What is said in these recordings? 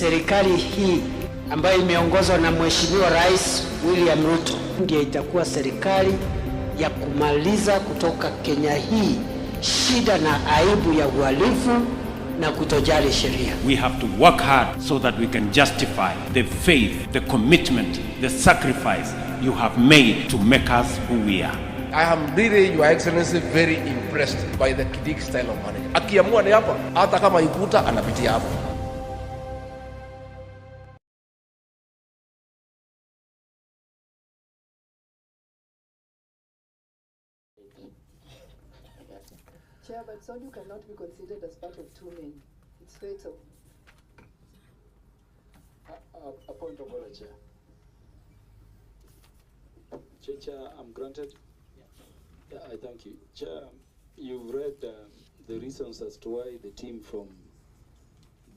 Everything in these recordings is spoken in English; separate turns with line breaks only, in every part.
serikali hii ambayo imeongozwa na Mheshimiwa Rais William Ruto ndiyo itakuwa serikali ya kumaliza kutoka Kenya hii shida na aibu ya uhalifu na kutojali sheria.
We have to work hard so that we can justify the faith, the commitment, the sacrifice you have made to make us who we are.
I am really, Your Excellency, very impressed by the Kidik style of management. Akiamua ni hapa, hata kama ikuta anapitia hapa.
Chair, but Sonyu cannot be considered as part of two men. It's fatal.
A point of order, Chair. Chair, I'm granted. Yeah, I thank you. Chair, you've read the reasons as to why the team from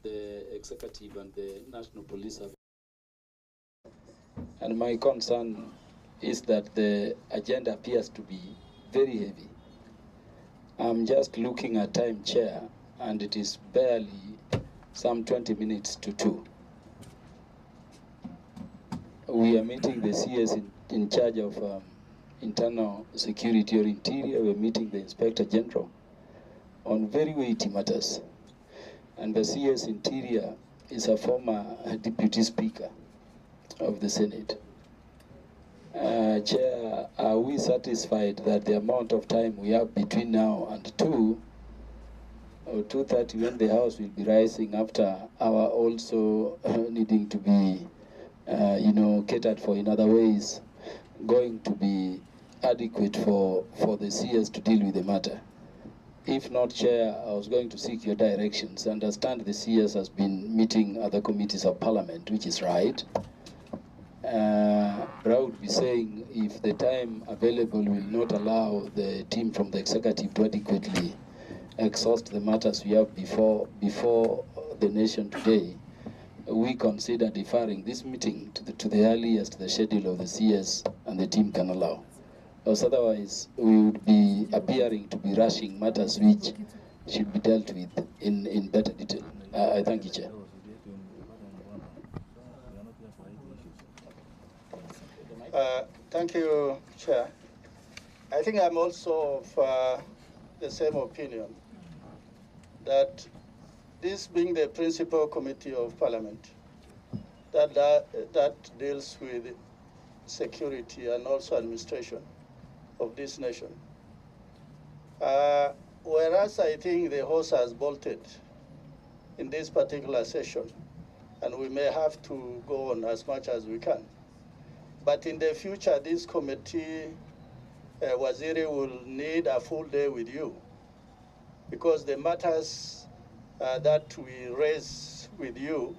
the executive and the National Police have. And my concern is that the agenda appears to be very heavy. I'm just looking at time, Chair, and it is barely some 20 minutes to 2. We are meeting the CS in charge of internal security or interior. We're meeting the Inspector General on very weighty matters. And the CS Interior is a former Deputy Speaker of the Senate. Chair, are we satisfied that the amount of time we have between now and 2 or 2:30 when the House will be rising after our also needing to be, catered for in other ways, going to be adequate for the CS to deal with the matter? If not, Chair, I was going to seek your directions. I understand the CS has been meeting other committees of Parliament, which is right. But I would be saying if the time available will not allow the team from the executive to adequately exhaust the matters we have before the nation today, we consider deferring this meeting to the earliest the schedule of the CS and the team can allow. Because otherwise we would be appearing to be rushing matters which should be dealt with in better detail. I thank you, Chair.
Thank you, Chair. I think I'm also of the same opinion that this being the principal committee of Parliament that deals with security and also administration of this nation. Whereas I think the horse has bolted in this particular session, and we may have to go on as much as we can. But in the future, this committee, Waziri, will need a full day with you, because the matters that we raise with you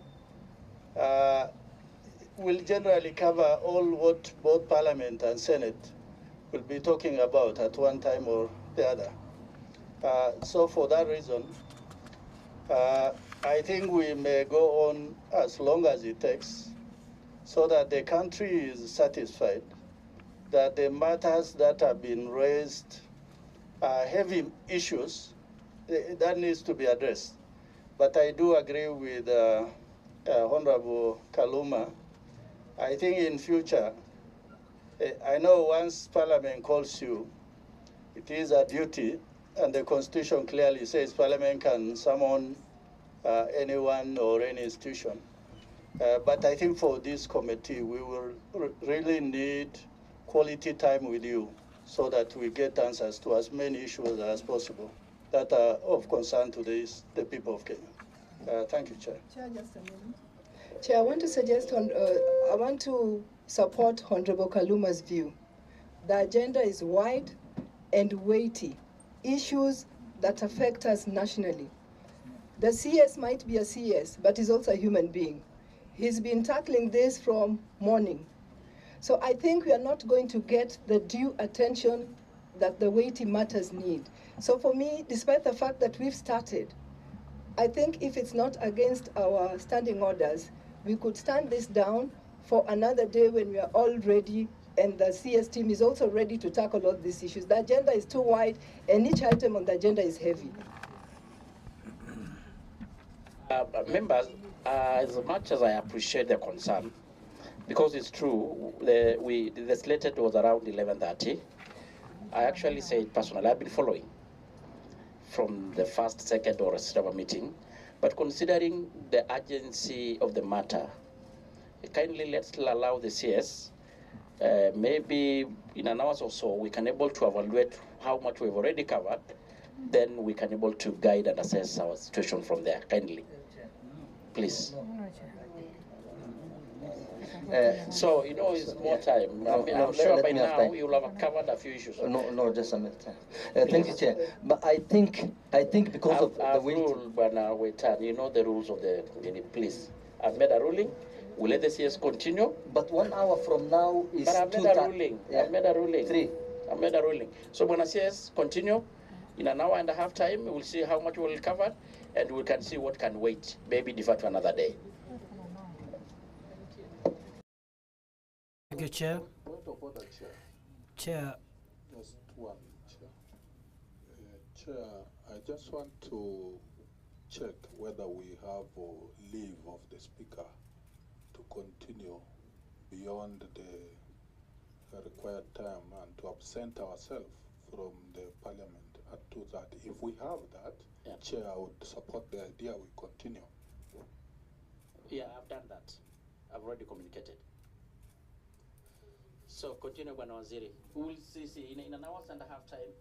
will generally cover all what both Parliament and Senate will be talking about at one time or the other. So for that reason, I think we may go on as long as it takes, so that the country is satisfied that the matters that have been raised are heavy issues that needs to be addressed. But I do agree with Honorable Kaluma. I think in future, I know once Parliament calls you, it is a duty, and the Constitution clearly says Parliament can summon anyone or any institution. But I think for this committee, we will really need quality time with you so that we get answers to as many issues as possible that are of concern to the people of Kenya. Thank you, Chair.
Chair, just a moment. Chair, I want to suggest, I want to support Honorable Kaluma's view. The agenda is wide and weighty, issues that affect us nationally. The CS might be a CS, but he's also a human being. He's been tackling this from morning. So I think we are not going to get the due attention that the weighty matters need. So for me, despite the fact that we've started, I think if it's not against our standing orders, we could stand this down for another day when we are all ready and the CS team is also ready to tackle all these issues. The agenda is too wide and each item on the agenda is heavy.
Members, As much as I appreciate the concern, because it's true, the slated was around 11:30. I actually said personally, I've been following from the first, second, or a meeting, but considering the urgency of the matter, kindly let's allow the CS. Maybe in an hour or so, we can able to evaluate how much we've already covered. Then we can able to guide and assess our situation from there. Kindly, please. So, it's more time. I'm sure by now you'll have covered a few issues.
No, just a minute. Thank you, Chair. But I think because of the
rule, but now wait, you know the rules of the please. I've made a ruling. We'll let the CS continue.
But 1 hour from now is
But I've made a ruling.
Yeah.
I've made a ruling.
3.
I've made a ruling. So when I CS continue, in an hour and a half time, we'll see how much we'll cover, and we can see what can wait. Maybe defer to another day.
Thank you, Chair. Chair.
Just one, Chair. Chair, I just want to check whether we have leave of the Speaker to continue beyond the required time and to absent ourselves from the Parliament at 2:30. If we have that,
yeah.
Chair, I would support the idea we continue.
Yeah, I've done that. I've already communicated. So continue, Bwana Waziri. We will see in an hour and a half time,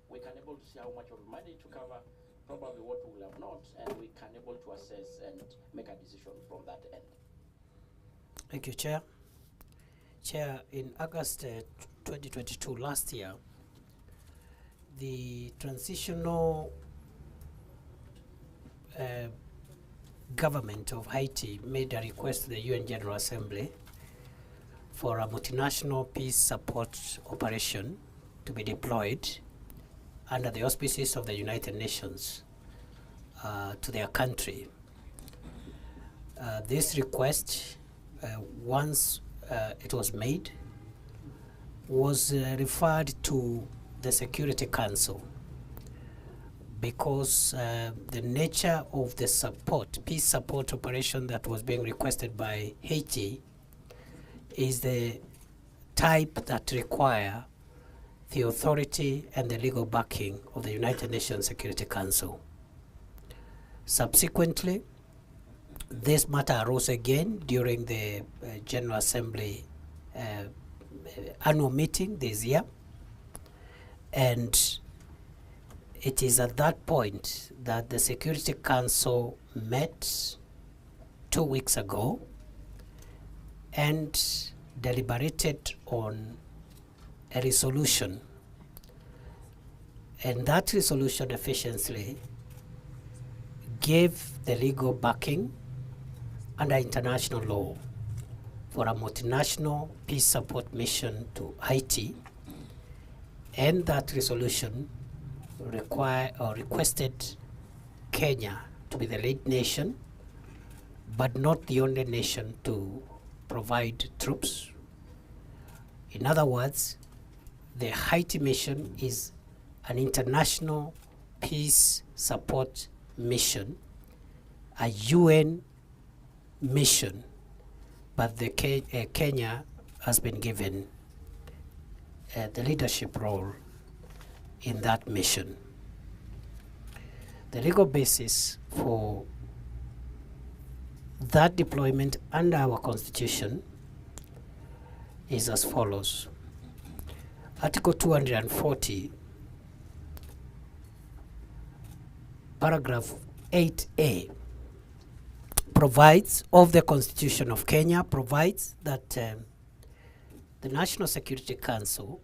we can able to see how much of money to cover, probably what we will have not, and we can able to assess and make a decision from that end.
Thank you, Chair. Chair, in August 2022, last year, the transitional government of Haiti made a request to the UN General Assembly for a multinational peace support operation to be deployed under the auspices of the United Nations to their country. This request, once it was made, was referred to the Security Council because the nature of the support, peace support operation that was being requested by Haiti is the type that require the authority and the legal backing of the United Nations Security Council. Subsequently, this matter arose again during the General Assembly annual meeting this year, and it is at that point that the Security Council met 2 weeks ago and deliberated on a resolution, and that resolution efficiently gave the legal backing under international law for a multinational peace support mission to Haiti, and that resolution requested Kenya to be the lead nation, but not the only nation to provide troops. In other words, the Haiti mission is an international peace support mission, a UN mission, but the Kenya has been given the leadership role in that mission. The legal basis for that deployment under our constitution is as follows. Article 240, paragraph 8A provides, of the Constitution of Kenya, provides that the National Security Council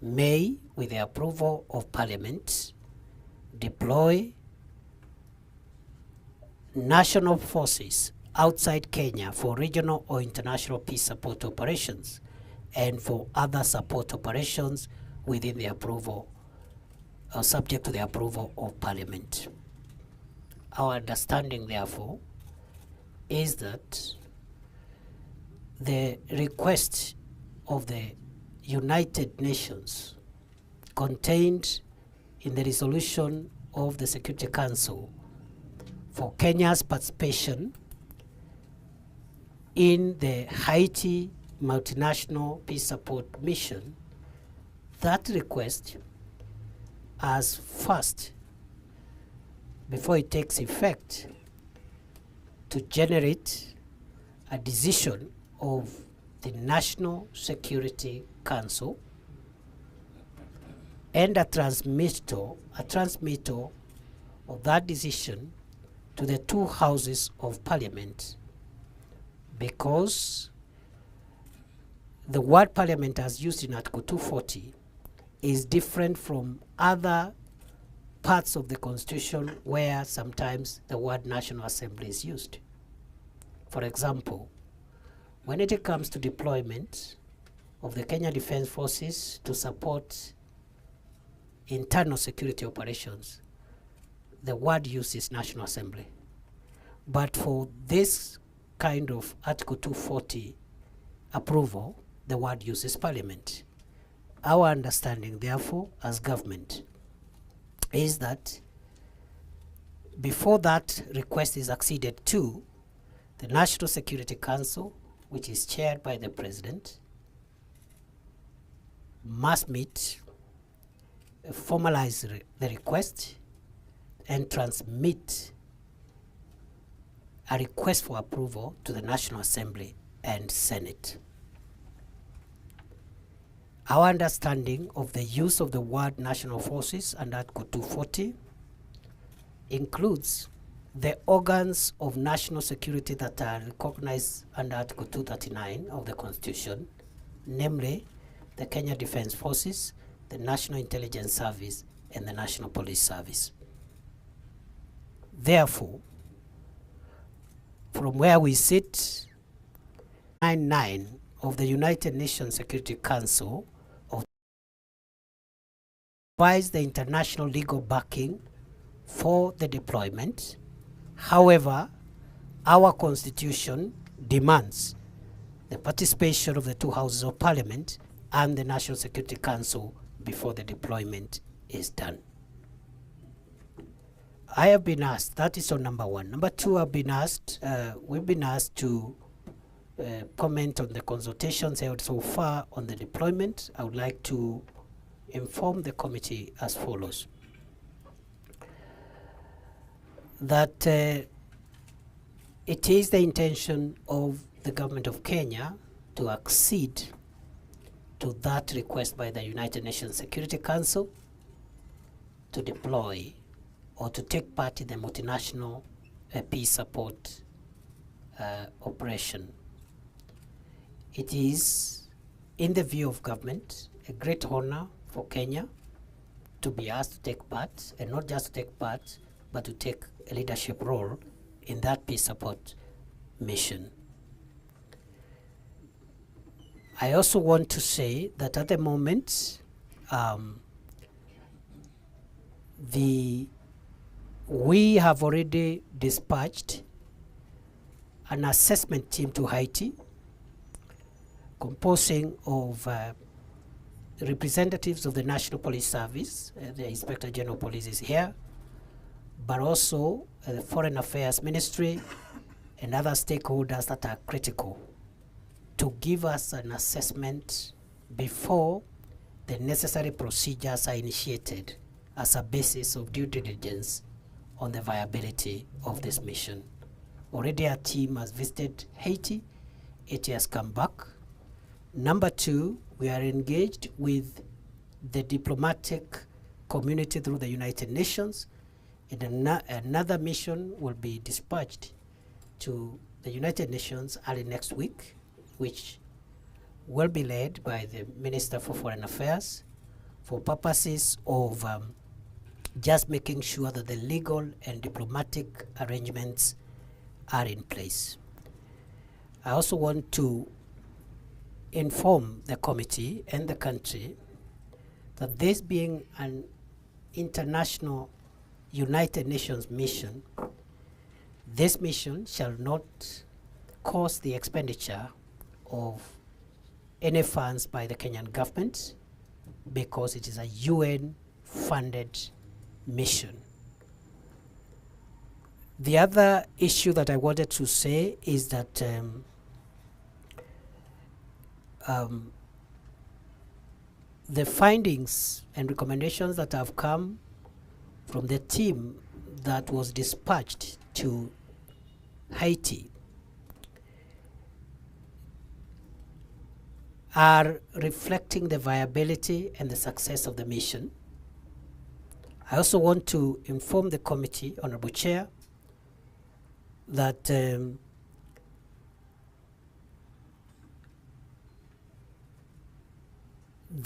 may, with the approval of Parliament, deploy national forces outside Kenya for regional or international peace support operations and for other support operations within the approval, or subject to the approval of Parliament. Our understanding, therefore, is that the request of the United Nations contained in the resolution of the Security Council for Kenya's participation in the Haiti multinational peace support mission, that request as first, before it takes effect, to generate a decision of the National Security Council and a transmitter of that decision to the two houses of parliament, because the word parliament as used in Article 240 is different from other parts of the constitution where sometimes the word National Assembly is used. For example, when it comes to deployment of the Kenya Defense Forces to support internal security operations, the word used is National Assembly. But for this kind of Article 240 approval, the word used is Parliament. Our understanding, therefore, as government, is that before that request is acceded to, the National Security Council, which is chaired by the President, must meet, formalize the request, and transmit a request for approval to the National Assembly and Senate. Our understanding of the use of the word national forces under Article 240 includes the organs of national security that are recognized under Article 239 of the Constitution, namely the Kenya Defense Forces, the National Intelligence Service, and the National Police Service. Therefore, from where we sit, 9 of the United Nations Security Council provides the international legal backing for the deployment. However, our constitution demands the participation of the two houses of parliament and the National Security Council before the deployment is done. I have been asked, that is on number one. Number two, we've been asked to comment on the consultations held so far on the deployment. I would like to inform the committee as follows. That it is the intention of the government of Kenya to accede to that request by the United Nations Security Council to deploy or to take part in the multinational peace support operation. It is, in the view of government, a great honor for Kenya to be asked to take part, and not just to take part, but to take a leadership role in that peace support mission. I also want to say that at the moment, we have already dispatched an assessment team to Haiti, composing of representatives of the National Police Service. The Inspector General Police is here, but also the Foreign Affairs Ministry and other stakeholders that are critical to give us an assessment before the necessary procedures are initiated as a basis of due diligence on the viability of this mission. Already our team has visited Haiti. It has come back. Number two, we are engaged with the diplomatic community through the United Nations, and another mission will be dispatched to the United Nations early next week, which will be led by the Minister for Foreign Affairs for purposes of just making sure that the legal and diplomatic arrangements are in place. I also want to inform the committee and the country that this being an international United Nations mission, this mission shall not cause the expenditure of any funds by the Kenyan government, because it is a UN-funded mission. The other issue that I wanted to say is that the findings and recommendations that have come from the team that was dispatched to Haiti are reflecting the viability and the success of the mission. I also want to inform the committee, Honorable Chair, that the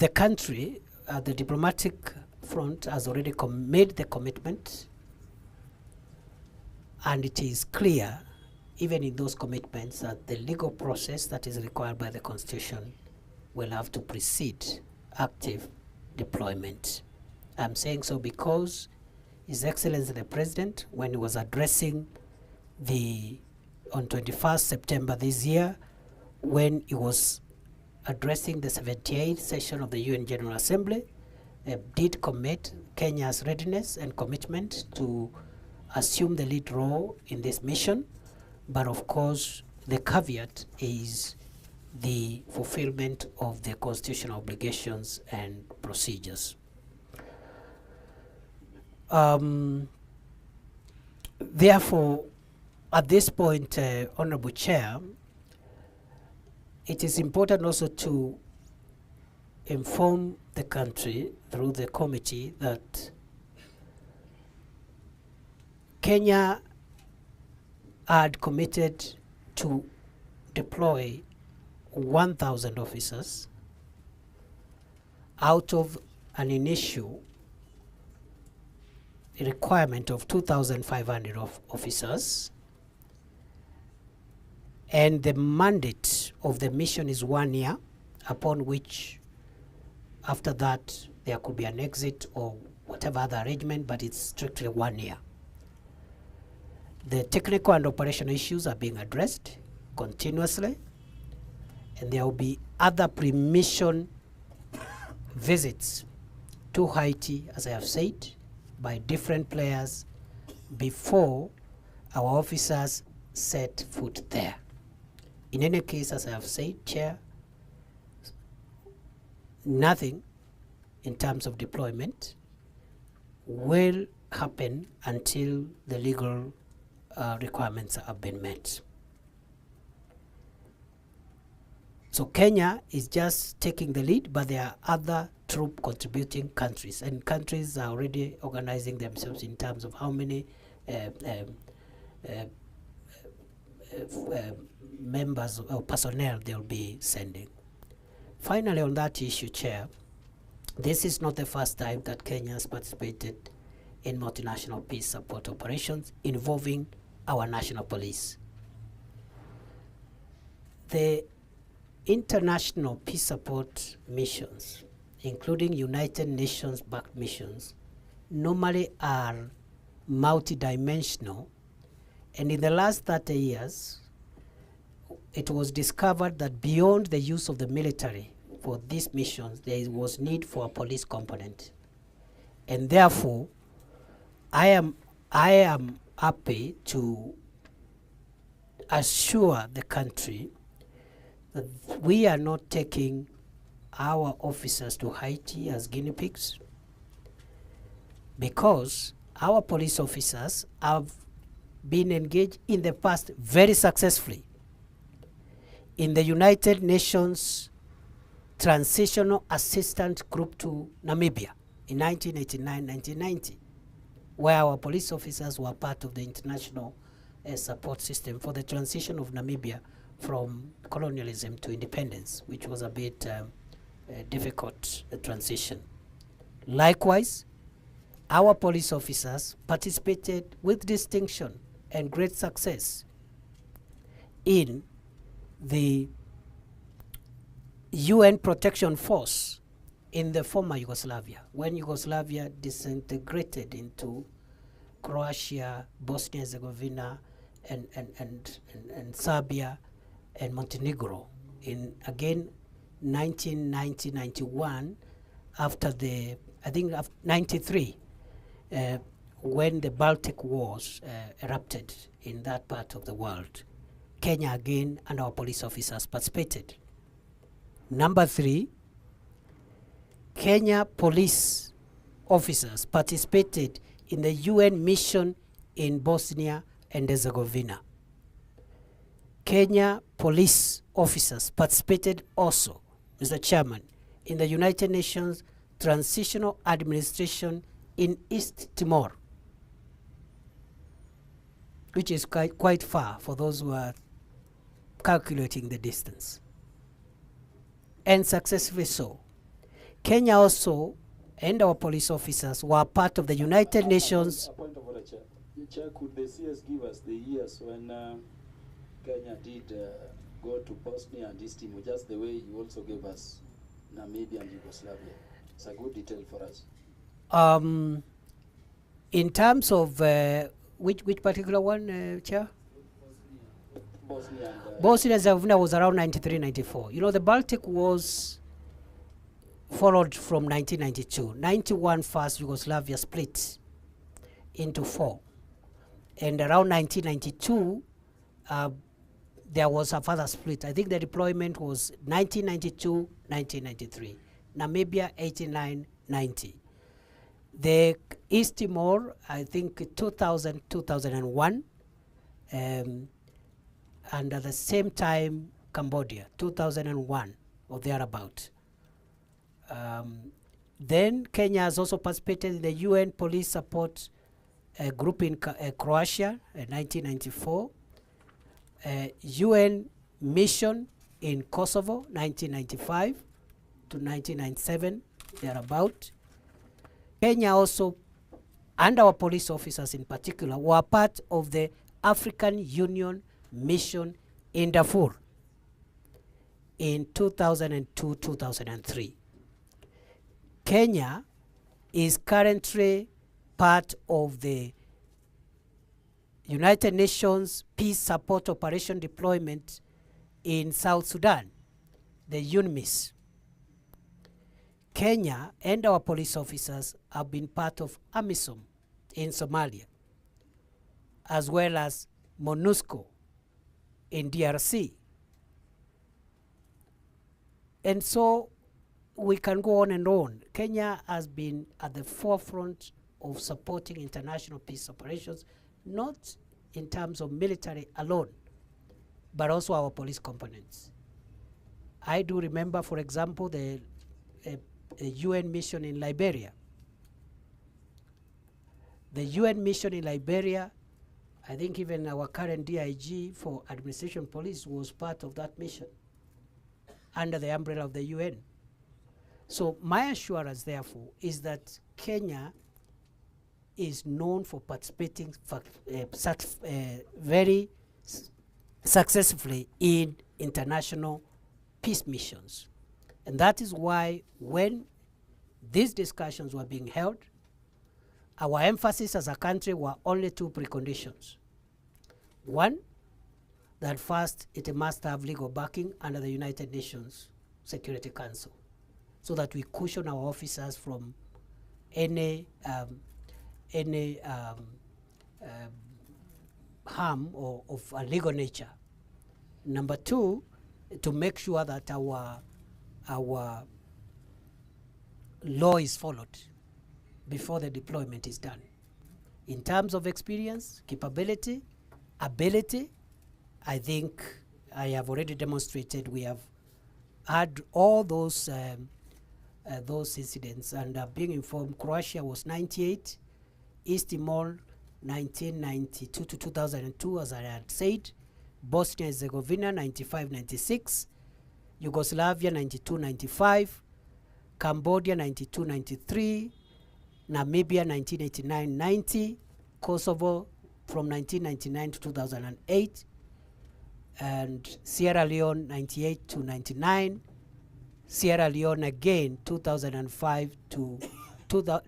country, the diplomatic front, has already made the commitment, and it is clear, even in those commitments, that the legal process that is required by the Constitution will have to precede active deployment. I'm saying so because His Excellency the President, when he was addressing on 21st September this year, when he was addressing the 78th session of the UN General Assembly, did commit Kenya's readiness and commitment to assume the lead role in this mission. But of course, the caveat is the fulfillment of the constitutional obligations and procedures. Therefore, at this point, Honorable Chair, it is important also to inform the country through the committee that Kenya had committed to deploy 1,000 officers out of an initial requirement of 2,500 officers, and the mandate of the mission is 1 year, upon which after that there could be an exit or whatever other arrangement, but it's strictly 1 year. The technical and operational issues are being addressed continuously, and there will be other pre-mission visits to Haiti, as I have said, by different players before our officers set foot there. In any case, as I have said, Chair, nothing in terms of deployment will happen until the legal requirements have been met. So Kenya is just taking the lead, but there are other troop contributing countries, and countries are already organizing themselves in terms of how many members or personnel they'll be sending. Finally, on that issue, Chair, this is not the first time that Kenya has participated in multinational peace support operations involving our national police. The international peace support missions, including United Nations-backed missions, normally are multidimensional, and in the last 30 years, it was discovered that beyond the use of the military for these missions, there was need for a police component. And therefore, I am happy to assure the country that we are not taking our officers to Haiti as guinea pigs, because our police officers have been engaged in the past very successfully in the United Nations Transitional Assistance Group to Namibia in 1989-1990, where our police officers were part of the international support system for the transition of Namibia from colonialism to independence, which was a bit difficult transition. Likewise, our police officers participated with distinction and great success in the UN Protection Force in the former Yugoslavia, when Yugoslavia disintegrated into Croatia, Bosnia-Herzegovina, and Serbia and Montenegro in, again, 1990-91, after the, I think, 93, when the Baltic Wars erupted in that part of the world. Kenya again and our police officers participated. Number 3, Kenya police officers participated in the UN mission in Bosnia and Herzegovina. Kenya police officers participated also, Mr. Chairman, in the United Nations Transitional Administration in East Timor, which is quite far for those who are calculating the distance, and successfully so. Kenya also and our police officers were part of the United Nations.
A point of order, Chair. Chair, could the CS give us the years when Kenya did go to Bosnia and East Timor, just the way you also gave us Namibia and Yugoslavia? It's a good detail for us.
In terms of which particular one, Chair?
Bosnia and
Bosnia and Herzegovina was around 93, 94. You know, the Baltic was followed from 1992. 91 first, Yugoslavia split into 4. And around 1992, there was a further split. I think the deployment was 1992, 1993. Namibia, 89, 90. The East Timor, I think 2000, 2001. And at the same time, Cambodia, 2001 or thereabout. Then Kenya has also participated in the UN police support group in Croatia in 1994. UN mission in Kosovo, 1995 to 1997, thereabout. Kenya also, and our police officers in particular, were part of the African Union mission in Darfur in 2002-2003. Kenya is currently part of the United Nations Peace Support Operation deployment in South Sudan, the UNMISS. Kenya and our police officers have been part of AMISOM in Somalia, as well as MONUSCO in DRC. And so we can go on and on. Kenya has been at the forefront of supporting international peace operations, not in terms of military alone, but also our police components. I do remember, for example, the UN mission in Liberia. The UN mission in Liberia, I think even our current DIG for administration police was part of that mission under the umbrella of the UN. So my assurance, therefore, is that Kenya is known for participating very successfully in international peace missions. And that is why when these discussions were being held, our emphasis as a country were only 2 preconditions. One, that first it must have legal backing under the United Nations Security Council, so that we cushion our officers from any harm or of a legal nature. Number 2, to make sure that our law is followed before the deployment is done. In terms of experience, capability, ability, I think I have already demonstrated we have had all those incidents, and being informed, Croatia was 98, East Timor 1992 to 2002, as I had said, Bosnia and Herzegovina 95-96, Yugoslavia 92-95, Cambodia 92-93, Namibia 1989-90, Kosovo from 1999 to 2008, and Sierra Leone 98 to 99, Sierra Leone again 2005 to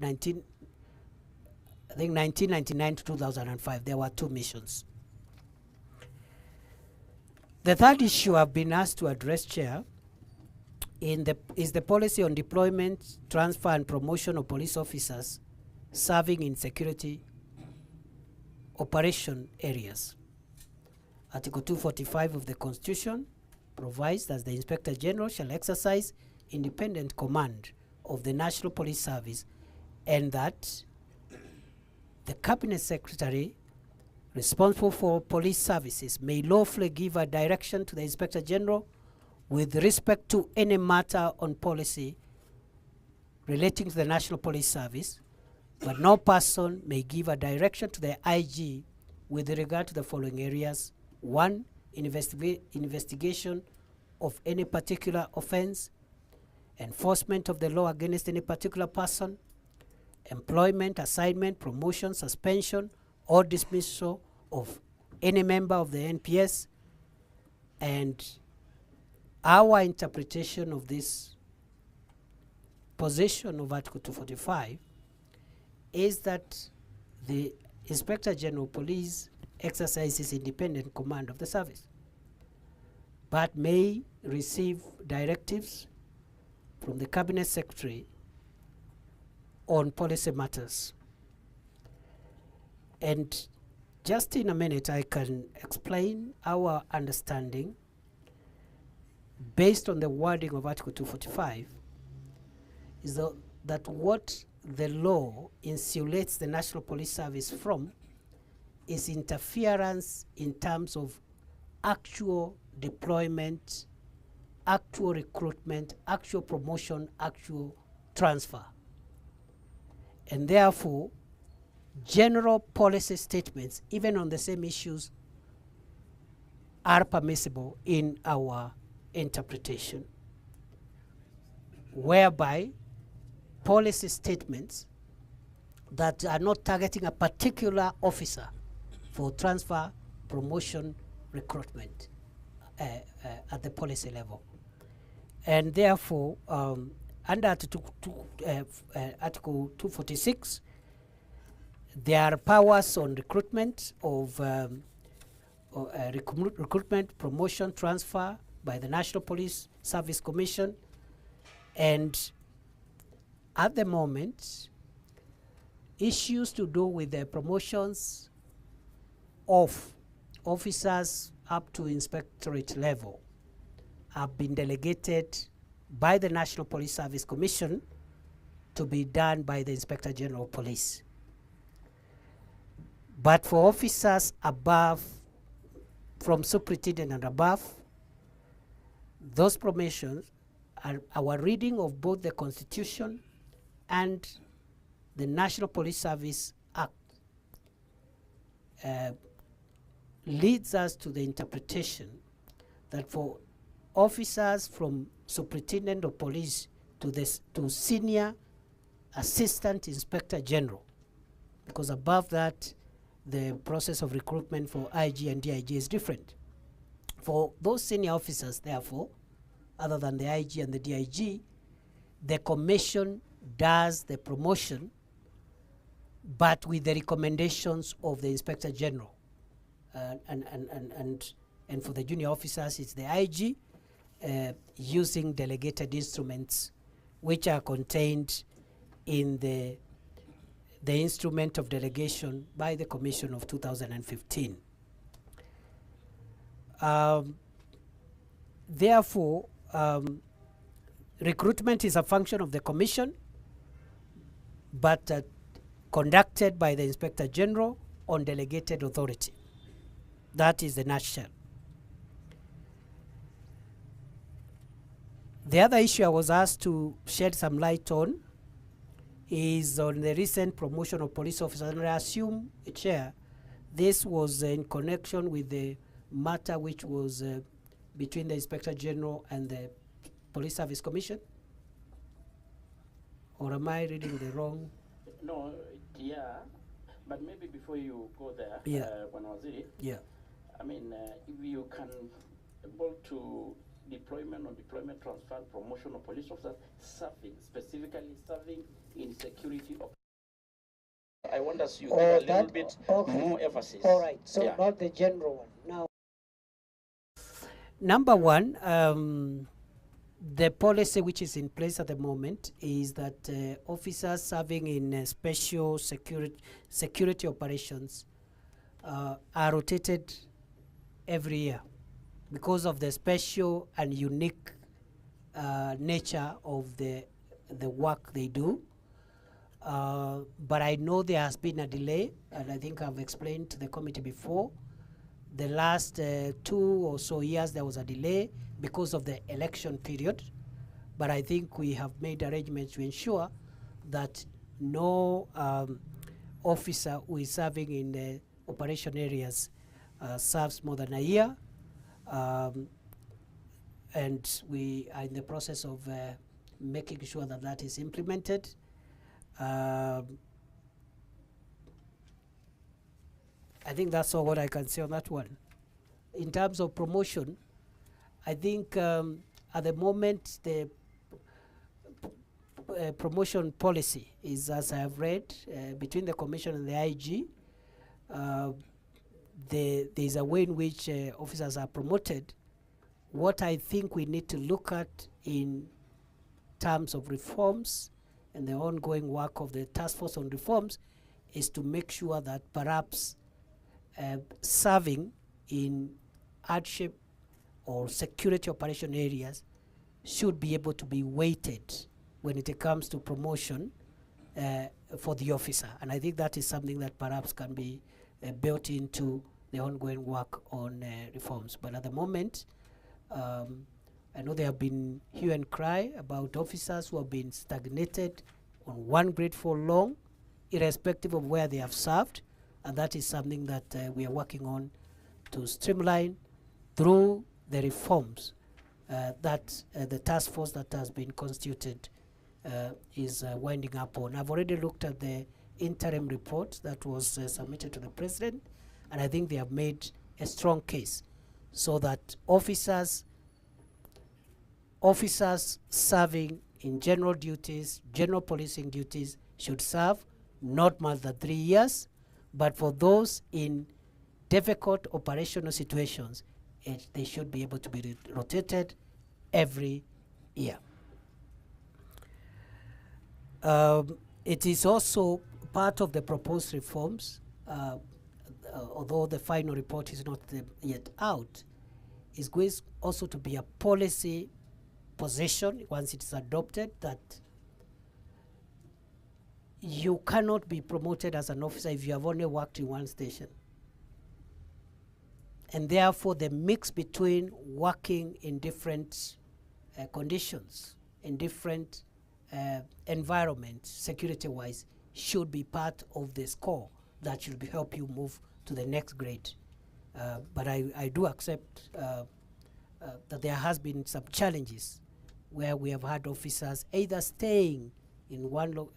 19, I think 1999 to 2005. There were 2 missions. The third issue I've been asked to address, Chair, is the policy on deployment, transfer, and promotion of police officers serving in security operation areas. Article 245 of the Constitution provides that the Inspector General shall exercise independent command of the National Police Service, and that the Cabinet Secretary responsible for police services may lawfully give a direction to the Inspector General with respect to any matter on policy relating to the National Police Service, but no person may give a direction to the IG with regard to the following areas. 1, investigation of any particular offense, enforcement of the law against any particular person, employment, assignment, promotion, suspension, or dismissal of any member of the NPS. And our interpretation of this position of Article 245 is that the Inspector General of Police exercises independent command of the service, but may receive directives from the Cabinet Secretary on policy matters. And just in a minute, I can explain our understanding based on the wording of Article 245 is that what the law insulates the National Police Service from is interference in terms of actual deployment, actual recruitment, actual promotion, actual transfer. And therefore, general policy statements, even on the same issues, are permissible in our interpretation, whereby policy statements that are not targeting a particular officer for transfer, promotion, recruitment at the policy level. And therefore, under Article 246, there are powers on recruitment of recruitment, promotion, transfer by the National Police Service Commission. And at the moment, issues to do with the promotions of officers up to inspectorate level have been delegated by the National Police Service Commission to be done by the Inspector General of Police. But for officers above, from superintendent and above, those promotions are our reading of both the Constitution and the National Police Service Act leads us to the interpretation that for officers from superintendent of police to senior assistant inspector general, because above that the process of recruitment for IG and DIG is different. For those senior officers, therefore, other than the IG and the DIG, the commission does the promotion, but with the recommendations of the Inspector General. And for the junior officers, it's the IG using delegated instruments, which are contained in the instrument of delegation by the Commission of 2015. Therefore, recruitment is a function of the Commission, but conducted by the Inspector General on delegated authority. That is the nutshell. The other issue I was asked to shed some light on is on the recent promotion of police officers. And I assume, Chair, this was in connection with the matter which was between the Inspector General and the Police Service Commission? Or am I reading the wrong?
No, yeah, but maybe before you go there, when I was in it, I mean, if you can able to deployment or deployment transfer, promotion of police officers specifically serving in security. I want us to give a little bit more emphasis.
All right, so not the general one. Now, number one, the policy which is in place at the moment is that officers serving in special security operations are rotated every year because of the special and unique nature of the work they do. But I know there has been a delay, and I think I've explained to the committee before. The last 2 or so years there was a delay because of the election period, but I think we have made arrangements to ensure that no officer who is serving in the operation areas serves more than a year. And we are in the process of making sure that that is implemented. I think that's all what I can say on that one. In terms of promotion, I think at the moment the promotion policy is, as I have read, between the Commission and the IG. There is a way in which officers are promoted. What I think we need to look at in terms of reforms and the ongoing work of the task force on reforms is to make sure that perhaps serving in hardship or security operation areas should be able to be weighted when it comes to promotion for the officer. And I think that is something that perhaps can be built into the ongoing work on reforms. But at the moment, I know there have been hue and cry about officers who have been stagnated on one grade for long, irrespective of where they have served, and that is something that we are working on to streamline through the reforms that the task force that has been constituted is winding up on. I've already looked at the interim report that was submitted to the President, and I think they have made a strong case so that officers serving in general duties, general policing duties, should serve not more than 3 years, but for those in difficult operational situations, they should be able to be rotated every year. It is also part of the proposed reforms, although the final report is not yet out, is going also to be a policy position once it is adopted that you cannot be promoted as an officer if you have only worked in one station. And therefore the mix between working in different conditions, in different environments, security-wise, should be part of the score that should help you move to the next grade. But I do accept that there has been some challenges where we have had officers either staying in one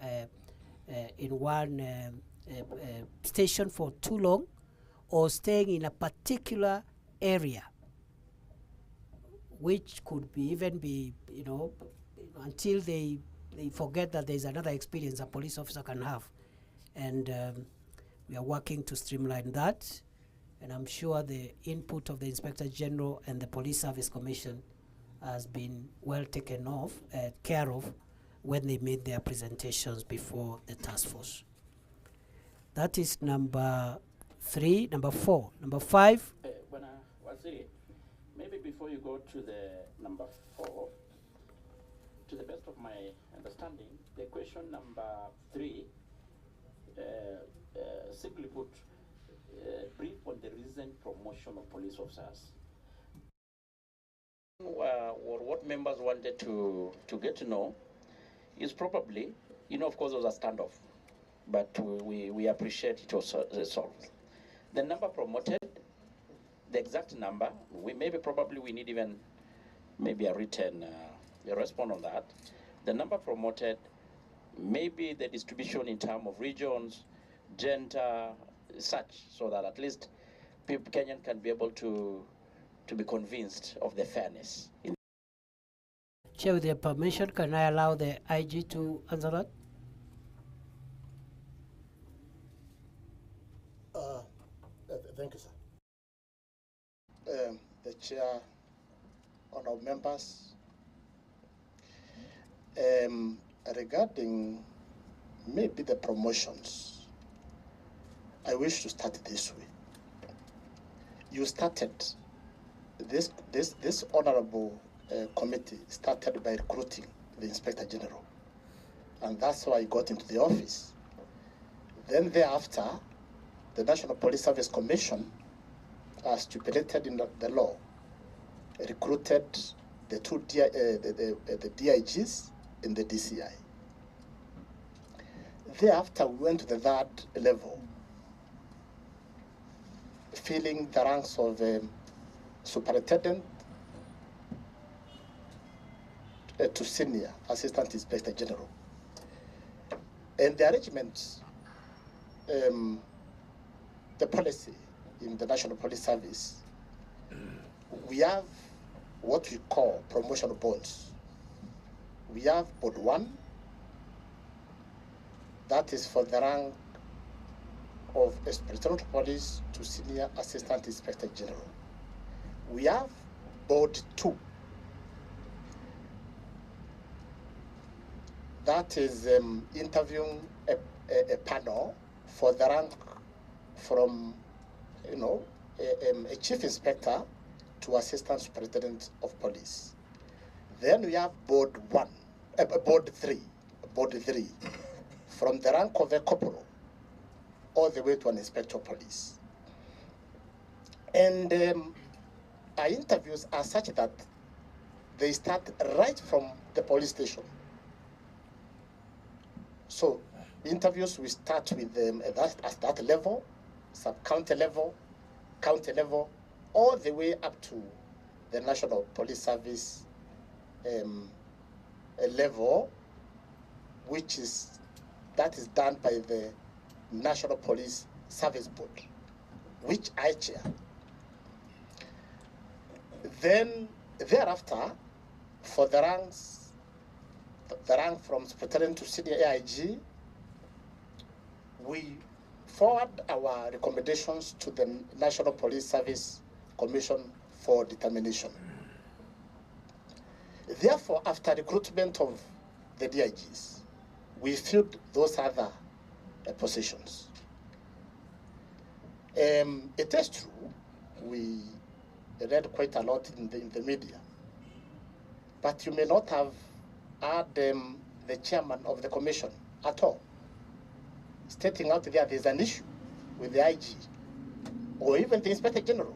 station for too long, or staying in a particular area, which could be even be, until they forget that there is another experience a police officer can have. And we are working to streamline that. And I'm sure the input of the Inspector General and the Police Service Commission has been well taken care of when they made their presentations before the task force. That is number 3. Number 4. Number 5.
Waziri, maybe before you go to the number 4, to the best of my understanding, the question number 3, simply put, brief on the recent promotion of police officers. Or what members wanted to get to know is probably, of course, there was a standoff, but we appreciate it was solved. The number promoted, the exact number, we need even maybe a written response on that. The number promoted, maybe the distribution in terms of regions, gender, such, so that at least Kenyan can be able to be convinced of the fairness.
Chair, with your permission, can I allow the IG to answer that?
Thank you, sir. The chair, honorable members, regarding maybe the promotions, I wish to start this way. You started this honorable committee started by recruiting the Inspector General, and that's why he got into the office. Then thereafter, the National Police Service Commission, as stipulated in the law, recruited the two the DIGs in the DCI. Thereafter, we went to the third level, filling the ranks of superintendent to senior assistant inspector general. And the arrangements, the policy in the National Police Service, we have what we call promotion boards. We have board 1, that is for the rank of Inspector of Police to Senior Assistant Inspector General. We have board 2, that is interviewing a panel for the rank from, a chief inspector to assistant superintendent of police. Then we have board 3, from the rank of a corporal all the way to an inspector of police. And our interviews are such that they start right from the police station. So interviews, we start with them at that level, sub-county level, county level, all the way up to the National Police Service level, that is done by the National Police Service Board, which I chair. Then thereafter, for the rank from superintendent to senior AIG, we forward our recommendations to the National Police Service Commission for determination. Therefore, after recruitment of the DIGs, we filled those other positions. It is true, we read quite a lot in the media, but you may not have heard the chairman of the commission at all stating out there's an issue with the IG or even the Inspector General.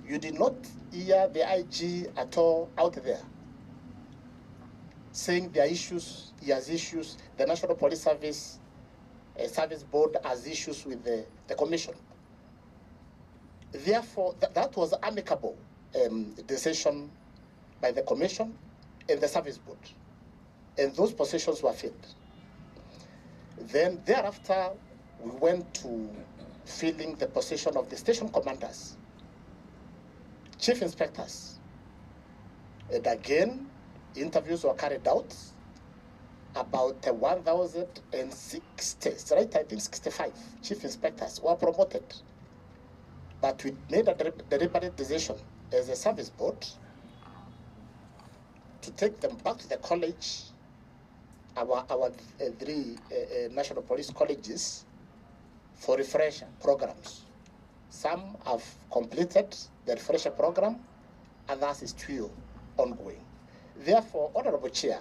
You did not hear the IG at all out there saying there are issues, he has issues, the National Police Service Service Board has issues with the commission. Therefore, that was amicable decision by the commission and the service board, and those positions were filled. Then thereafter, we went to filling the position of the station commanders, chief inspectors, and again, interviews were carried out. About 1,060, right? I think 65 chief inspectors were promoted. But we made a deliberate decision as a service board to take them back to the college, our 3 national police colleges, for refresher programs. Some have completed the refresher program, others is still ongoing. Therefore, Honorable Chair,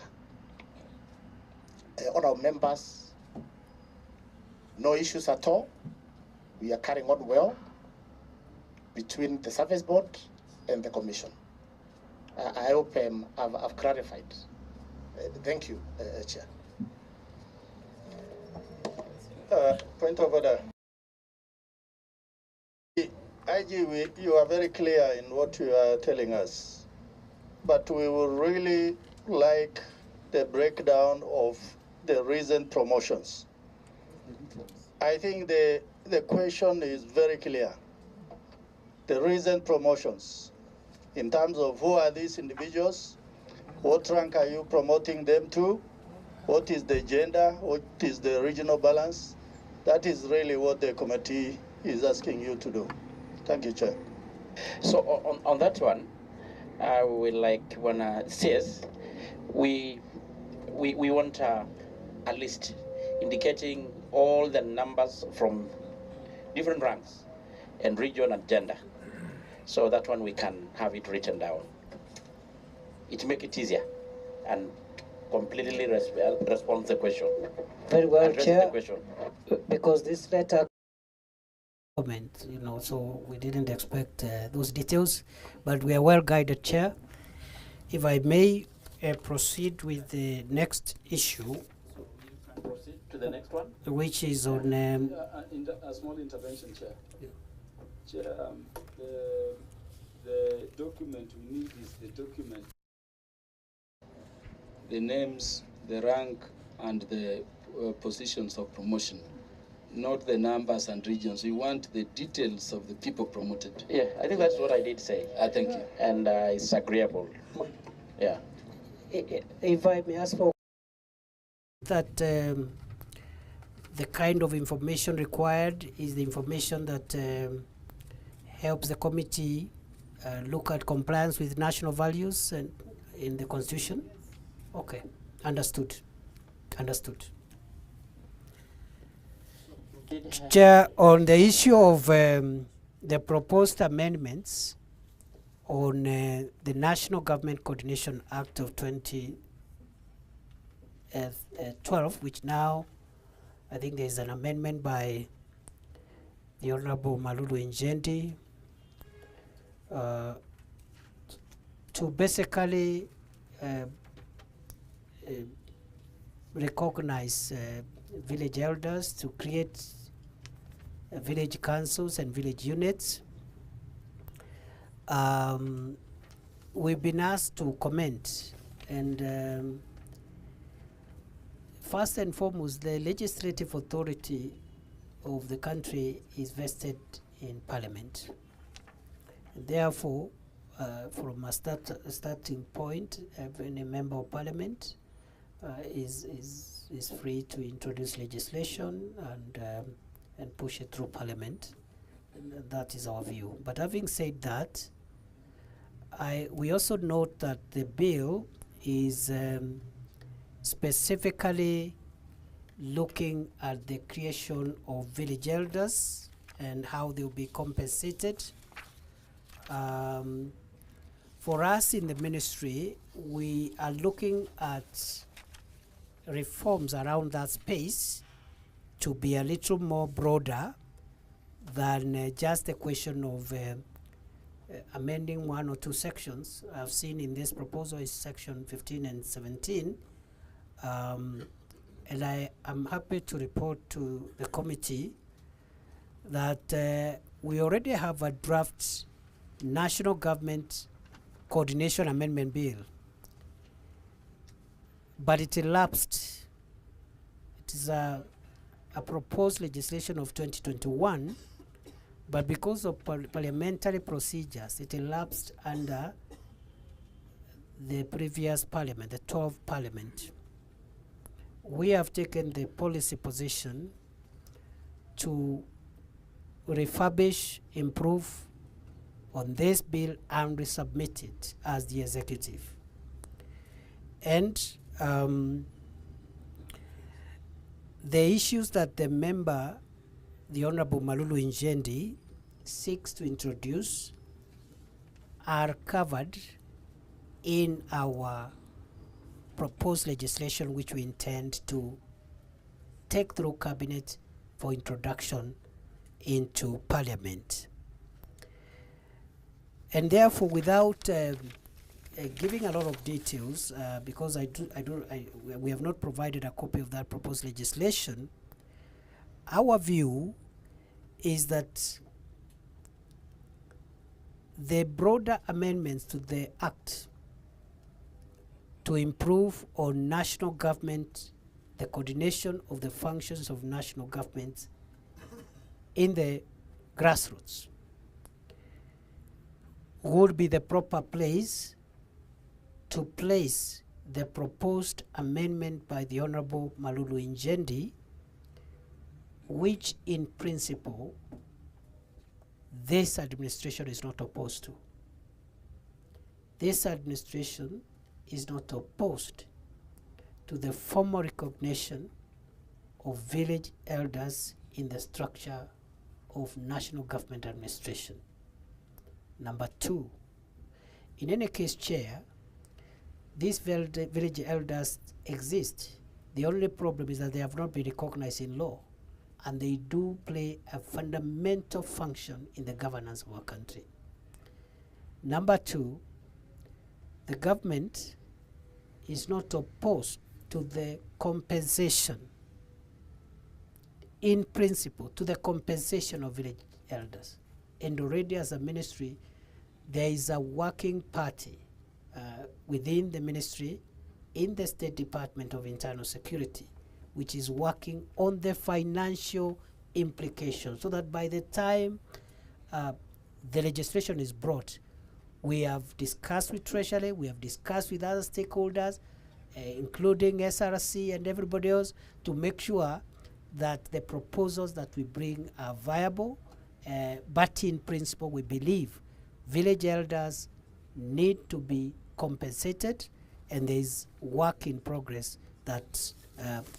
honorable members, no issues at all. We are carrying on well between the service board and the commission. I hope I've clarified. Thank you, Chair.
Point of order. IG, you are very clear in what you are telling us, but we would really like the breakdown of the recent promotions. I think the question is very clear. The recent promotions, in terms of who are these individuals, what rank are you promoting them to, what is the gender, what is the regional balance? That is really what the committee is asking you to do. Thank you, Chair.
So on that one, I would like when says we want a list indicating all the numbers from different ranks and region and gender. So that one we can have it written down. It make it easier and completely respond to the question.
Very well,
Address
Chair.
the question.
Because this letter comment, so we didn't expect those details, but we are well guided, Chair. If I may proceed with the next issue,
Proceed to the next one.
which is on
A small intervention, Chair. Chair, the document we need is the document. The names, the rank, and the positions of promotion, not the numbers and regions. We want the details of the people promoted.
Yeah, I think that's what I did say.
Thank you.
And it's agreeable. Yeah.
if I may ask for that the kind of information required is the information that helps the committee look at compliance with national values and in the Constitution. Okay, understood. Chair, on the issue of the proposed amendments on the National Government Coordination Act of 2012, which now I think there is an amendment by the Honorable Malulu Njendi to basically recognize village elders, to create village councils and village units. We've been asked to comment, and first and foremost, the legislative authority of the country is vested in Parliament. And therefore, from a starting point, any member of Parliament is free to introduce legislation and push it through Parliament. And that is our view. But having said that, we also note that the bill is specifically looking at the creation of village elders and how they will be compensated. For us in the ministry, we are looking at reforms around that space to be a little more broader than just a question of amending one or two sections. I've seen in this proposal is section 15 and 17. And I am happy to report to the committee that we already have a draft National Government Coordination Amendment Bill, but it elapsed. It is a proposed legislation of 2021, but because of parliamentary procedures, it elapsed under the previous parliament, the 12th parliament. We have taken the policy position to refurbish, improve on this bill and resubmit it as the executive. And the issues that the member, the Honorable Malulu Njendi, seeks to introduce are covered in our proposed legislation, which we intend to take through cabinet for introduction into Parliament. And therefore, without giving a lot of details, because we have not provided a copy of that proposed legislation, our view is that the broader amendments to the Act to improve on national government, the coordination of the functions of national governments in the grassroots, would be the proper place to place the proposed amendment by the Honorable Malulu Njendi, which in principle this administration is not opposed to. This administration is not opposed to the formal recognition of village elders in the structure of national government administration. Number two, in any case, Chair, these village elders exist. The only problem is that they have not been recognized in law, and they do play a fundamental function in the governance of our country. Number two, the government is not opposed to the compensation, in principle, to the compensation of village elders. And already as a ministry, there is a working party within the ministry in the State Department of Internal Security, which is working on the financial implications, so that by the time the legislation is brought, we have discussed with Treasury, we have discussed with other stakeholders, including SRC and everybody else, to make sure that the proposals that we bring are viable. But in principle, we believe village elders need to be compensated, and there is work in progress that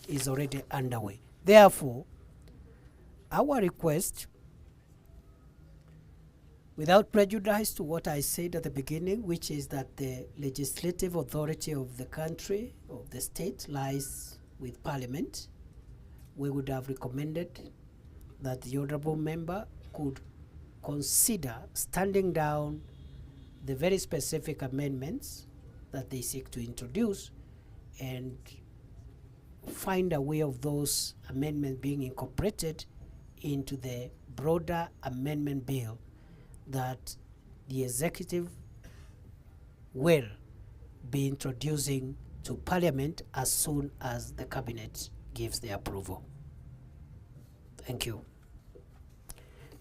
is already underway. Therefore, our request, without prejudice to what I said at the beginning, which is that the legislative authority of the country, of the state, lies with Parliament, we would have recommended that the honorable member could consider standing down the very specific amendments that they seek to introduce and find a way of those amendments being incorporated into the broader amendment bill that the executive will be introducing to Parliament as soon as the cabinet gives the approval. Thank you.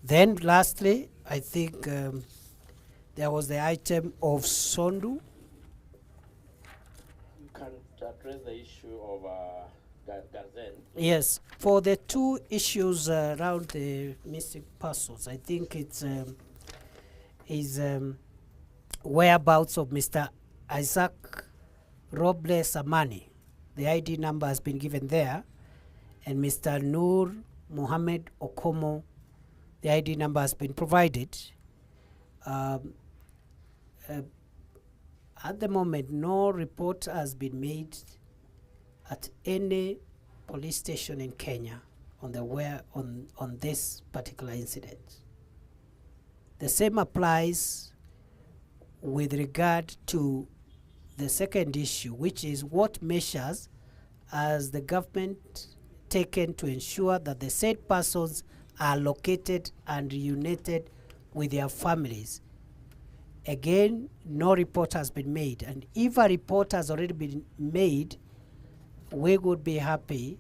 Then lastly, I think there was the item of Sondu.
You can address the issue of Garzen.
Yes, for the two issues around the missing persons, I think it's whereabouts of Mr. Isaac Robles Amani. The ID number has been given there, and Mr. Noor Mohammed Okomo, the ID number has been provided. At the moment, no report has been made at any police station in Kenya on this particular incident. The same applies with regard to the second issue, which is what measures has the government taken to ensure that the said persons are located and reunited with their families. Again, no report has been made, and if a report has already been made, we would be happy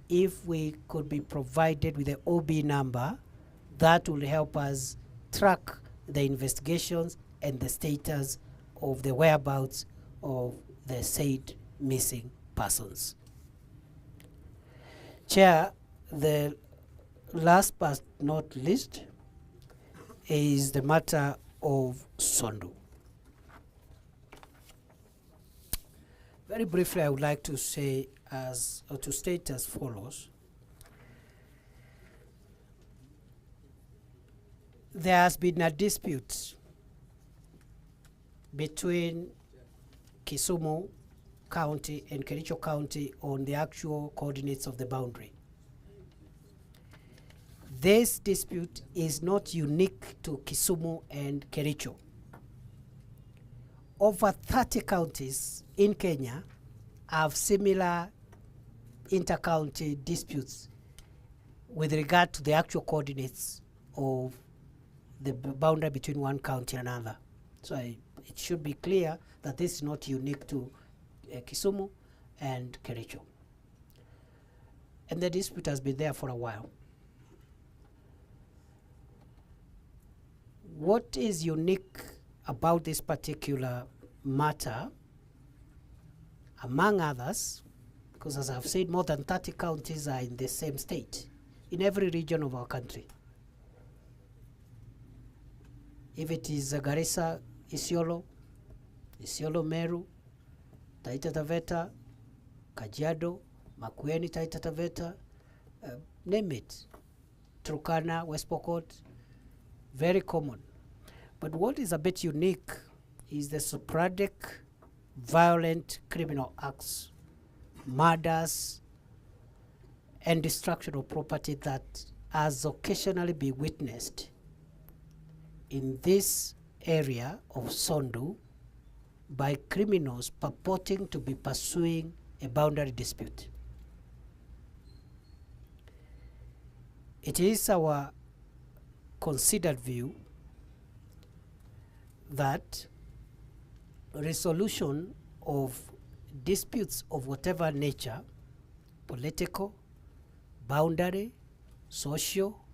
if we could be provided with the OB number that will help us track the investigations and the status of the whereabouts of the said missing persons. Chair, the last but not least is the matter of Sondu. Very briefly, I would like to say to state as follows. There has been a dispute between Kisumu County and Kericho County on the actual coordinates of the boundary. This dispute is not unique to Kisumu and Kericho. Over 30 counties in Kenya have similar inter-county disputes with regard to the actual coordinates of the boundary between one county and another. So it should be clear that this is not unique to Kisumu and Kericho. And the dispute has been there for a while. What is unique about this particular matter, among others, because as I've said, more than 30 counties are in the same state, in every region of our country. If it is Garissa, Isiolo Meru, Taita Taveta, Kajiado, Makueni, Taita Taveta, name it, Turkana, West Pokot, very common. But what is a bit unique is the sporadic violent criminal acts, murders, and destruction of property that has occasionally been witnessed in this area of Sondu by criminals purporting to be pursuing a boundary dispute. It is our considered view that resolution of disputes of whatever nature, political, boundary, social,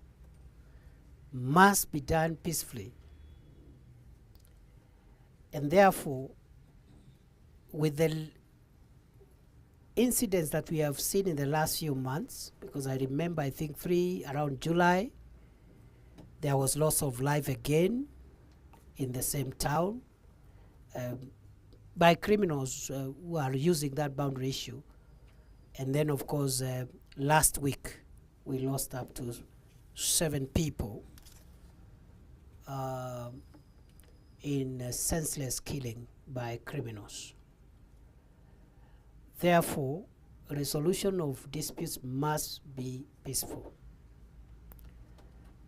must be done peacefully. And therefore, with the incidents that we have seen in the last few months, because I remember, I think around July, there was loss of life again in the same town by criminals who are using that boundary issue. And then, of course, last week, we lost up to 7 people in senseless killing by criminals. Therefore, resolution of disputes must be peaceful.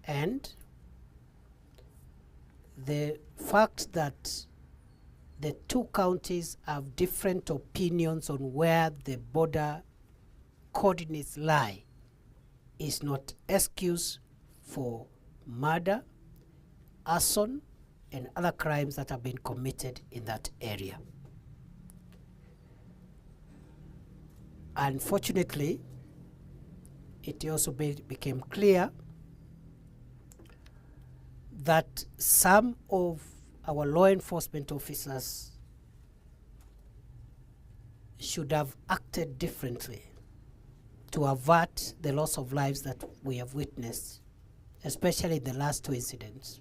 And the fact that the two counties have different opinions on where the border coordinates lie is not excuse for murder, arson, and other crimes that have been committed in that area. Unfortunately, it also became clear that some of our law enforcement officers should have acted differently to avert the loss of lives that we have witnessed, especially in the last 2 incidents.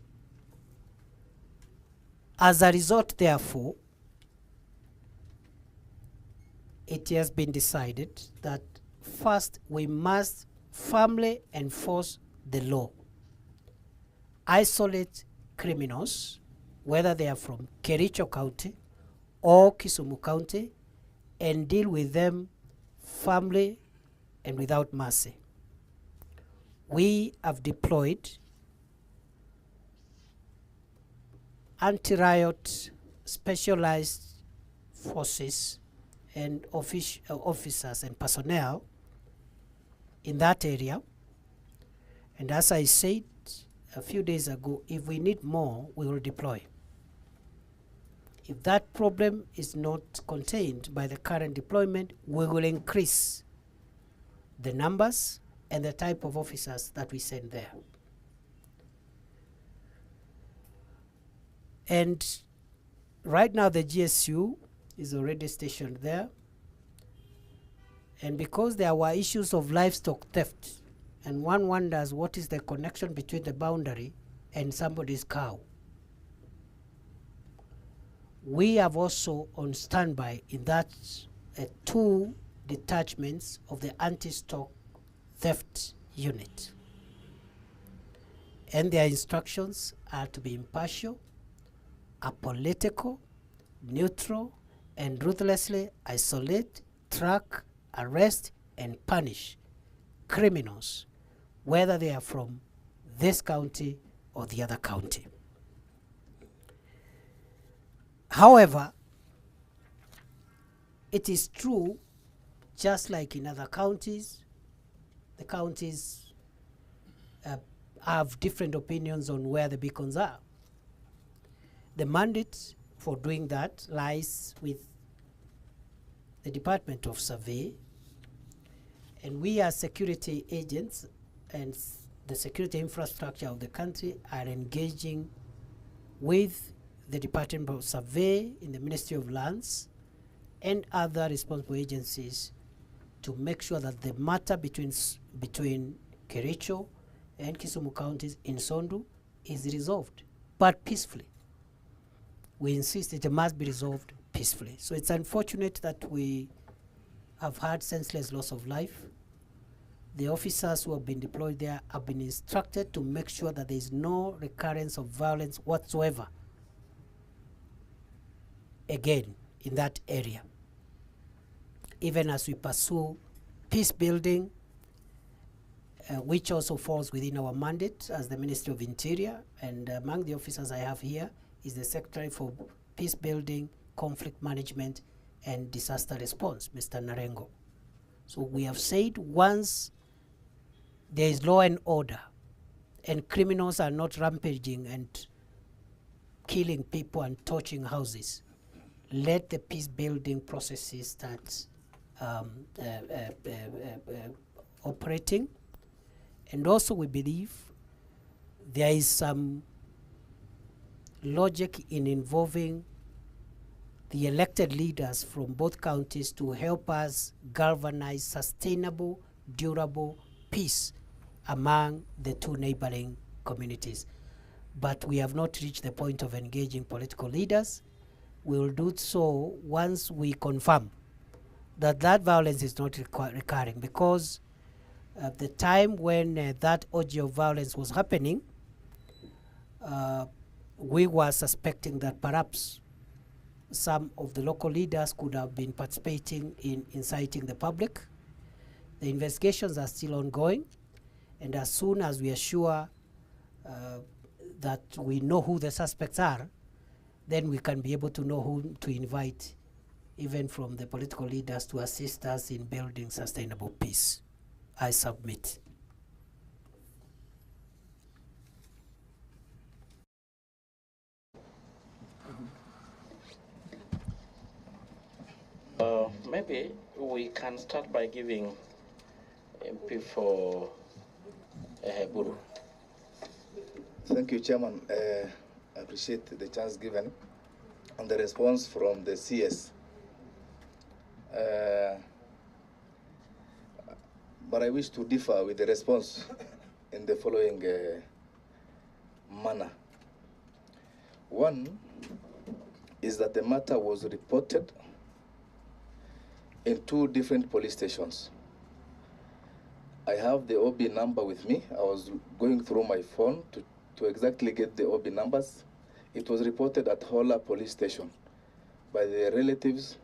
As a result, therefore, it has been decided that first we must firmly enforce the law, isolate criminals, whether they are from Kericho County or Kisumu County, and deal with them firmly and without mercy. We have deployed anti-riot specialized forces and officers and personnel in that area. And as I said a few days ago, if we need more, we will deploy. If that problem is not contained by the current deployment, we will increase the numbers and the type of officers that we send there. And right now the GSU is already stationed there. And because there were issues of livestock theft, and one wonders what is the connection between the boundary and somebody's cow, we have also on standby in that 2 detachments of the anti-stock theft unit. And their instructions are to be impartial, apolitical, neutral, and ruthlessly isolate, track, arrest, and punish criminals, whether they are from this county or the other county. However, it is true, just like in other counties, the counties have different opinions on where the beacons are. The mandate for doing that lies with the Department of Survey, and we as security agents and the security infrastructure of the country are engaging with the Department of Survey in the Ministry of Lands and other responsible agencies to make sure that the matter between Kericho and Kisumu counties in Sondu is resolved, but peacefully. We insist it must be resolved peacefully. So it's unfortunate that we have had senseless loss of life, The officers who have been deployed there have been instructed to make sure that there is no recurrence of violence whatsoever again in that area. Even as we pursue peace building, which also falls within our mandate as the Ministry of Interior, and among the officers I have here is the Secretary for Peace Building, Conflict Management and Disaster Response, Mr. Narengo. So we have said once there is law and order and criminals are not rampaging and killing people and torching houses, let the peace building processes start operating. And also we believe there is some logic in involving the elected leaders from both counties to help us galvanize sustainable, durable peace among the two neighboring communities. But we have not reached the point of engaging political leaders. We will do so once we confirm that that violence is not recurring, because at the time when that orgy of violence was happening, we were suspecting that perhaps some of the local leaders could have been participating in inciting the public. The investigations are still ongoing, and as soon as we are sure that we know who the suspects are, then we can be able to know who to invite, even from the political leaders, to assist us in building sustainable peace. I submit.
Maybe we can start by giving MP for Buru.
Thank you, Chairman. I appreciate the chance given and the response from the CS. But I wish to differ with the response in the following manner. One is that the matter was reported in 2 different police stations. I have the OB number with me. I was going through my phone to exactly get the OB numbers. It was reported at Hola police station by the relatives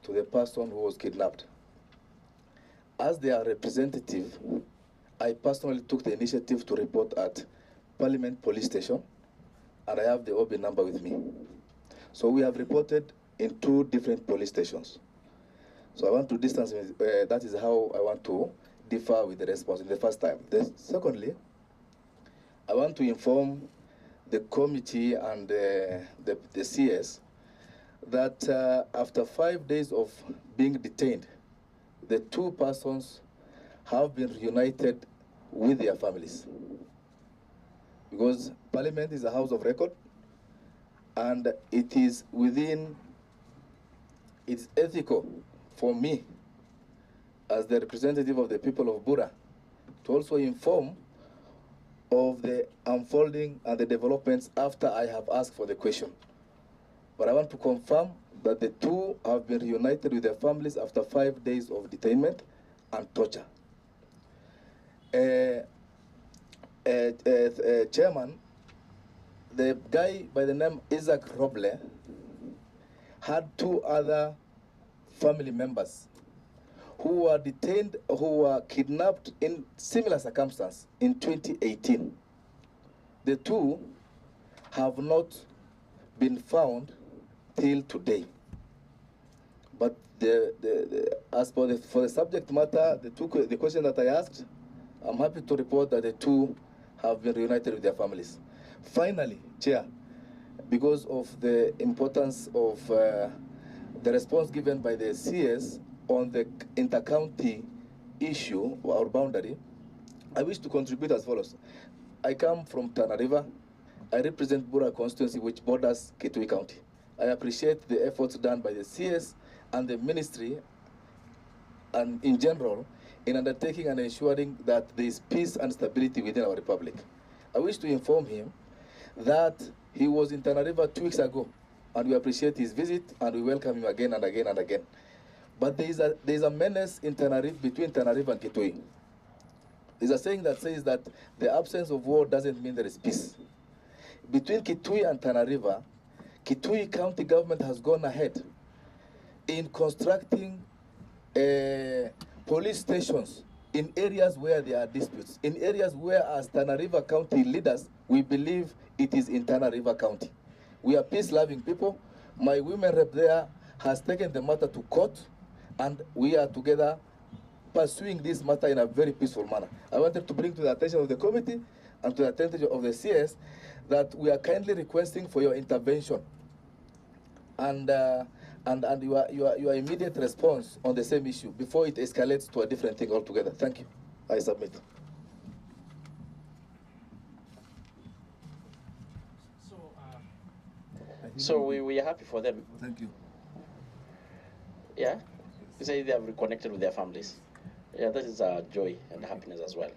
to the person who was kidnapped. As their representative, I personally took the initiative to report at Parliament police station, and I have the OB number with me. So we have reported in 2 different police stations. So I want to distance, that is how I want to differ with the response in the first time. Secondly, I want to inform the committee and the CS that after 5 days of being detained, the 2 persons have been reunited with their families. Because Parliament is a house of record, and it is it's ethical for me, as the representative of the people of Bura, to also inform of the unfolding and the developments after I have asked for the question. But I want to confirm that the 2 have been reunited with their families after 5 days of detainment and torture. Chairman, the guy by the name Isaac Roble had 2 other family members who were detained, who were kidnapped in similar circumstance in 2018. The 2 have not been found till today. But as for the subject matter, the question that I asked, I'm happy to report that the 2 have been reunited with their families. Finally, Chair, because of the importance of the response given by the CS on the inter-county issue or boundary, I wish to contribute as follows. I come from Tana River. I represent Bura constituency, which borders Kitui County. I appreciate the efforts done by the CS and the ministry and in general in undertaking and ensuring that there is peace and stability within our republic. I wish to inform him that he was in Tana River 2 weeks ago, and we appreciate his visit and we welcome him again and again and again. But there is a menace in Tana River, between Tana River and Kitui. There's a saying that says that the absence of war doesn't mean there is peace. Between Kitui and Tana River, Kitui County government has gone ahead in constructing police stations in areas where there are disputes, in areas where as Tana River County leaders, we believe it is in Tana River County. We are peace-loving people. My women rep there has taken the matter to court, and we are together pursuing this matter in a very peaceful manner. I wanted to bring to the attention of the committee and to the attention of the CS that we are kindly requesting for your intervention and your immediate response on the same issue before it escalates to a different thing altogether. Thank you. I submit.
So we are happy for them.
Thank you.
Yeah, you say they have reconnected with their families. Yeah, that is our joy and happiness as well.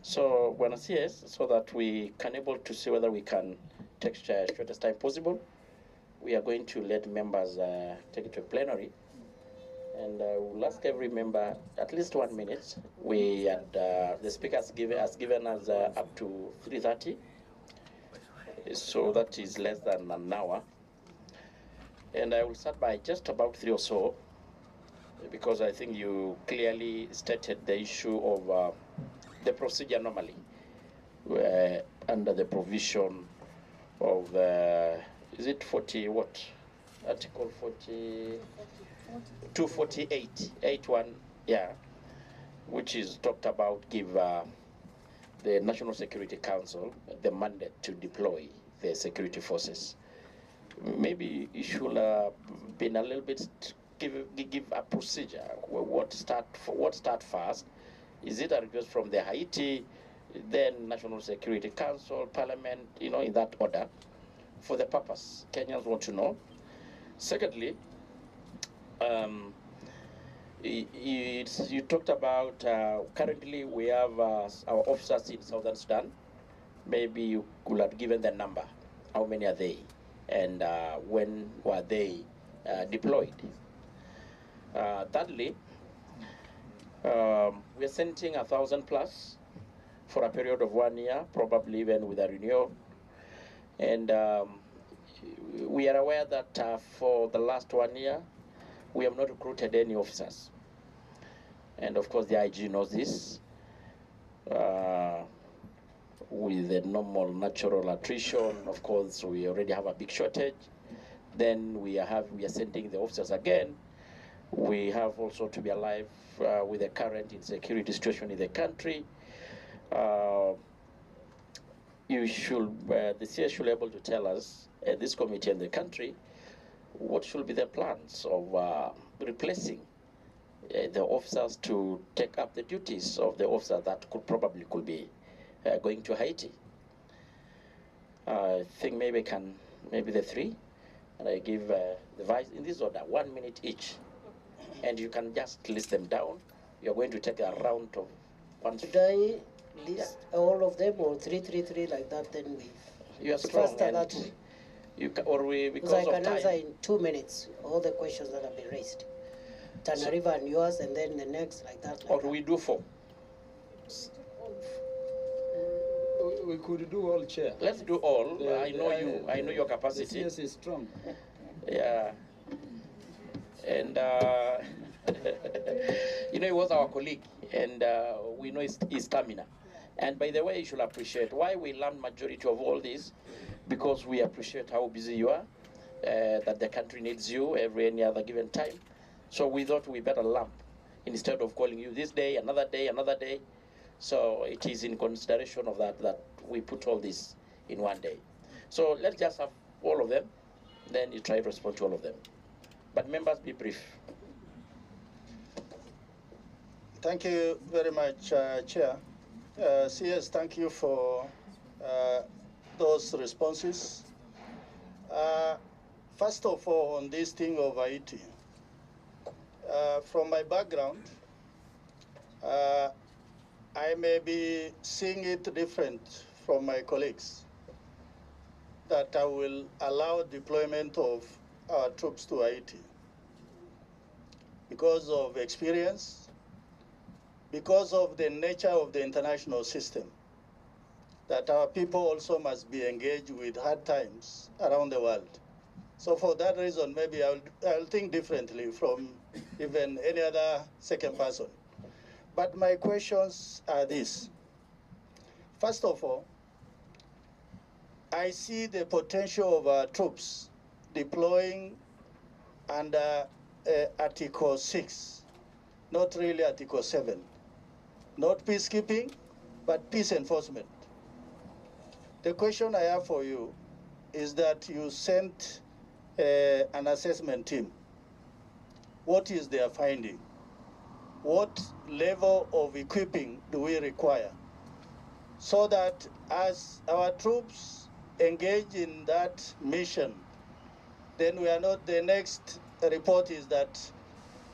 So when I see us, so that we can able to see whether we can take shortest time possible, we are going to let members take it to a plenary, and we'll ask every member at least 1 minute. We had the speaker has given us up to 3:30, so that is less than an hour. And I will start by just about 3 or so, because I think you clearly stated the issue of the procedure normally under the provision of is it 40 what? Article 40, 248, 81, yeah, which is talked about give the National Security Council the mandate to deploy the security forces. Maybe you should been a little bit give a procedure. What start first? Is it a request from the Haiti, then National Security Council, Parliament, in that order? For the purpose, Kenyans want to know. Secondly, you talked about currently we have our officers in Southern Sudan. Maybe you could have given the number. How many are they? And when were they deployed? Thirdly, we are sending 1,000 plus for a period of 1 year, probably even with a renewal. And we are aware that for the last 1 year, we have not recruited any officers. And of course, the IG knows this. With the normal natural attrition, of course, we already have a big shortage. Then we are sending the officers again. We have also to be alive with the current insecurity situation in the country. The CS should be able to tell us, this committee and the country, what should be the plans of replacing the officers to take up the duties of the officer that could be going to Haiti. I think maybe the three, and I give the vice in this order 1 minute each, and you can just list them down. You're going to take a round of one.
Should I list all of them, or 3 like that? Then
you are strong,
faster that
way. You can, or we because
I
of
can
time.
answer in 2 minutes all the questions that have been raised. Tana River and yours, and then the next like that.
Or we do 4.
We could do all, Chair.
Let's do all. I know your capacity.
The CS is strong.
Yeah. And he was our colleague, and we know his stamina. And by the way, you should appreciate why we learned majority of all this, because we appreciate how busy you are, that the country needs you any other given time. So we thought we better lump instead of calling you this day, another day, another day. So it is in consideration of that we put all this in 1 day. So let's just have all of them, then you try to respond to all of them. But members, be brief.
Thank you very much, Chair. CS, thank you for those responses. First of all, on this thing of Haiti, from my background, I may be seeing it different from my colleagues, that I will allow deployment of our troops to Haiti because of experience because of the nature of the international system, that our people also must be engaged with hard times around the world. So for that reason, maybe I'll think differently from even any other second person. But my questions are this. First of all, I see the potential of our troops deploying under Article 6, not really Article 7. Not peacekeeping, but peace enforcement. The question I have for you is that you sent an assessment team. What is their finding? What level of equipping do we require? So that as our troops engage in that mission, then we are not, the next report is that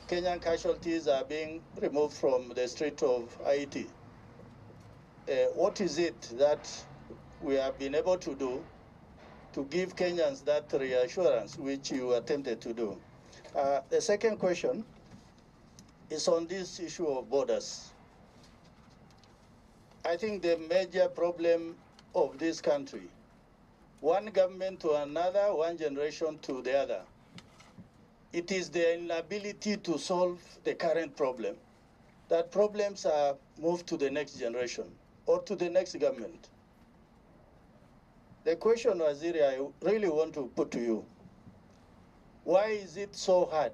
Kenyan casualties are being removed from the street of Haiti. What is it that we have been able to do to give Kenyans that reassurance which you attempted to do? The second question is on this issue of borders. I think the major problem of this country, one government to another, one generation to the other, it is the inability to solve the current problem. That problems are moved to the next generation or to the next government. The question, Waziri, I really want to put to you, why is it so hard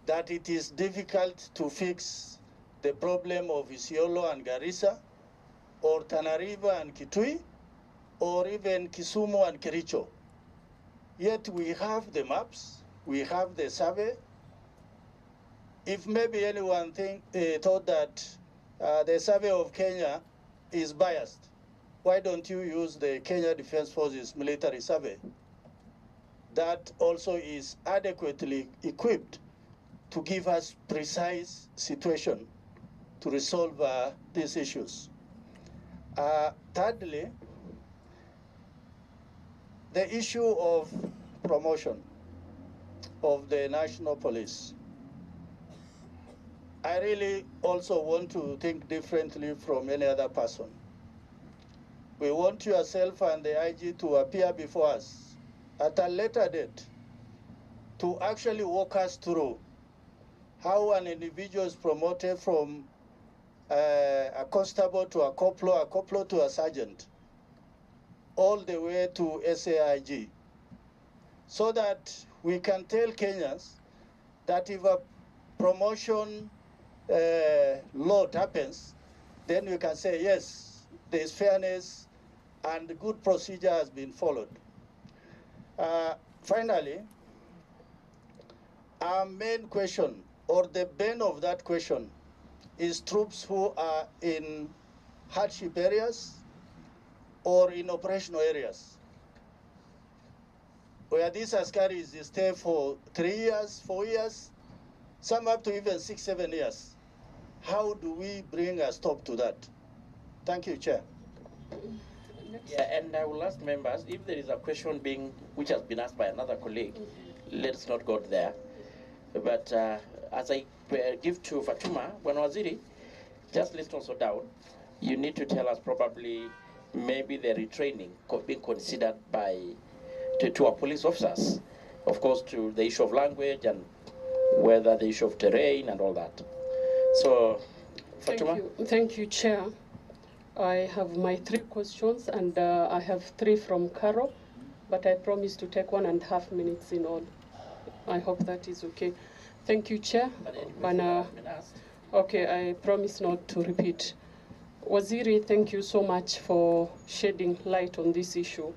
that it is difficult to fix the problem of Isiolo and Garissa, or Tana River and Kitui, or even Kisumu and Kericho? Yet we have the maps, we have the survey. If maybe anyone thought that the survey of Kenya is biased, why don't you use the Kenya Defense Forces military survey that also is adequately equipped to give us precise situation to resolve these issues? Thirdly, the issue of promotion of the national police. I really also want to think differently from any other person. We want yourself and the IG to appear before us at a later date to actually walk us through how an individual is promoted from a constable to a corporal to a sergeant, all the way to SAIG, so that we can tell Kenyans that if a promotion load happens, then we can say, yes, there is fairness and the good procedure has been followed. Finally, our main question, or the bane of that question, is troops who are in hardship areas or in operational areas, where these askaris stay for 3 years, 4 years, some up to even 6, 7 years. How do we bring a stop to that? Thank you, Chair.
Yeah, and I will ask members, if there is a question which has been asked by another colleague, let's not go there. But as I give to Fatuma, when Waziri, just listen also down, you need to tell us probably maybe the retraining being considered to our police officers, of course, to the issue of language and whether the issue of terrain and all that. So, Fatuma?
Thank you, Chair. I have my 3 questions, and I have 3 from Carol, but I promise to take 1.5 minutes in all. I hope that is okay. Thank you, Chair. Okay, I promise not to repeat. Waziri, thank you so much for shedding light on this issue.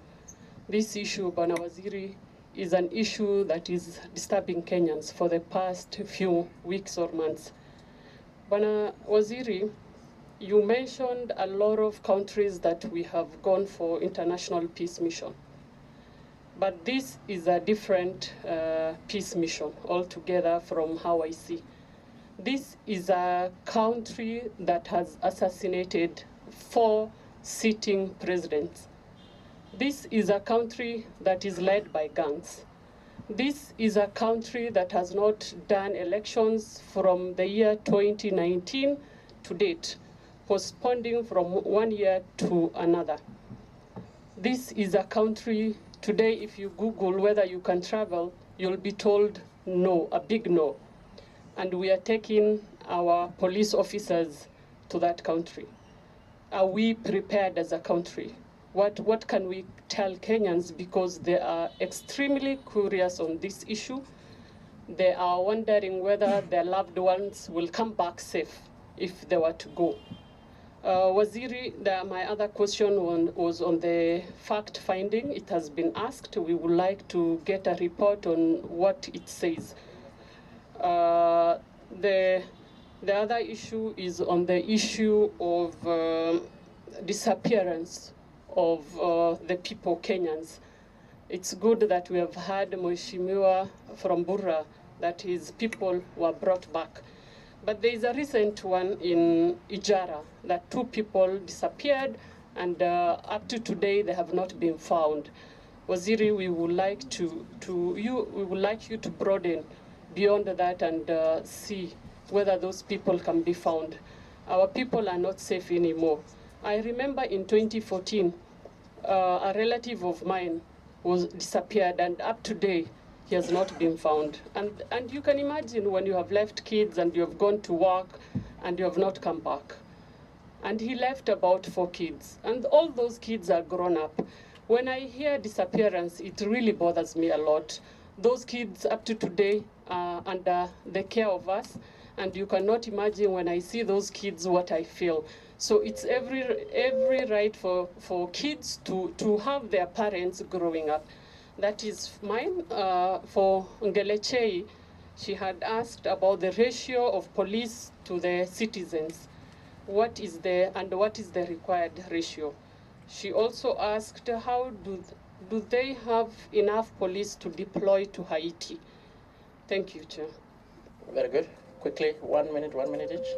This issue, Bana Waziri, is an issue that is disturbing Kenyans for the past few weeks or months. Bana Waziri, you mentioned a lot of countries that we have gone for international peace mission. But this is a different peace mission altogether from how I see. This is a country that has assassinated 4 sitting presidents. This is a country that is led by gangs. This is a country that has not done elections from the year 2019 to date, postponing from one year to another. This is a country, today if you Google whether you can travel, you'll be told no, a big no. And we are taking our police officers to that country. Are we prepared as a country? What can we tell Kenyans, because they are extremely curious on this issue. They are wondering whether their loved ones will come back safe if they were to go. Waziri, my other question was on the fact finding. It has been asked. We would like to get a report on what it says. The other issue is on the issue of disappearance of the people, Kenyans. It's good that we have heard Mheshimiwa from Burra that his people were brought back. But there is a recent one in Ijara that 2 people disappeared, and up to today they have not been found. Waziri, we would like we would like you to broaden beyond that and see whether those people can be found. Our people are not safe anymore. I remember in 2014, a relative of mine was disappeared, and up to date, he has not been found. And you can imagine when you have left kids and you have gone to work and you have not come back. And he left about 4 kids, and all those kids are grown up. When I hear disappearance, it really bothers me a lot. Those kids up to today are under the care of us, and you cannot imagine when I see those kids what I feel. So it's every right for kids to have their parents growing up. That is mine. For Ngelechei, she had asked about the ratio of police to the citizens. What is the required ratio? She also asked how do they have enough police to deploy to Haiti? Thank you, Chair.
Very good. Quickly, 1 minute each.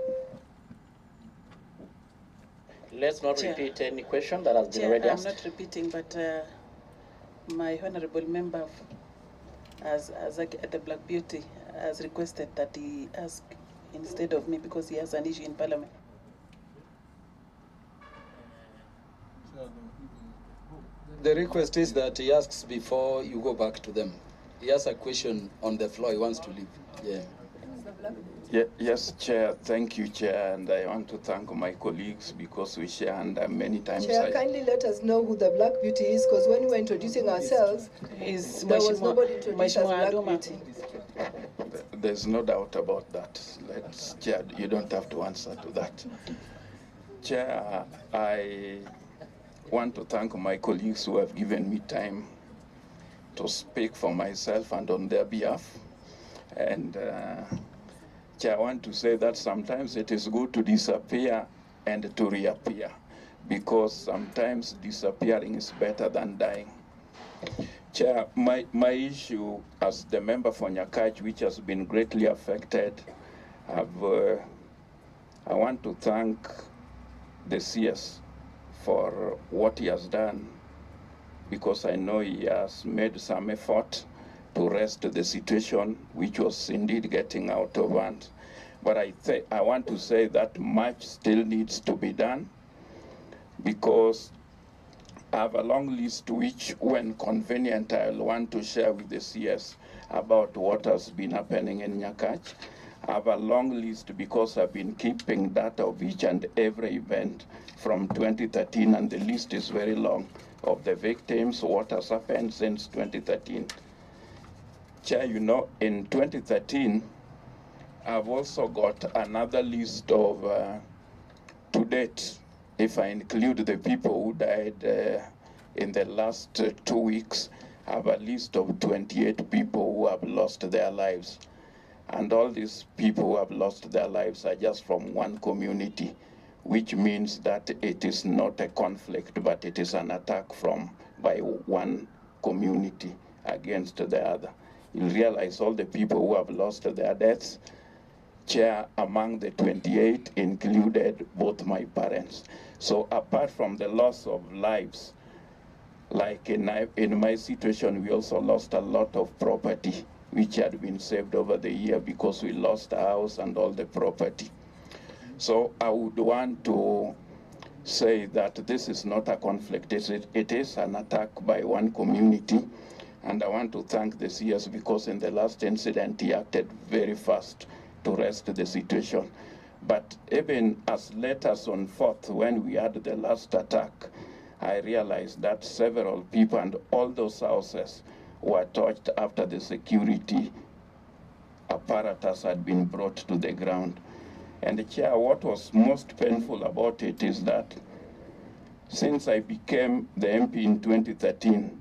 Let's not repeat any question that has been already asked.
I'm not repeating, but my honorable member at the Black Beauty has requested that he ask instead of me because he has an issue in Parliament.
The request is that he asks before you go back to them. He has a question on the floor. He wants to leave. Yeah.
Yes, Chair. Thank you, Chair. And I want to thank my colleagues because we share and many times.
Chair, kindly let us know who the Black Beauty is, because when we were introducing ourselves, there was nobody introduced as Black Beauty.
There's no doubt about that. Chair, you don't have to answer to that. Chair, I want to thank my colleagues who have given me time to speak for myself and on their behalf. And Chair, I want to say that sometimes it is good to disappear and to reappear, because sometimes disappearing is better than dying. Chair, my issue as the member for Nyakach, which has been greatly affected, I want to thank the CS for what he has done, because I know he has made some effort to rest the situation, which was indeed getting out of hand. But I want to say that much still needs to be done, because I have a long list which, when convenient, I'll want to share with the CS about what has been happening in Nyakach. I have a long list because I've been keeping data of each and every event from 2013, and the list is very long, of the victims, what has happened since 2013. Chair, you know, in 2013, I've also got another list of, to date, if I include the people who died in the last 2 weeks, I have a list of 28 people who have lost their lives. And all these people who have lost their lives are just from one community, which means that it is not a conflict, but it is an attack by one community against the other. You realize all the people who have lost their deaths, Chair, among the 28 included both my parents. So apart from the loss of lives, Like in my situation, we also lost a lot of property which had been saved over the year because we lost a house and all the property. So I would want to say that this is not a conflict. It is an attack by one community. And I want to thank the CS because in the last incident, he acted very fast to rest the situation. But even as late as on 4th, when we had the last attack, I realized that several people and all those houses were touched after the security apparatus had been brought to the ground. And Chair, what was most painful about it is that since I became the MP in 2013,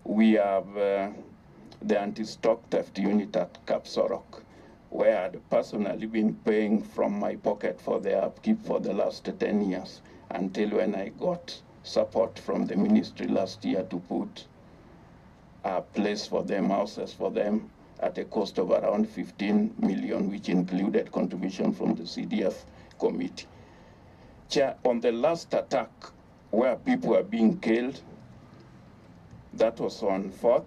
we have the anti-stock theft unit at Kapsorok, where I had personally been paying from my pocket for their upkeep for the last 10 years, until when I got support from the ministry last year to put a place for them, houses for them, at a cost of around 15 million, which included contribution from the CDF committee. Chair, on the last attack, where people were being killed, that was on 4th.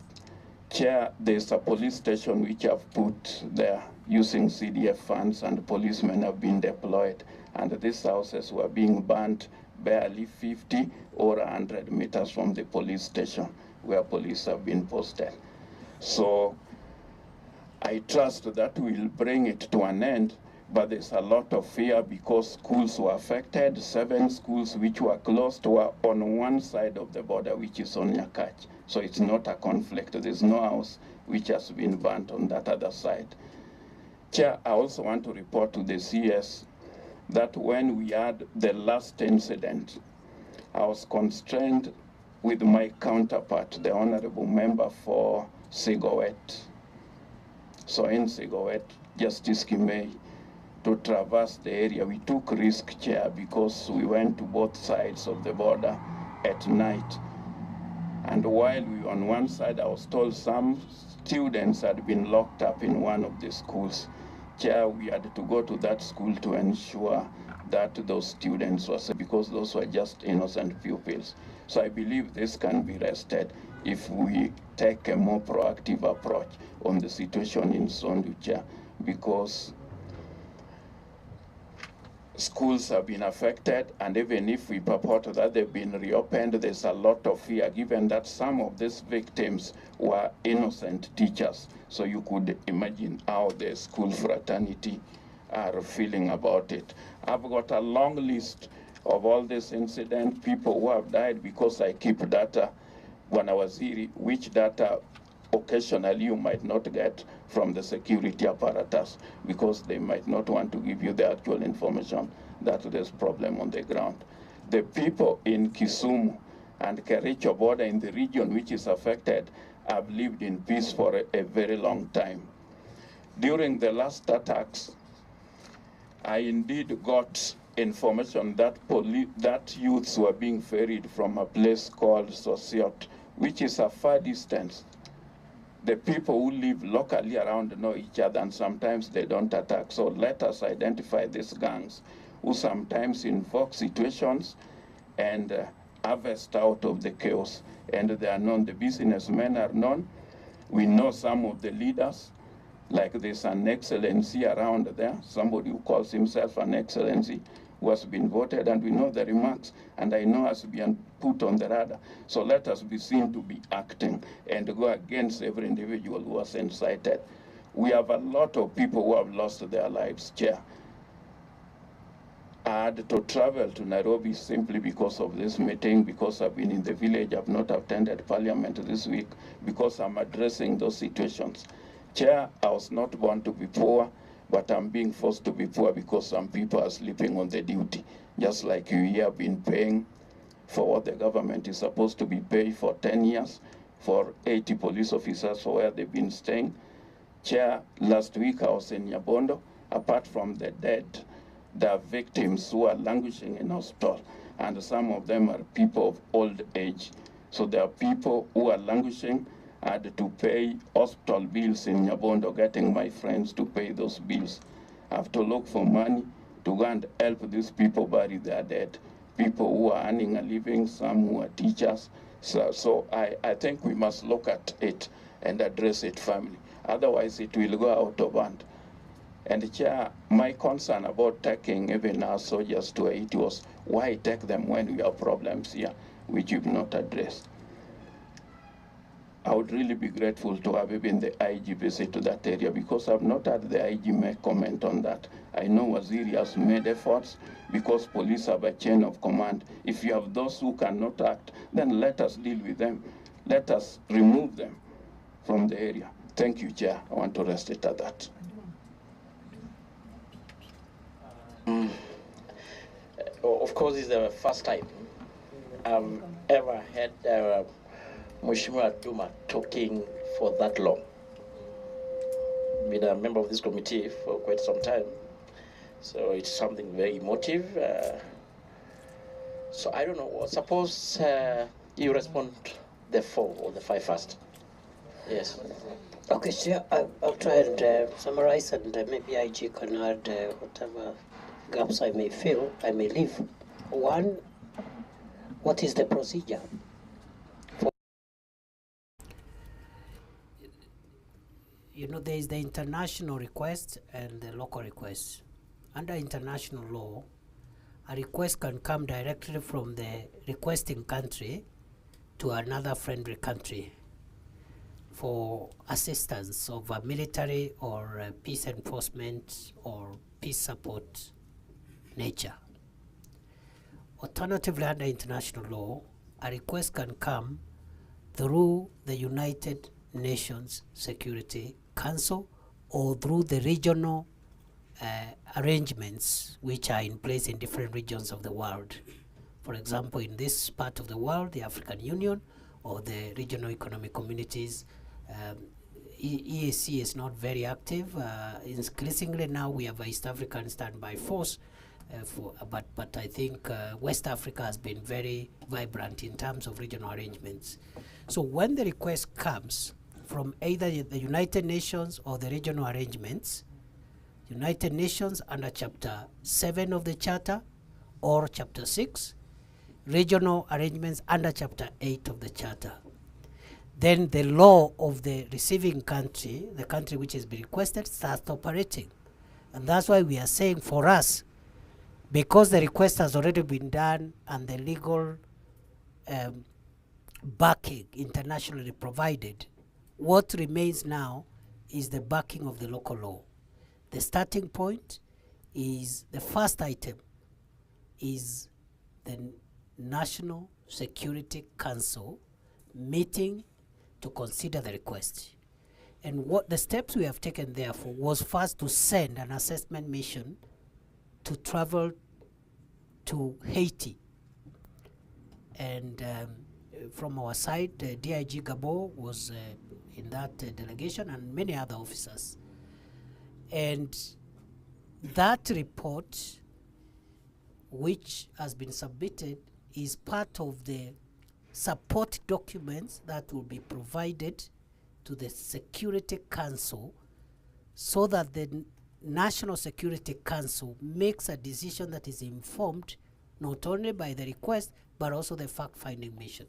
Chair, there's a police station which I've put there using CDF funds, and policemen have been deployed. And these houses were being burnt barely 50 or 100 meters from the police station where police have been posted. So I trust that will bring it to an end, but there's a lot of fear because schools were affected. 7 schools which were closed were on one side of the border, which is on Nyakach. So it's not a conflict. There's no house which has been burnt on that other side. Chair, I also want to report to the CS that when we had the last incident, I was constrained with my counterpart, the honorable member for Sigowet. So in Sigowet, Justice Kimei, to traverse the area. We took risk, Chair, because we went to both sides of the border at night. And while we were on one side, I was told some students had been locked up in one of the schools. Chair, we had to go to that school to ensure that those students were safe, because those were just innocent pupils. So I believe this can be rested if we take a more proactive approach on the situation in Sondu, Chair, because schools have been affected, and even if we purport that they've been reopened, there's a lot of fear, given that some of these victims were innocent teachers. So you could imagine how the school fraternity are feeling about it. I've got a long list of all these incidents, people who have died, because I keep data when I was here, which data occasionally you might not get from the security apparatus because they might not want to give you the actual information that there's problem on the ground. The people in Kisumu and Kericho border in the region which is affected have lived in peace for a very long time. During the last attacks, I indeed got information that youths were being ferried from a place called Sosiot, which is a far distance. The people who live locally around know each other, and sometimes they don't attack. So let us identify these gangs who sometimes invoke situations and harvest out of the chaos. And they are known, the businessmen are known. We know some of the leaders, like there's an excellency around there, somebody who calls himself an excellency, who has been voted, and we know the remarks, and I know has been put on the radar. So let us be seen to be acting and go against every individual who was incited. We have a lot of people who have lost their lives, Chair. I had to travel to Nairobi simply because of this meeting, because I've been in the village. I've not attended Parliament this week because I'm addressing those situations. Chair, I was not born to be poor, but I'm being forced to be poor because some people are sleeping on the duty. Just like you here have been paying for what the government is supposed to be paid for 10 years, for 80 police officers for where they've been staying. Chair, last week I was in Nyabondo. Apart from the dead, there are victims who are languishing in hospital, and some of them are people of old age. So there are people who are languishing. I had to pay hospital bills in Nyabondo, getting my friends to pay those bills. I have to look for money to go and help these people bury their dead. People who are earning a living, some who are teachers, So I think we must look at it and address it firmly. Otherwise, it will go out of hand. And Chair, my concern about taking even our soldiers to Haiti was why take them when we have problems here, which you've not addressed. I would really be grateful to have even the IG visit to that area, because I've not had the IG make comment on that. I know Waziri has made efforts because police have a chain of command. If you have those who cannot act, then let us deal with them. Let us remove them from the area. Thank you, Chair. I want to rest it at that.
Of course, it's the first time I've ever had Mheshimiwa Duma talking for that long. Been a member of this committee for quite some time, so it's something very emotive. So I don't know. Suppose you respond the 4 or the 5 first. Yes.
Okay, Chair, I'll try and summarize, and maybe IG can add whatever gaps I may feel, I may leave. One, what is the procedure? You know, there is the international request and the local request. Under international law, a request can come directly from the requesting country to another friendly country for assistance of a military or peace enforcement or peace support nature. Alternatively, under international law, a request can come through the United Nations Security Council or through the regional arrangements which are in place in different regions of the world. For example, in this part of the world, the African Union or the regional economic communities, EAC is not very active. Increasingly now we have a East African standby force, but I think West Africa has been very vibrant in terms of regional arrangements. So when the request comes from either the United Nations or the regional arrangements, United Nations under Chapter 7 of the Charter or Chapter 6, regional arrangements under Chapter 8 of the Charter, then the law of the receiving country, the country which has been requested, starts operating. And that's why we are saying for us, because the request has already been done and the legal backing internationally provided, what remains now is the backing of the local law. The starting point is, the first item is the National Security Council meeting to consider the request. And what the steps we have taken therefore was first to send an assessment mission to travel to Haiti. And from our side, DIG Gabo was in that delegation and many other officers. And that report, which has been submitted, is part of the support documents that will be provided to the Security Council so that the National Security Council makes a decision that is informed not only by the request but also the fact-finding mission.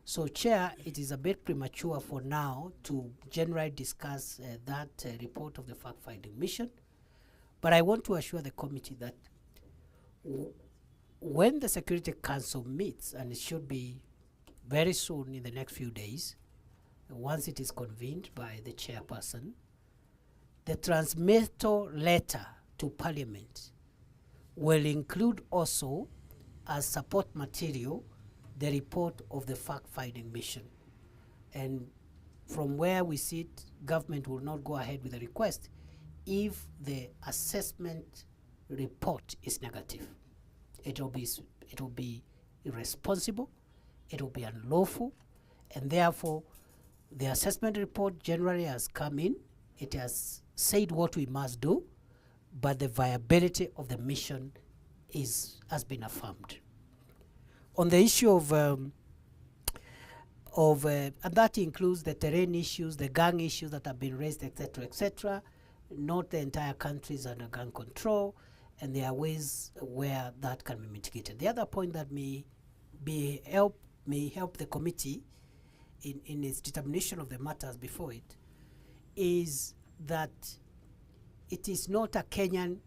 So, Chair, it is a bit premature for now to generally discuss that report of the fact-finding mission, but I want to assure the committee that when the Security Council meets, and it should be very soon in the next few days, once it is convened by the chairperson, the transmittal letter to Parliament will include also as support material the report of the fact-finding mission. And from where we sit, government will not go ahead with the request if the assessment report is negative. It will be irresponsible, it will be unlawful, and therefore the assessment report generally has come in, it has said what we must do, but the viability of the mission has been affirmed. On the issue of and that includes the terrain issues, the gang issues that have been raised, etc., etc. Not the entire country is under gang control, and there are ways where that can be mitigated. The other point that may help may help the committee in its determination of the matters before it, is that it is not a Kenyan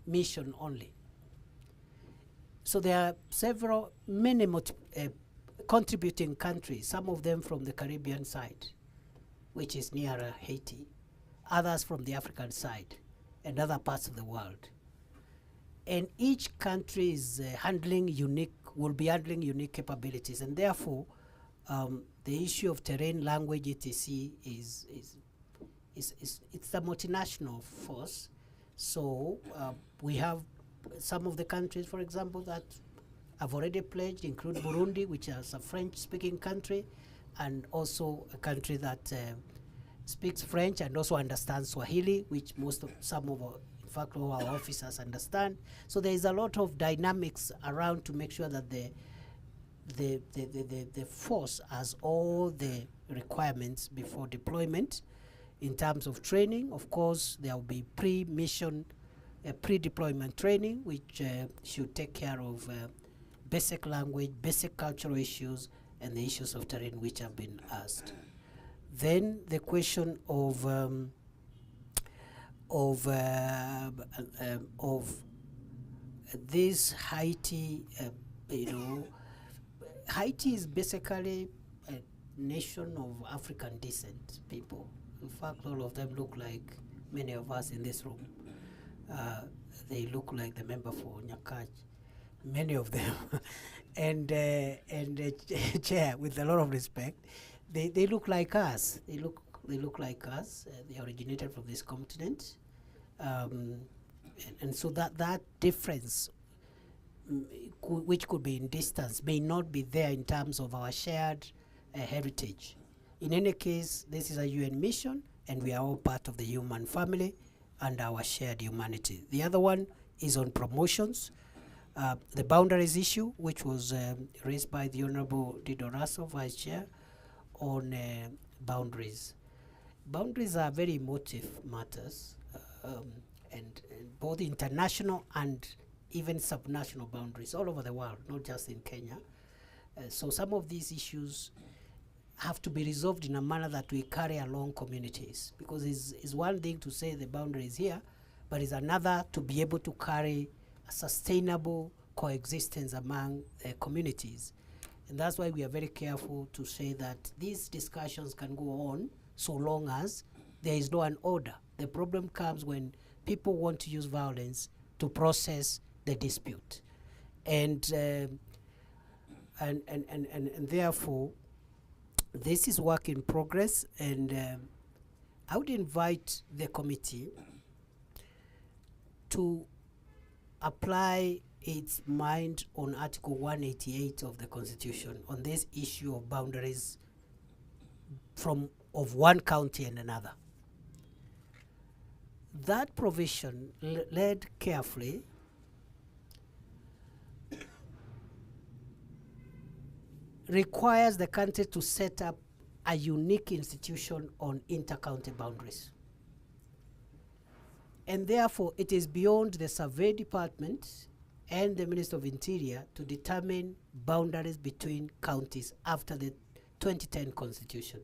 mission only. So there are many contributing countries, some of them from the Caribbean side, which is nearer Haiti, others from the African side, and other parts of the world. And each country is will be handling unique capabilities, and therefore the issue of terrain, language, etc. It's a multinational force. So we have some of the countries, for example, that have already pledged, include Burundi, which is a French-speaking country, and also a country that speaks French and also understands Swahili, which in fact, all our officers understand. So there is a lot of dynamics around to make sure that the force has all the requirements before deployment. In terms of training, of course, there will be pre-mission, pre-deployment training, which should take care of basic language, basic cultural issues, and the issues of terrain which have been asked. Then the question of this Haiti, Haiti is basically a nation of African descent people. In fact, all of them look like many of us in this room. They look like the member for Nyakach, many of them. and Chair, with a lot of respect, they look like us. They look like us. They originated from this continent. And so that difference, which could be in distance, may not be there in terms of our shared heritage. In any case, this is a UN mission, and we are all part of the human family and our shared humanity. The other one is on promotions. The boundaries issue, which was raised by the Honorable Dido Raso, Vice Chair, on boundaries. Boundaries are very emotive matters, and both international and even subnational boundaries all over the world, not just in Kenya. So some of these issues have to be resolved in a manner that we carry along communities, because it's one thing to say the boundary is here, but it's another to be able to carry a sustainable coexistence among communities. And that's why we are very careful to say that these discussions can go on so long as there is no an order. The problem comes when people want to use violence to process the dispute. And therefore, this is work in progress, and I would invite the committee to apply its mind on Article 188 of the Constitution on this issue of boundaries of one county and another. That provision, led carefully, requires the country to set up a unique institution on inter-county boundaries. And therefore, it is beyond the Survey Department and the Minister of Interior to determine boundaries between counties after the 2010 Constitution.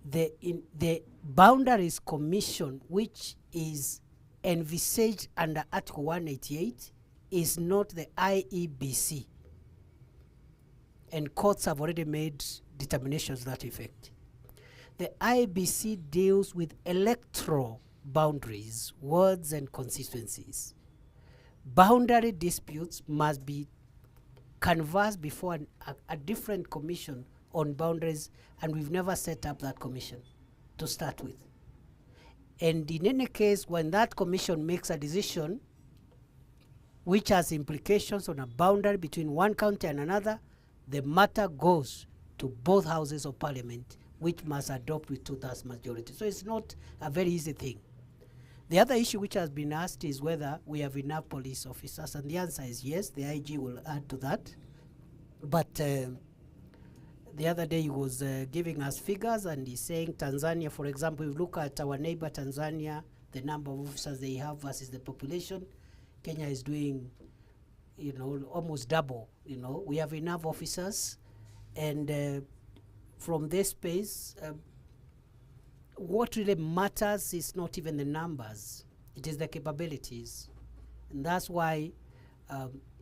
The Boundaries Commission, which is envisaged under Article 188, is not the IEBC. And courts have already made determinations to that effect. The IBC deals with electoral boundaries, wards, and constituencies. Boundary disputes must be canvassed before a different commission on boundaries, and we've never set up that commission to start with. And in any case, when that commission makes a decision which has implications on a boundary between one county and another, the matter goes to both houses of parliament, which must adopt with 2/3 majority. So it's not a very easy thing. The other issue which has been asked is whether we have enough police officers, and the answer is yes. The IG will add to that. But the other day he was giving us figures, and he's saying Tanzania, for example, if you look at our neighbor Tanzania, the number of officers they have versus the population, Kenya is doing almost double. We have enough officers, and from this space, what really matters is not even the numbers, it is the capabilities. And that's why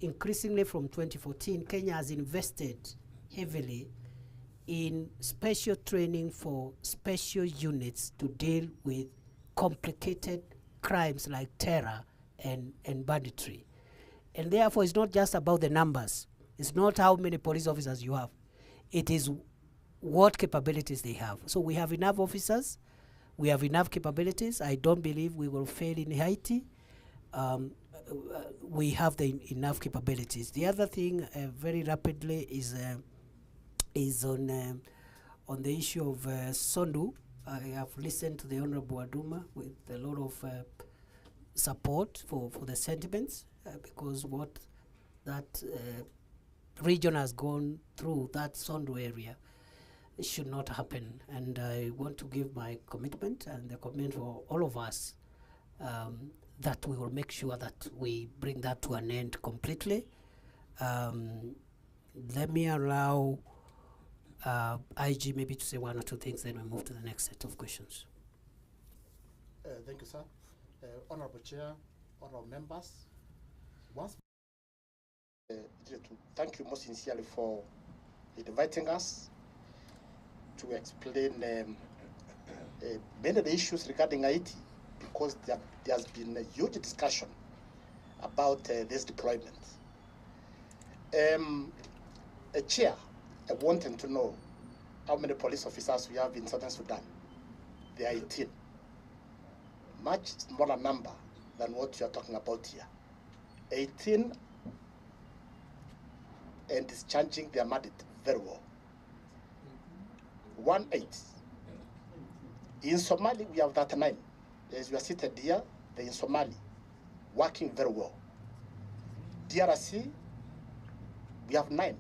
increasingly from 2014, Kenya has invested heavily in special training for special units to deal with complicated crimes like terror and banditry. And therefore, it's not just about the numbers. It's not how many police officers you have. It is what capabilities they have. So we have enough officers. We have enough capabilities. I don't believe we will fail in Haiti. We have enough capabilities. The other thing, very rapidly, is on the issue of Sondu. I have listened to the Honorable Aduma with a lot of support for the sentiments, because what that region has gone through, that Sondu area, it should not happen. And I want to give my commitment and the commitment for all of us that we will make sure that we bring that to an end completely. Let me allow IG maybe to say one or two things, then we move to the next set of questions.
Thank you, sir. Honorable Chair, honorable members, once thank you most sincerely for inviting us to explain many of the issues regarding Haiti, because there has been a huge discussion about this deployment. Chair, I wanted to know how many police officers we have in Southern Sudan. They are 18. Much smaller number than what you are talking about here. 18 and discharging their mandate very well. 18. In Somali, we have 39. As we are seated here, they're in Somali, working very well. DRC, we have 9,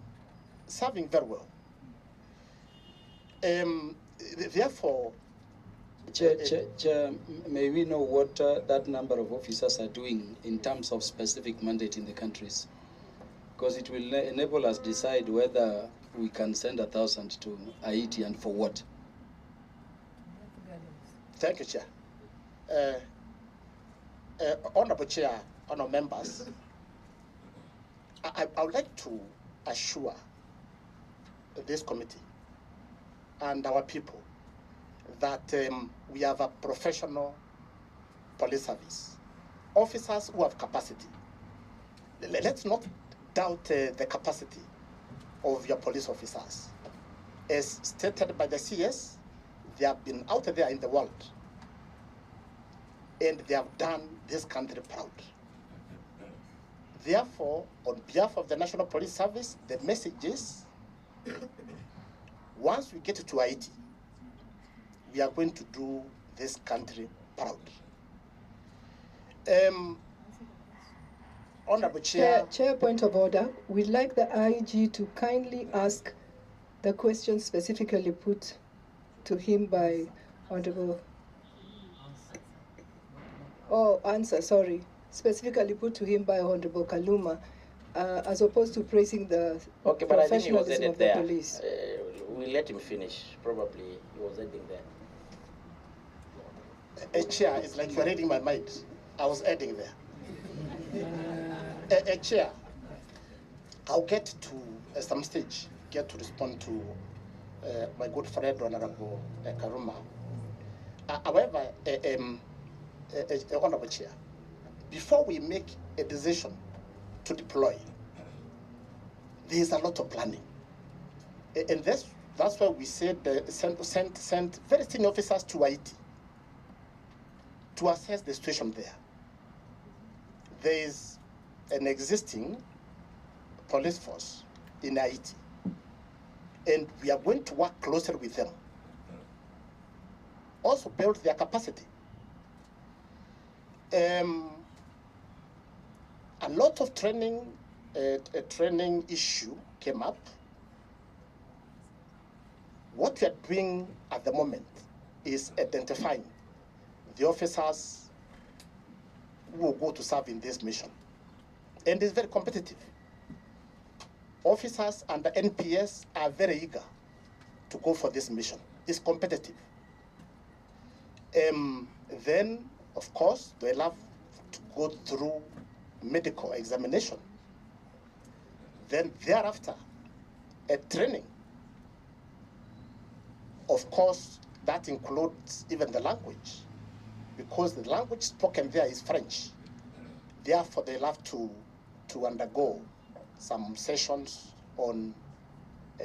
serving very well. Therefore,
Chair, may we know what that number of officers are doing in terms of specific mandate in the countries? Because it will enable us decide whether we can send 1,000 to Haiti and for what.
Thank you, Chair. Honorable Chair, honorable members, I would like to assure this committee and our people that we have a professional police service, officers who have capacity. Let's not doubt the capacity of your police officers. As stated by the CS, they have been out there in the world, and they have done this country proud. Therefore, on behalf of the National Police Service, the message is, once we get to Haiti, we are going to do this country proud. Honorable Chair.
Chair, point of order. We'd like the IG to kindly ask the question specifically put to him by Honorable. Sorry. Specifically put to him by Honorable Kaluma, as opposed to praising the professionalism of the police.
We'll let him finish. Probably he was ending there.
Chair, it's like you're reading my mind. I was ending there. Chair, I'll get to, at some stage, respond to my good friend, Honorable Karuma. However, Honorable Chair, before we make a decision to deploy, there is a lot of planning. And that's why we said send very senior officers to Haiti to assess the situation there. There is an existing police force in Haiti, and we are going to work closer with them. Also build their capacity. A lot of training issue came up. What we are doing at the moment is identifying the officers who will go to serve in this mission. and is very competitive. Officers and the NPS are very eager to go for this mission. It's competitive. Then, of course, they love to go through medical examination. Then thereafter, a training. Of course, that includes even the language, because the language spoken there is French. Therefore, they love to undergo some sessions on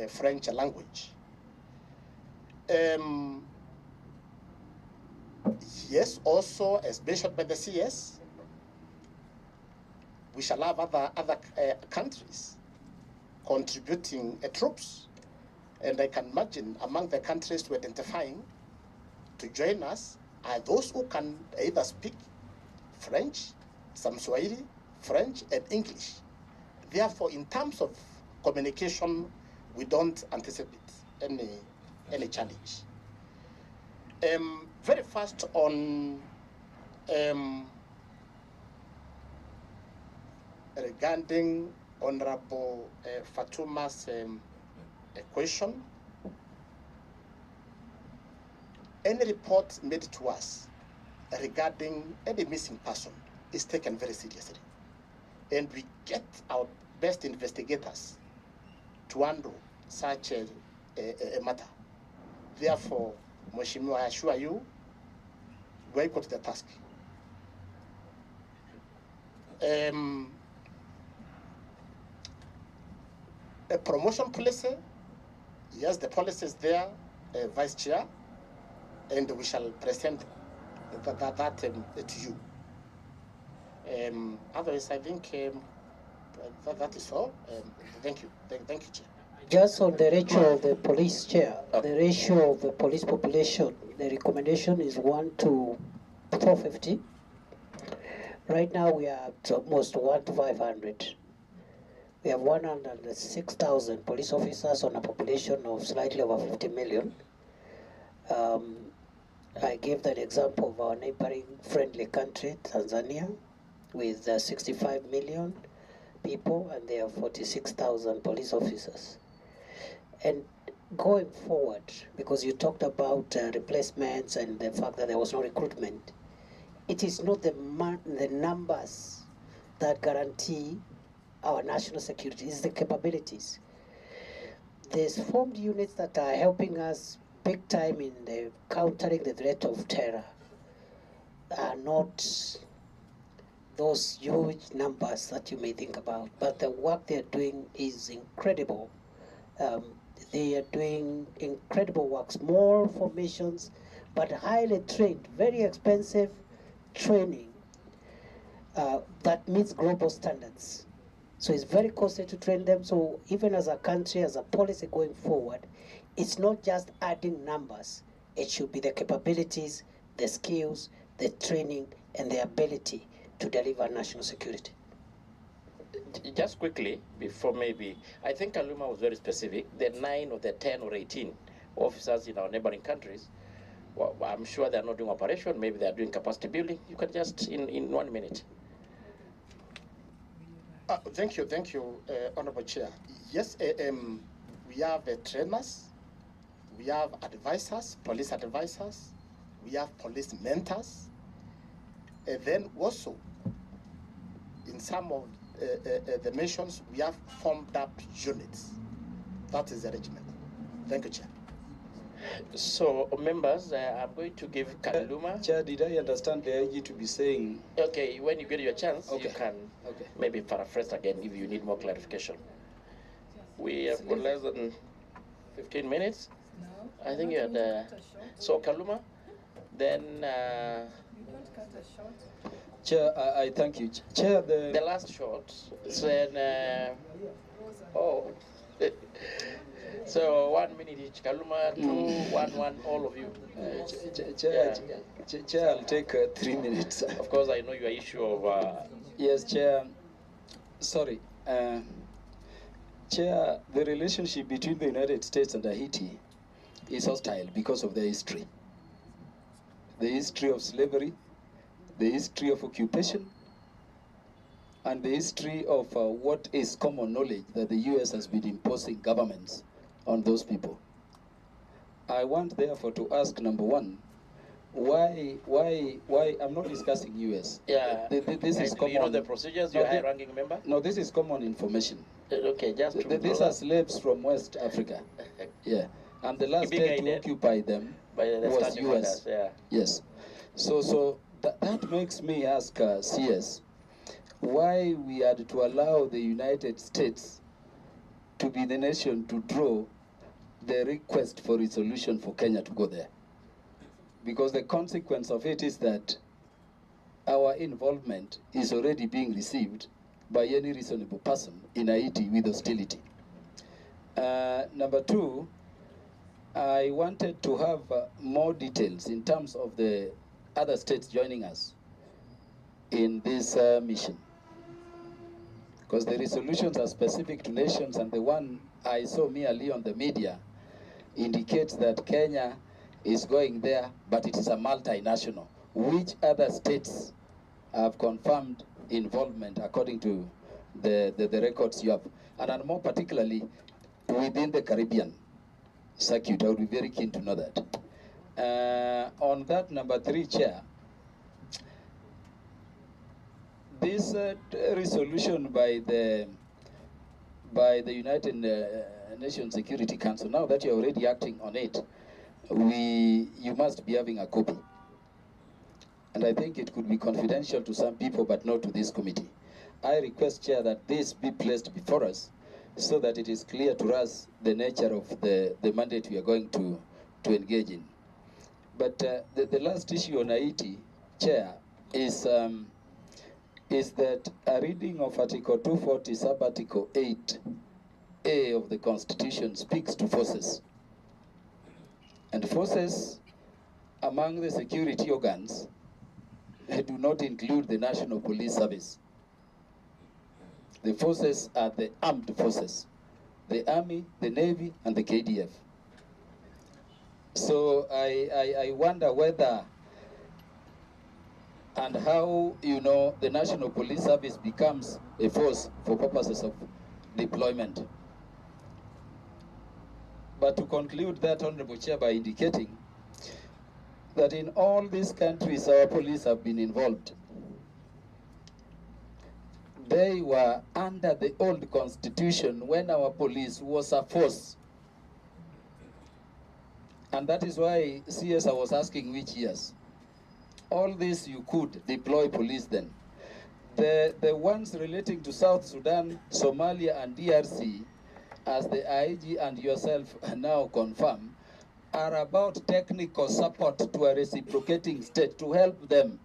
French language. Yes, also, as mentioned by the CS, we shall have other countries contributing troops. And I can imagine among the countries we're identifying to join us are those who can either speak French, some Swahili, French, and English. Therefore, in terms of communication, we don't anticipate any challenge. Very fast on regarding Honorable Fatuma's question. Any report made to us regarding any missing person is taken very seriously. And we get our best investigators to handle such a matter. Therefore, Mheshimiwa, I assure you, we're equal to the task. A promotion policy, yes, the policy is there, Vice Chair, and we shall present that to you. Otherwise, I think that is all. Thank you. Thank you, Chair.
Just on the ratio of the police, Chair, the ratio of the police population, the recommendation is 1 to 450. Right now we are at almost 1 to 500. We have 106,000 police officers on a population of slightly over 50 million. I gave that example of our neighboring friendly country, Tanzania, with 65 million people, and they have 46,000 police officers. And going forward, because you talked about replacements and the fact that there was no recruitment, it is not the numbers that guarantee our national security, it's the capabilities. There's formed units that are helping us big time in the countering the threat of terror, are not those huge numbers that you may think about, but the work they're doing is incredible. They are doing incredible work, small formations, but highly trained, very expensive training that meets global standards. So it's very costly to train them. So even as a country, as a policy going forward, it's not just adding numbers. It should be the capabilities, the skills, the training, and the ability to deliver national security.
Just quickly, before maybe, I think Kaluma was very specific. The 9 or the 10 or 18 officers in our neighboring countries, well, I'm sure they're not doing operation, maybe they're doing capacity building. You can just, in 1 minute.
Thank you, Honorable Chair. Yes, we have trainers, we have advisors, police advisors, we have police mentors, and then also in some of the missions we have formed up units. That is the regiment. Thank you, Chair.
So, members, I'm going to give Kaluma.
Chair, did I understand the IG to be saying?
Okay, when you get your chance,
okay,
you can maybe paraphrase again if you need more clarification. We have got less than 15 minutes. No, I think you had. So, Kaluma, then.
You don't cut a short.
Chair, I thank you. Chair,
the last shot said. Oh. So 1 minute each, Kaluma, 2, 1, all of you.
Chair, I'll take 3 minutes.
Of course, I know your issue of...
Yes, Chair. Sorry. Chair, the relationship between the United States and Haiti is hostile because of their history. The history of slavery, the history of occupation, and the history of what is common knowledge that the US has been imposing governments on those people. I want therefore to ask, number one, why, I'm not discussing US.
Yeah.
This is
And
common.
you know the procedures,
No,
your high-ranking member?
No, this is common information.
Okay, just to
These are slaves from West Africa. Yeah. And the last state to occupy them was US.
Orders, yeah.
Yes. So that makes me ask CS, why we had to allow the United States to be the nation to draw the request for resolution for Kenya to go there. Because the consequence of it is that our involvement is already being received by any reasonable person in Haiti with hostility. Number two, I wanted to have more details in terms of the other states joining us in this mission. Because the resolutions are specific to nations, and the one I saw merely on the media indicates that Kenya is going there, but it is a multinational. Which other states have confirmed involvement according to the records you have? And more particularly, within the Caribbean circuit, I would be very keen to know that. On that, number three, Chair, this resolution by the United Nations Security Council, now that you're already acting on it, you must be having a copy. And I think it could be confidential to some people, but not to this committee. I request, Chair, that this be placed before us so that it is clear to us the nature of the mandate we are going to engage in. But the last issue on Haiti, Chair, is that a reading of Article 240, sub-Article 8A of the Constitution speaks to forces. And forces among the security organs do not include the National Police Service. The forces are the armed forces, the Army, the Navy, and the KDF. So I wonder whether and how, the National Police Service becomes a force for purposes of deployment. But to conclude that, Honorable Chair, by indicating that in all these countries our police have been involved. They were under the old constitution when our police was a force. And that is why CS, I was asking which years. All this you could deploy police then. The ones relating to South Sudan, Somalia, and DRC, as the IG and yourself now confirm, are about technical support to a reciprocating state to help them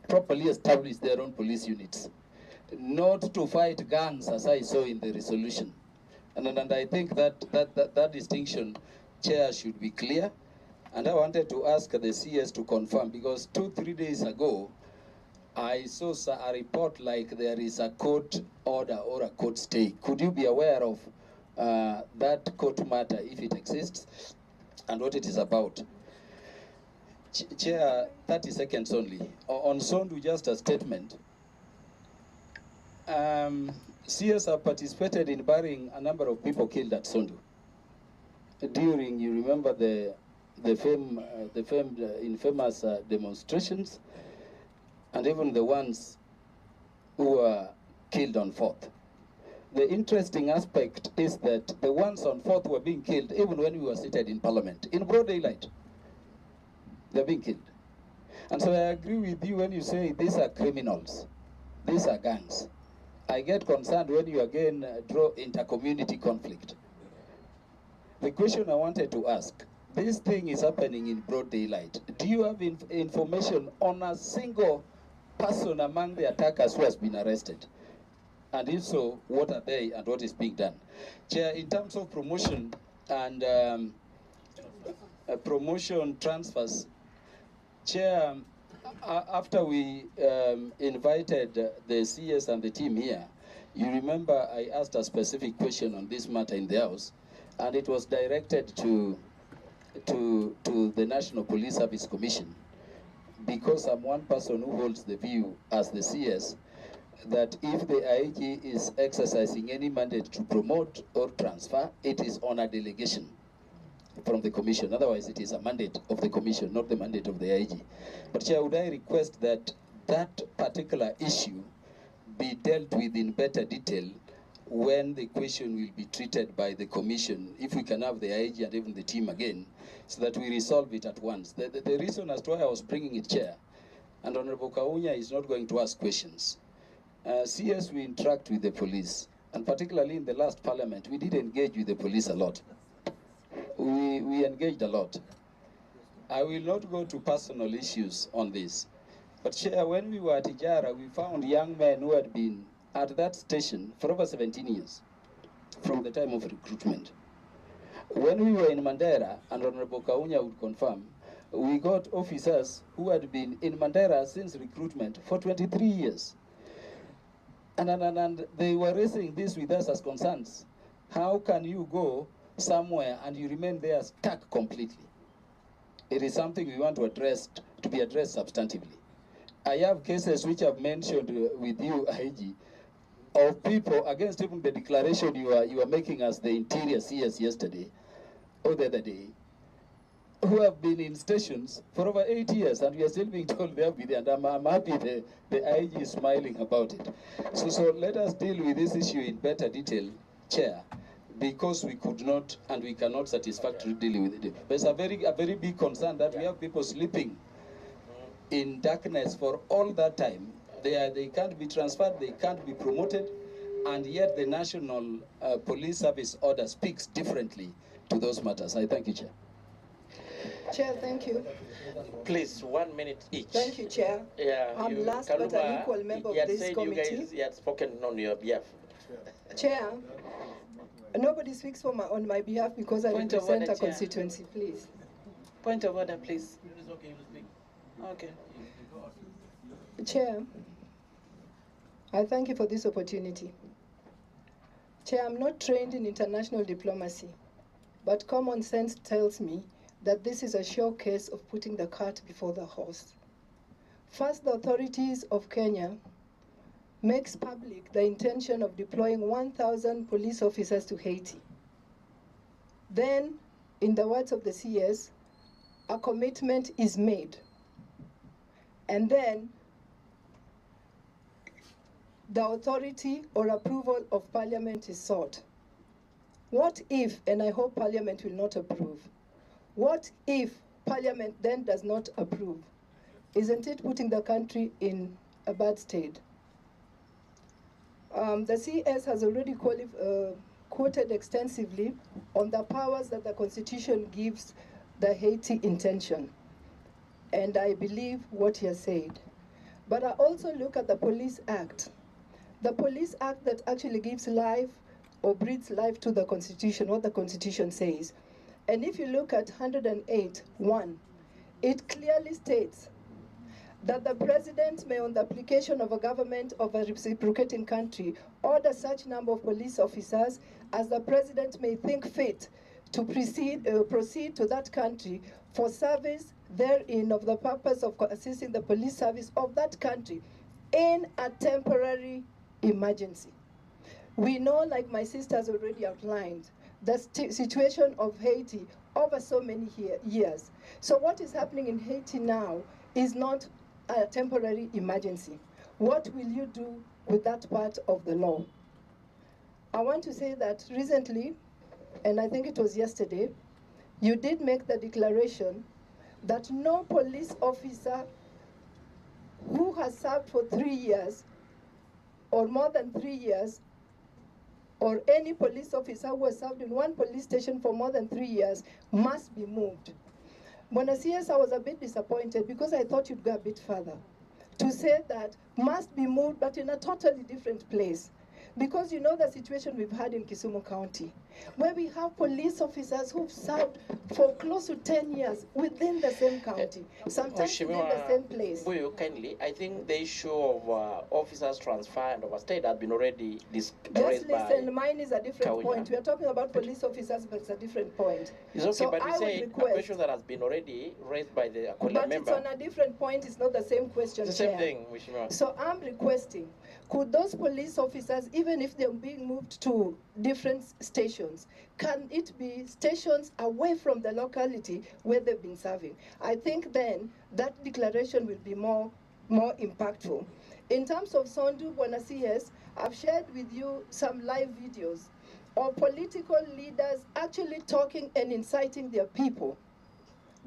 properly establish their own police units, not to fight gangs as I saw in the resolution. And I think that distinction, Chair, should be clear. And I wanted to ask the CS to confirm, because 2-3 days ago, I saw a report like there is a court order or a court stay. Could you be aware of that court matter, if it exists, and what it is about? Chair, 30 seconds only. On Sondu, just a statement. CS have participated in burying a number of people killed at Sondu. During, you remember the infamous demonstrations, and even the ones who were killed on 4th. The interesting aspect is that the ones on 4th were being killed even when we were seated in Parliament, in broad daylight. They're being killed. And so I agree with you when you say these are criminals, these are gangs. I get concerned when you again draw inter-community conflict. The question I wanted to ask, this thing is happening in broad daylight. Do you have information on a single person among the attackers who has been arrested? And if so, what are they and what is being done? Chair, in terms of promotion and promotion transfers, Chair, after we invited the CS and the team here, you remember I asked a specific question on this matter in the House, and it was directed to the National Police Service Commission, because I'm one person who holds the view as the CS that if the IG is exercising any mandate to promote or transfer, it is on a delegation from the commission. Otherwise, it is a mandate of the commission, not the mandate of the IG. But Chair, would I request that that particular issue be dealt with in better detail when the question will be treated by the commission, if we can have the IG and even the team again, so that we resolve it at once. The reason as to why I was bringing it, Chair, and Honorable Kaunya is not going to ask questions. CS, we interact with the police, and particularly in the last parliament, we did engage with the police a lot. We engaged a lot. I will not go to personal issues on this, but Chair, when we were at Ijara, we found young men who had been at that station for over 17 years, from the time of recruitment. When we were in Mandera, and Honorable Kaunya would confirm, we got officers who had been in Mandera since recruitment for 23 years. And they were raising this with us as concerns. How can you go somewhere and you remain there stuck completely? It is something we want to address, to be addressed substantively. I have cases which I've mentioned with you, IG, of people against even the declaration you are making as the interior CS yesterday or the other day, who have been in stations for over 8 years, and we are still being told they have been there, and I'm happy the IG is smiling about it. So let us deal with this issue in better detail, Chair, because we could not and we cannot satisfactorily deal with it. There's a very big concern that we have people sleeping in darkness for all that time. They can't be transferred, they can't be promoted, and yet the National Police Service Order speaks differently to those matters. I thank you, Chair.
Chair, thank you.
Please, 1 minute each.
Thank you, Chair.
Yeah,
I'm last but an equal member of this committee.
He had spoken on your behalf.
Chair, nobody speaks on my behalf because I represent a constituency, please.
Point of order, please. Okay.
Chair, I thank you for this opportunity. Chair, I'm not trained in international diplomacy, but common sense tells me that this is a showcase of putting the cart before the horse. First, the authorities of Kenya makes public the intention of deploying 1,000 police officers to Haiti. Then, in the words of the CS, a commitment is made. And then, the authority or approval of Parliament is sought. What if, and I hope Parliament will not approve, what if Parliament then does not approve? Isn't it putting the country in a bad state? The CS has already quoted extensively on the powers that the Constitution gives the Haiti intention. And I believe what he has said. But I also look at the Police Act. The Police Act that actually gives life or breathes life to the Constitution, what the Constitution says. And if you look at 108(1), it clearly states that the President may, on the application of a government of a reciprocating country, order such number of police officers as the President may think fit to proceed to that country for service therein of the purpose of assisting the police service of that country in a temporary emergency. We know, like my sister has already outlined, the situation of Haiti over so many years. So what is happening in Haiti now is not a temporary emergency. What will you do with that part of the law? I want to say that recently, and I think it was yesterday, you did make the declaration that no police officer who has served for 3 years or more than 3 years, or any police officer who has served in one police station for more than 3 years must be moved. Bwana CS, I was a bit disappointed because I thought you'd go a bit further to say that must be moved, but in a totally different place. Because you know the situation we've had in Kisumu County, where we have police officers who've served for close to 10 years within the same county, sometimes within the same place.
Buyu, kindly, I think the issue of officers transfer and overstayed has been already
Just
raised
listen,
by
mine is a different
Kaunya.
point. We are talking about police officers, but it's a different point.
It's okay,
So
but you
I would
say a
request,
question that has been already raised by the Akola
but
member.
it's on a different point. It's not the same question.
It's the same
Chair.
thing, Mheshimiwa.
So I'm requesting, could those police officers, even if they're being moved to different stations, can it be stations away from the locality where they've been serving? I think then that declaration will be more impactful. In terms of Sondu, Bwana CS, I've shared with you some live videos of political leaders actually talking and inciting their people.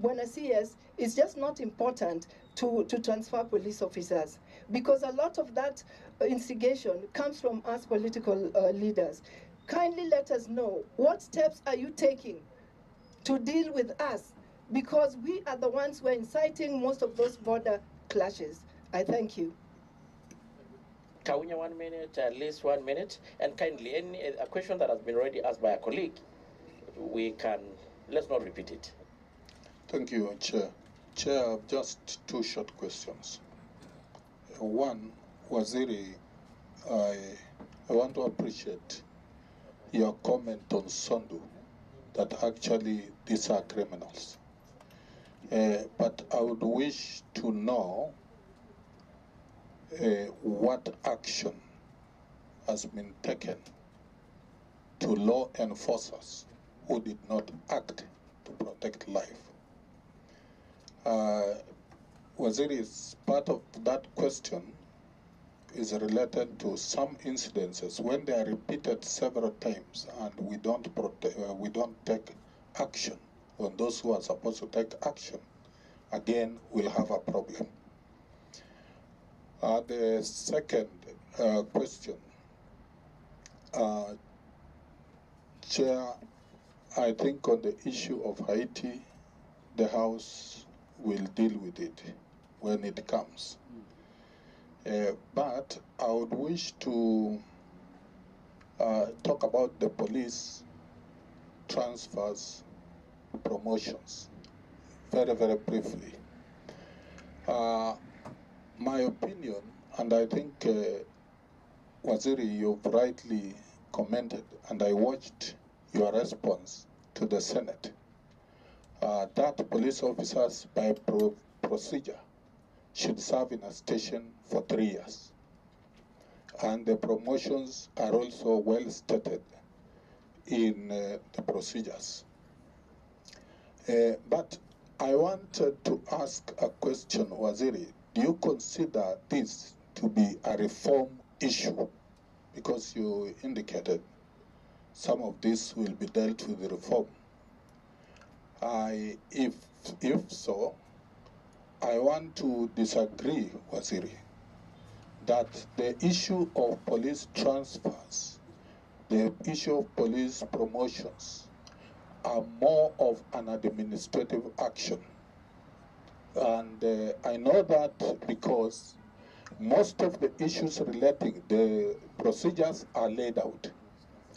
Bwana CS, it's just not important to transfer police officers, because a lot of that instigation comes from us political leaders. Kindly let us know, what steps are you taking to deal with us? Because we are the ones who are inciting most of those border clashes. I thank you.
Kaunya, 1 minute, at least 1 minute. And kindly, a question that has been already asked by a colleague, let's not repeat it.
Thank you, Chair. Chair, just two short questions. One, Waziri, I want to appreciate your comment on Sondu, that actually these are criminals. But I would wish to know what action has been taken to law enforcers who did not act to protect life. Waziri's part of that question is related to some incidences when they are repeated several times and we don't take action on those who are supposed to take action. Again, we'll have a problem. The second question, Chair, I think on the issue of Haiti, the House will deal with it when it comes. But I would wish to talk about the police transfers, promotions, very, very briefly. My opinion, and I think Waziri, you've rightly commented, and I watched your response to the Senate, that police officers by procedure should serve in a station for 3 years. And the promotions are also well stated in the procedures. But I wanted to ask a question, Waziri. Do you consider this to be a reform issue? Because you indicated some of this will be dealt with the reform. If so, I want to disagree, Waziri, that the issue of police transfers, the issue of police promotions are more of an administrative action. And I know that because most of the issues relating, the procedures are laid out.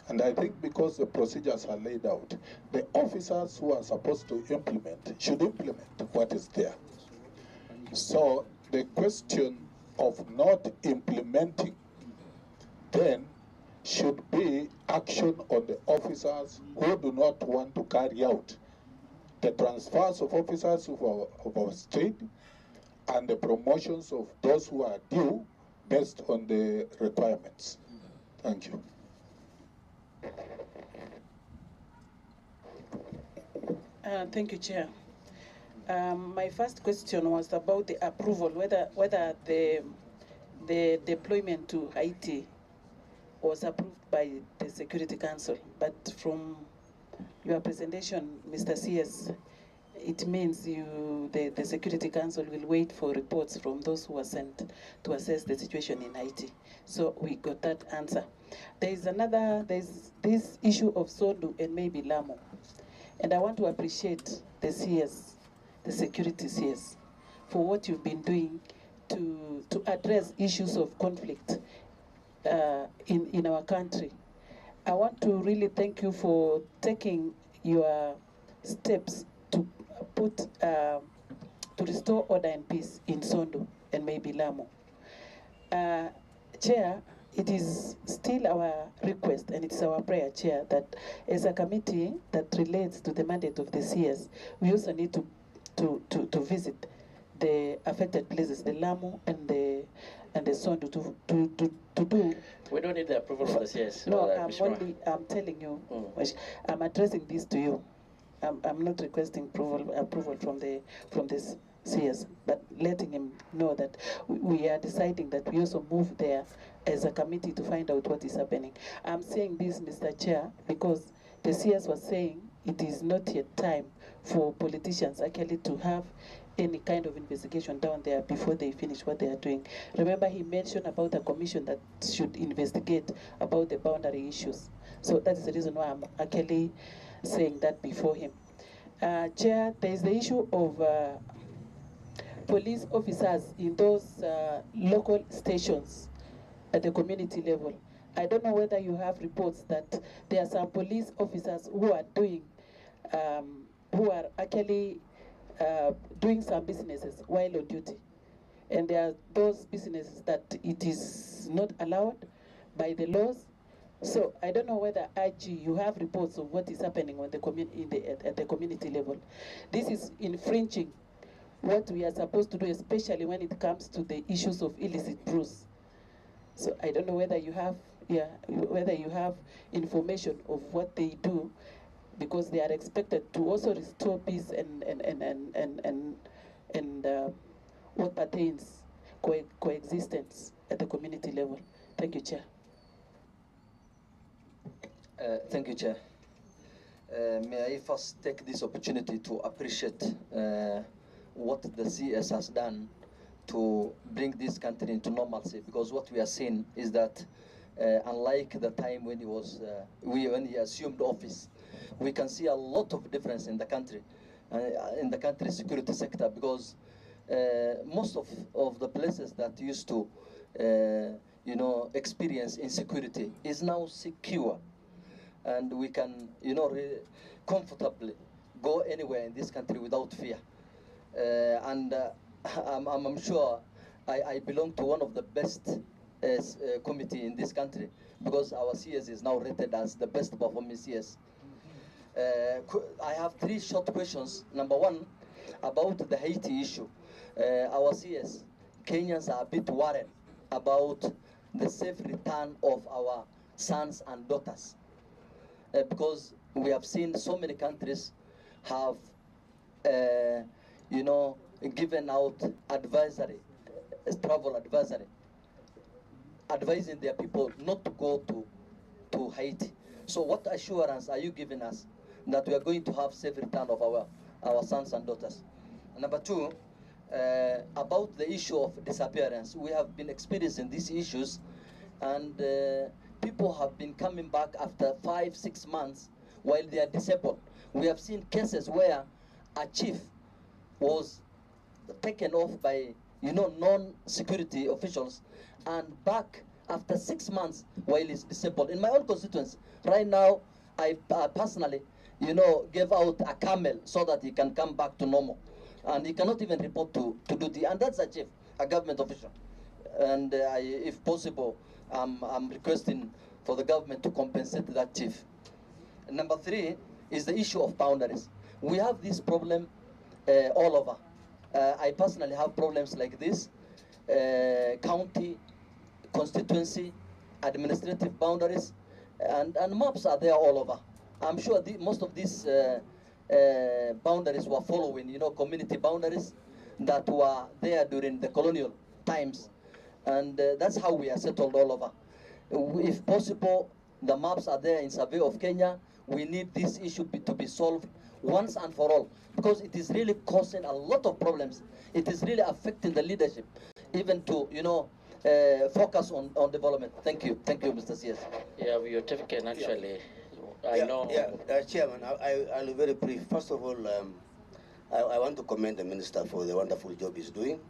And I think because the procedures are laid out, the officers who are supposed to implement should implement what is there. So the question of not implementing then should be action on the officers who do not want to carry out the transfers of officers of our state and the promotions of those who are due based on the requirements. Thank you.
Thank you, Chair. My first question was about the approval, whether the deployment to Haiti was approved by the Security Council. But from your presentation, Mr. CS, it means the Security Council will wait for reports from those who are sent to assess the situation in Haiti. So we got that answer. There's this issue of Sondu and maybe Lamu. And I want to appreciate the CS, the security CS, for what you've been doing to address issues of conflict in our country. I want to really thank you for taking your steps to put to restore order and peace in Sondo and maybe Lamu. Chair, it is still our request and it's our prayer, Chair, that as a committee that relates to the mandate of the CS, we also need to visit the affected places, the Lamu and the Sondo to do.
We don't need the approval from the CS.
No, I'm telling you, I'm addressing this to you. I'm not requesting approval from this CS, but letting him know that we are deciding that we also move there as a committee to find out what is happening. I'm saying this, Mr. Chair, because the CS was saying it is not yet time for politicians actually to have any kind of investigation down there before they finish what they are doing. Remember, he mentioned about a commission that should investigate about the boundary issues. So that is the reason why I'm actually saying that before him. Chair, there is the issue of police officers in those local stations at the community level. I don't know whether you have reports that there are some police officers who are doing, who are actually doing some businesses while on duty. And there are those businesses that it is not allowed by the laws. So I don't know whether IG, you have reports of what is happening on the at the community level. This is infringing what we are supposed to do, especially when it comes to the issues of illicit brews. So I don't know whether you have, whether you have information of what they do, because they are expected to also restore peace and what pertains coexistence at the community level. Thank you, Chair.
Thank you, Chair. May I first take this opportunity to appreciate what the CS has done to bring this country into normalcy, because what we are seeing is that unlike the time when he was when he assumed office, we can see a lot of difference in the country, in the country's security sector, because most of the places that used to experience insecurity is now secure, and we can really comfortably go anywhere in this country without fear. I'm sure I belong to one of the best committee in this country, because our CS is now rated as the best performing CS. I have 3 short questions. Number 1, about the Haiti issue. Our CS, Kenyans are a bit worried about the safe return of our sons and daughters, because we have seen so many countries have given out advisory, travel advisory, advising their people not to go to Haiti. So what assurance are you giving us that we are going to have safe return of our sons and daughters? Number 2, about the issue of disappearance. We have been experiencing these issues, and people have been coming back after 5-6 months while they are disabled. We have seen cases where a chief was taken off by non-security officials and back after 6 months while he's disabled. In my own constituency, right now, I personally, gave out a camel so that he can come back to normal. And he cannot even report to duty. And that's a chief, a government official. And if possible, I'm requesting for the government to compensate that chief. Number 3 is the issue of boundaries. We have this problem all over. I personally have problems like this. County, constituency, administrative boundaries, and maps are there all over. I'm sure most of these boundaries were following, community boundaries that were there during the colonial times. And that's how we are settled all over. If possible, the maps are there in Survey of Kenya. We need this issue to be solved once and for all, because it is really causing a lot of problems. It is really affecting the leadership, even to, focus on development. Thank you, Mr. CS.
Yeah, you're taken actually.
Chairman, I'll be very brief. First of all, I want to commend the Minister for the wonderful job he's doing.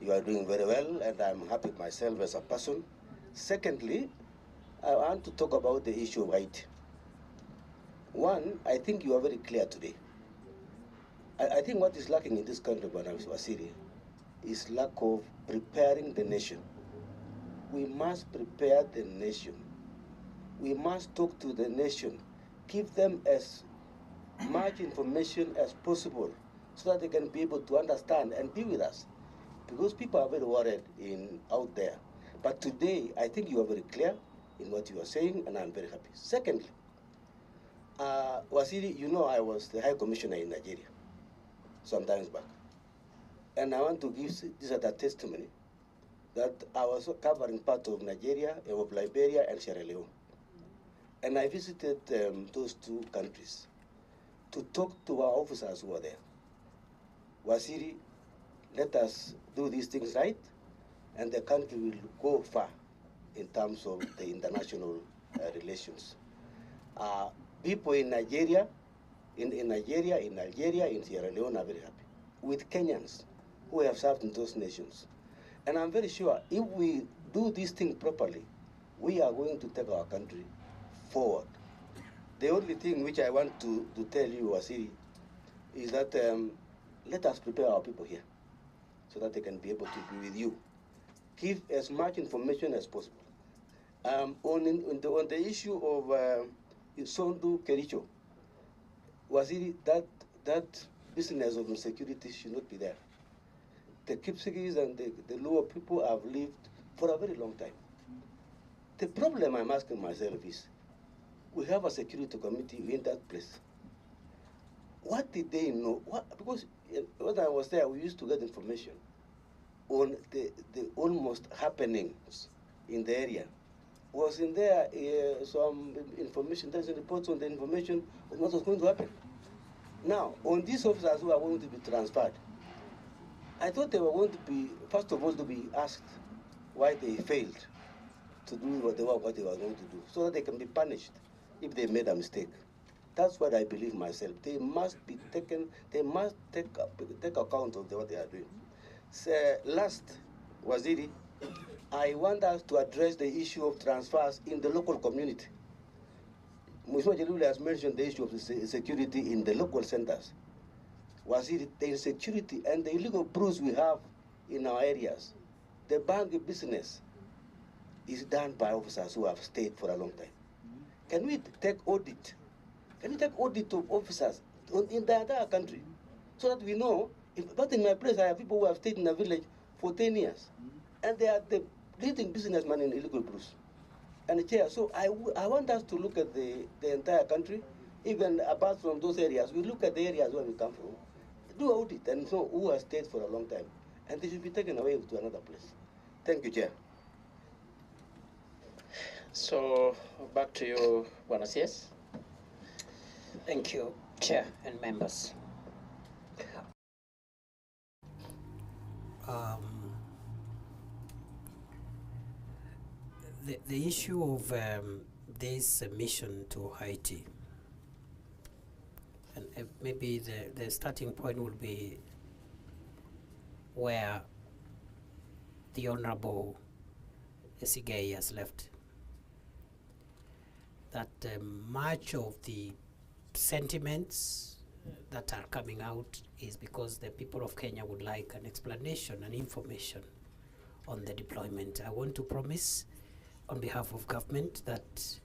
You are doing very well, and I'm happy myself as a person. Secondly, I want to talk about the issue of Haiti. One, I think you are very clear today. I think what is lacking in this country, Madam Wasiri, is lack of preparing the nation. We must prepare the nation. We must talk to the nation, give them as much information as possible so that they can be able to understand and be with us. Because people are very worried out there. But today, I think you are very clear in what you are saying, and I'm very happy. Secondly, Wasiri, you know I was the High Commissioner in Nigeria sometimes back. And I want to give this as a testimony that I was covering part of Nigeria, of Liberia, and Sierra Leone. And I visited those two countries to talk to our officers who were there. Wasiri, let us do these things right, and the country will go far in terms of the international relations. People in Nigeria, in Algeria, in Sierra Leone are very happy with Kenyans who have served in those nations. And I'm very sure if we do this thing properly, we are going to take our country forward. The only thing which I want to tell you, Wasiri, is that let us prepare our people here so that they can be able to be with you. Give as much information as possible. On the issue of Sondu Kericho, Wasiri, that business of insecurity should not be there. The Kipsigis and the Luo people have lived for a very long time. The problem I'm asking myself is, we have a security committee in that place. What did they know? Because when I was there, we used to get information on the almost happenings in the area. Was in there some information, there's a report on the information of what was going to happen. Now, on these officers who are going to be transferred, I thought they were going to be, first of all, to be asked why they failed to do what they were going to do, so that they can be punished if they made a mistake. That's what I believe myself. They must be taken, they must take account of what they are doing. So, last, Waziri, I want us to address the issue of transfers in the local community. Mheshimiwa Jaluli has mentioned the issue of the security in the local centers. Waziri, the insecurity and the illegal brews we have in our areas, the bank business is done by officers who have stayed for a long time. Can we take audit? Can we take audit of officers in the entire country so that we know? But in my place, I have people who have stayed in a village for 10 years, and they are the leading businessmen in illegal brews. And chair, so I want us to look at the entire country, even apart from those areas. We look at the areas where we come from, do audit and know who has stayed for a long time, and they should be taken away to another place. Thank you, Chair.
So back to you, Buenos Aires.
Thank you, Chair and members. The issue of this mission to Haiti, and maybe the starting point will be where the Honorable Esigay has left. That much of the sentiments that are coming out is because the people of Kenya would like an explanation and information on the deployment. I want to promise on behalf of government that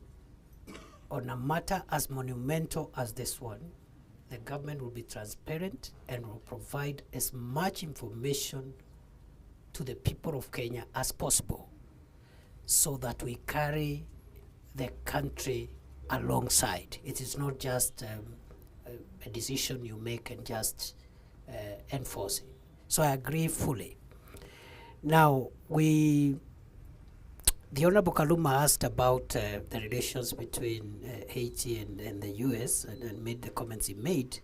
on a matter as monumental as this one, the government will be transparent and will provide as much information to the people of Kenya as possible so that we carry the country alongside. It is not just a decision you make and just enforce it. So I agree fully. Now, the Honorable Kaluma asked about the relations between Haiti and the US and made the comments he made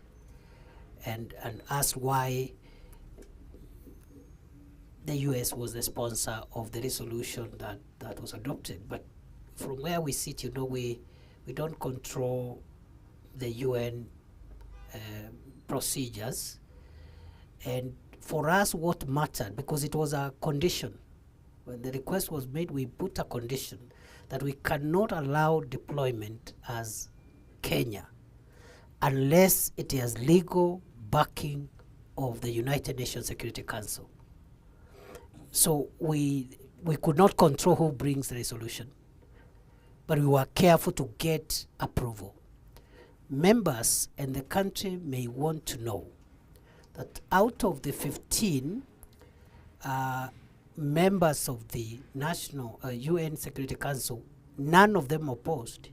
and asked why the US was the sponsor of the resolution that was adopted. But from where we sit, you know, we don't control the UN procedures. And for us, what mattered, because it was a condition, when the request was made, we put a condition that we cannot allow deployment as Kenya unless it has legal backing of the United Nations Security Council. So we could not control who brings the resolution, but we were careful to get approval. Members and the country may want to know that out of the 15 members of the National UN Security Council, none of them opposed.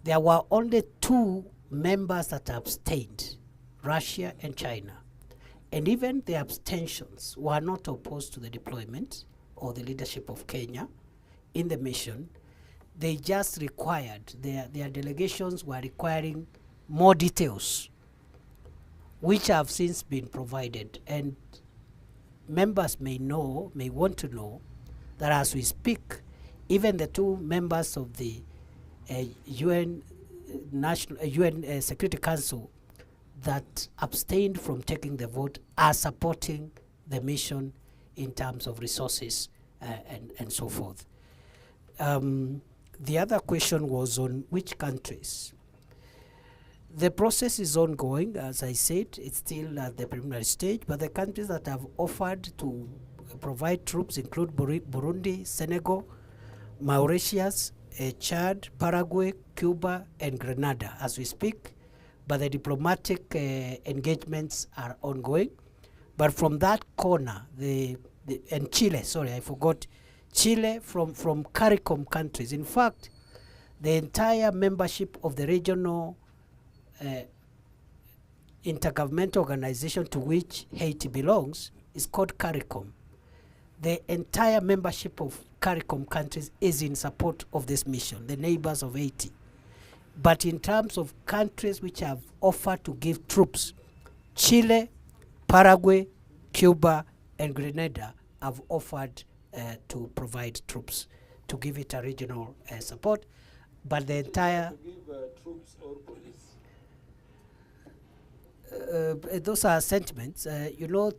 There were only 2 members that abstained, Russia and China. And even the abstentions were not opposed to the deployment or the leadership of Kenya in the mission. They just required, their delegations were requiring more details, which have since been provided. And members may want to know that as we speak, even the 2 members of the UN Security Council that abstained from taking the vote are supporting the mission in terms of resources and so forth. The other question was on which countries. The process is ongoing. As I said, it's still at the preliminary stage, but the countries that have offered to provide troops include Burundi, Senegal, Mauritius, Chad, Paraguay, Cuba, and Grenada as we speak. But the diplomatic engagements are ongoing. But from that corner, and Chile, sorry, I forgot, Chile from CARICOM countries. In fact, the entire membership of the regional intergovernmental organization to which Haiti belongs is called CARICOM. The entire membership of CARICOM countries is in support of this mission, the neighbors of Haiti. But in terms of countries which have offered to give troops, Chile, Paraguay, Cuba, and Grenada have offered to provide troops, to give it a regional support. But the entire
to give troops or police.
Those are sentiments. You know,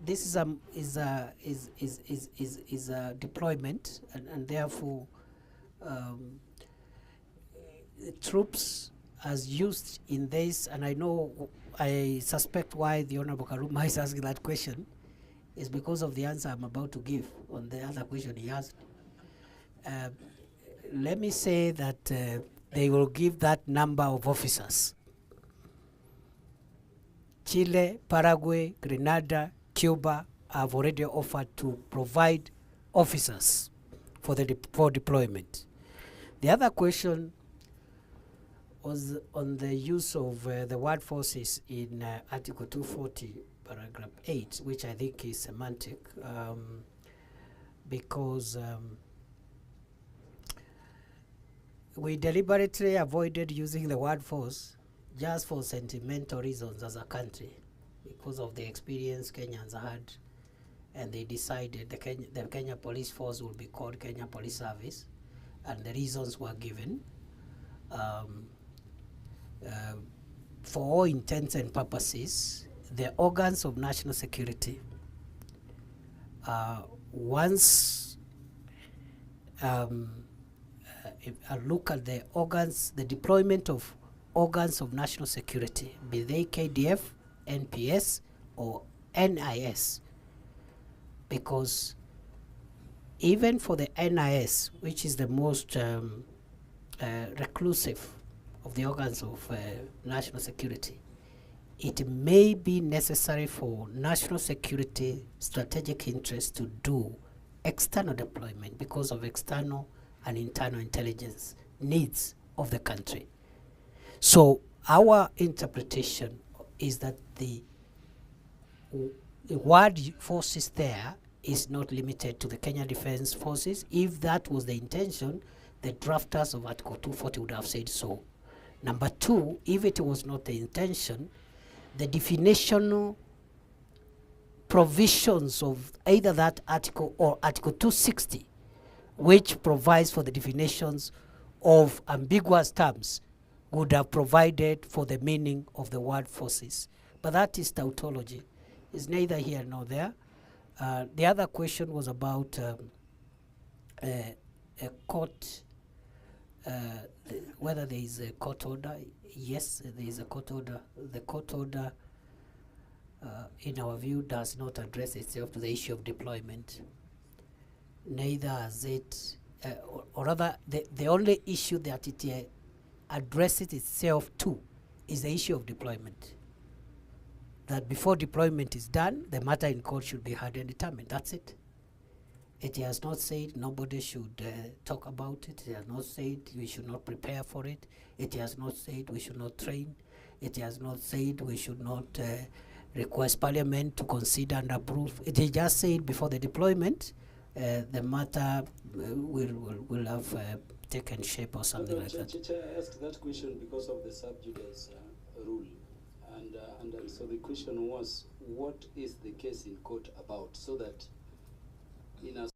this is a deployment, and therefore troops as used in this, and I suspect why the Honorable Karuma is asking that question is because of the answer I'm about to give on the other question he asked. Let me say that they will give that number of officers. Chile, Paraguay, Grenada, Cuba have already offered to provide officers for deployment. The other question was on the use of the word forces in Article 240, paragraph 8, which I think is semantic, because we deliberately avoided using the word force just for sentimental reasons as a country, because of the experience Kenyans had, and they decided the Kenya Police Force would be called Kenya Police Service, and the reasons were given. For all intents and purposes, the organs of national security, once if I look at the organs, the deployment of organs of national security, be they KDF, NPS, or NIS, because even for the NIS, which is the most reclusive of the organs of national security, it may be necessary for national security strategic interests to do external deployment because of external and internal intelligence needs of the country. So our interpretation is that the word forces there is not limited to the Kenya Defence Forces. If that was the intention, the drafters of Article 240 would have said so. Number two, if it was not the intention, the definitional provisions of either that article or Article 260, which provides for the definitions of ambiguous terms, would have provided for the meaning of the word forces. But that is tautology. It's neither here nor there. The other question was about a court, whether there is a court order. Yes, there is a court order. The court order, in our view, does not address itself to the issue of deployment. Neither has it, or rather, the only issue that it addresses itself to is the issue of deployment. That before deployment is done, the matter in court should be heard and determined. That's it. It has not said nobody should talk about it. It has not said we should not prepare for it. It has not said we should not train. It has not said we should not request Parliament to consider and approve. It has just said before the deployment, the matter will have taken shape or something like that.
Chair, I asked that question because of the sub judice rule. And so the question was, what is the case in court about, so that in a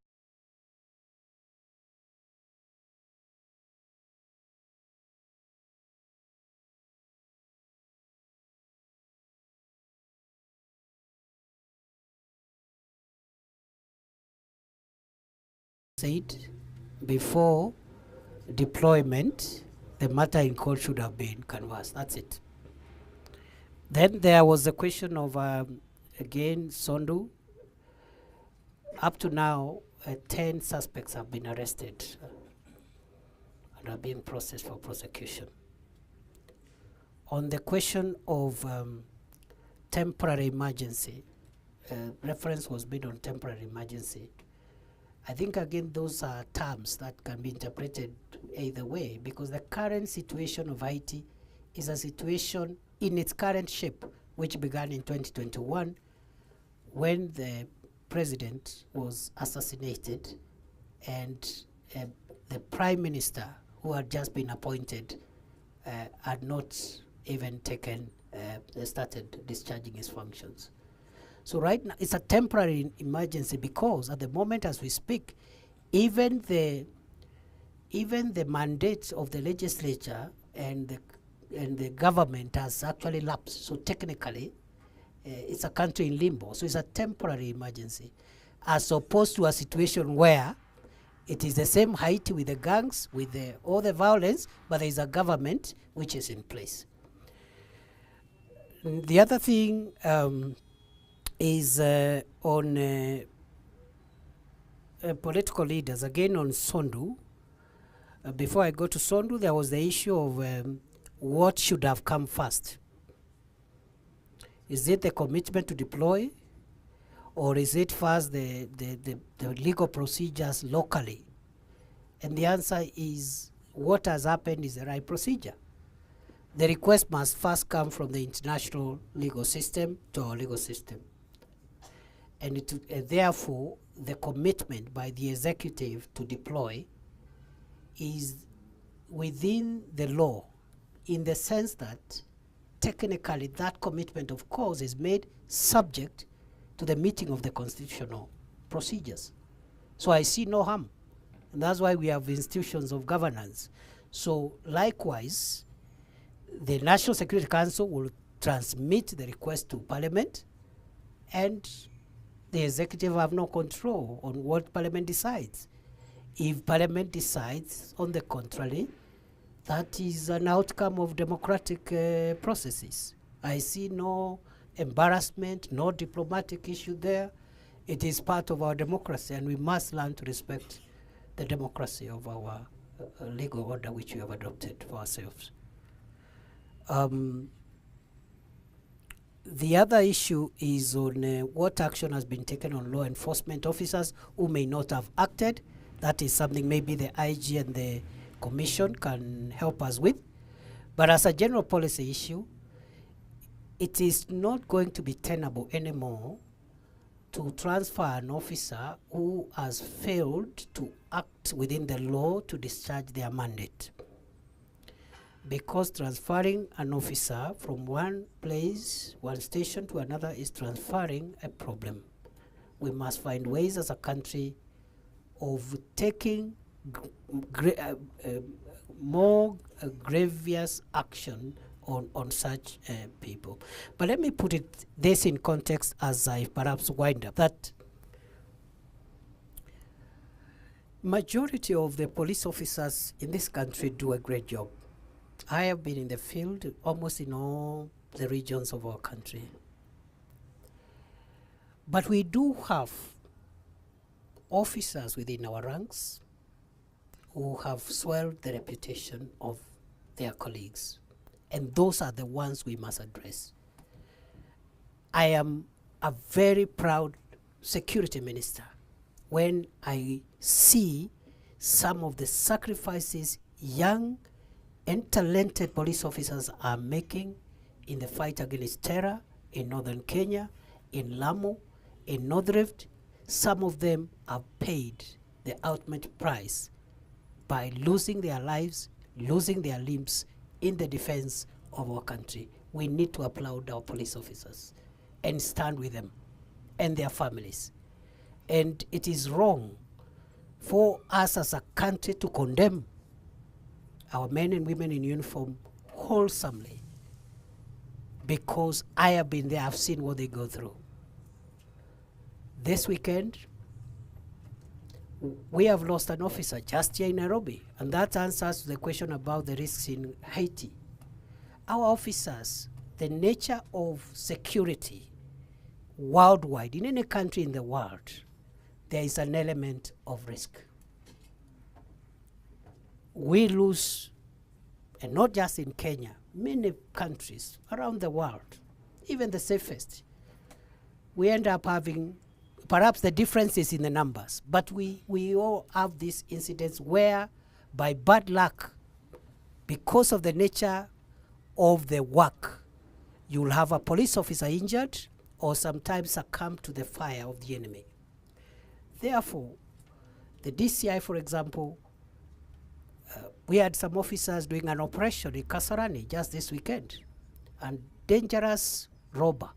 said before deployment, the matter in court should have been canvassed. That's it. Then there was the question of, again, Sondu. Up to now, 10 suspects have been arrested and are being processed for prosecution. On the question of temporary emergency, reference was made on temporary emergency. I think, again, those are terms that can be interpreted either way, because the current situation of Haiti is a situation in its current shape, which began in 2021 when the president was assassinated and the prime minister, who had just been appointed, had not even started discharging his functions. So right now, it's a temporary emergency because at the moment as we speak, even the mandate of the legislature and the government has actually lapsed. So technically, it's a country in limbo. So it's a temporary emergency, as opposed to a situation where it is the same Haiti with the gangs, with all the violence, but there is a government which is in place. The other thing is on political leaders, again on Sondu. Before I go to Sondu, there was the issue of what should have come first. Is it the commitment to deploy, or is it first the legal procedures locally? And the answer is what has happened is the right procedure. The request must first come from the international legal system to our legal system. And therefore, the commitment by the executive to deploy is within the law, in the sense that technically that commitment, of course, is made subject to the meeting of the constitutional procedures. So I see no harm. And that's why we have institutions of governance. So likewise, the National Security Council will transmit the request to Parliament, and the executive have no control on what Parliament decides. If Parliament decides on the contrary, that is an outcome of democratic processes. I see no embarrassment, no diplomatic issue there. It is part of our democracy, and we must learn to respect the democracy of our legal order which we have adopted for ourselves. The other issue is on what action has been taken on law enforcement officers who may not have acted. That is something maybe the IG and the Commission can help us with. But as a general policy issue, it is not going to be tenable anymore to transfer an officer who has failed to act within the law to discharge their mandate. Because transferring an officer from one place, one station to another is transferring a problem. We must find ways as a country of taking more grievous action on such people. But let me put this in context as I perhaps wind up, that Majority of the police officers in this country do a great job. I have been in the field almost in all the regions of our country. But we do have officers within our ranks who have swelled the reputation of their colleagues. And those are the ones we must address. I am a very proud security minister when I see some of the sacrifices young and talented police officers are making in the fight against terror in northern Kenya, in Lamu, in North Rift. Some of them have paid the ultimate price by losing their lives, losing their limbs in the defense of our country. We need to applaud our police officers and stand with them and their families. And it is wrong for us as a country to condemn our men and women in uniform wholesomely, because I have been there, I've seen what they go through. This weekend, we have lost an officer just here in Nairobi, and that answers the question about the risks in Haiti. Our officers, the nature of security worldwide, in any country in the world, there is an element of risk. We lose, and not just in Kenya, many countries around the world, even the safest, we end up having, perhaps the difference is in the numbers, but we all have these incidents where by bad luck, because of the nature of the work, you'll have a police officer injured or sometimes succumb to the fire of the enemy. Therefore, the DCI, for example, we had some officers doing an operation in Kasarani just this weekend, and dangerous robber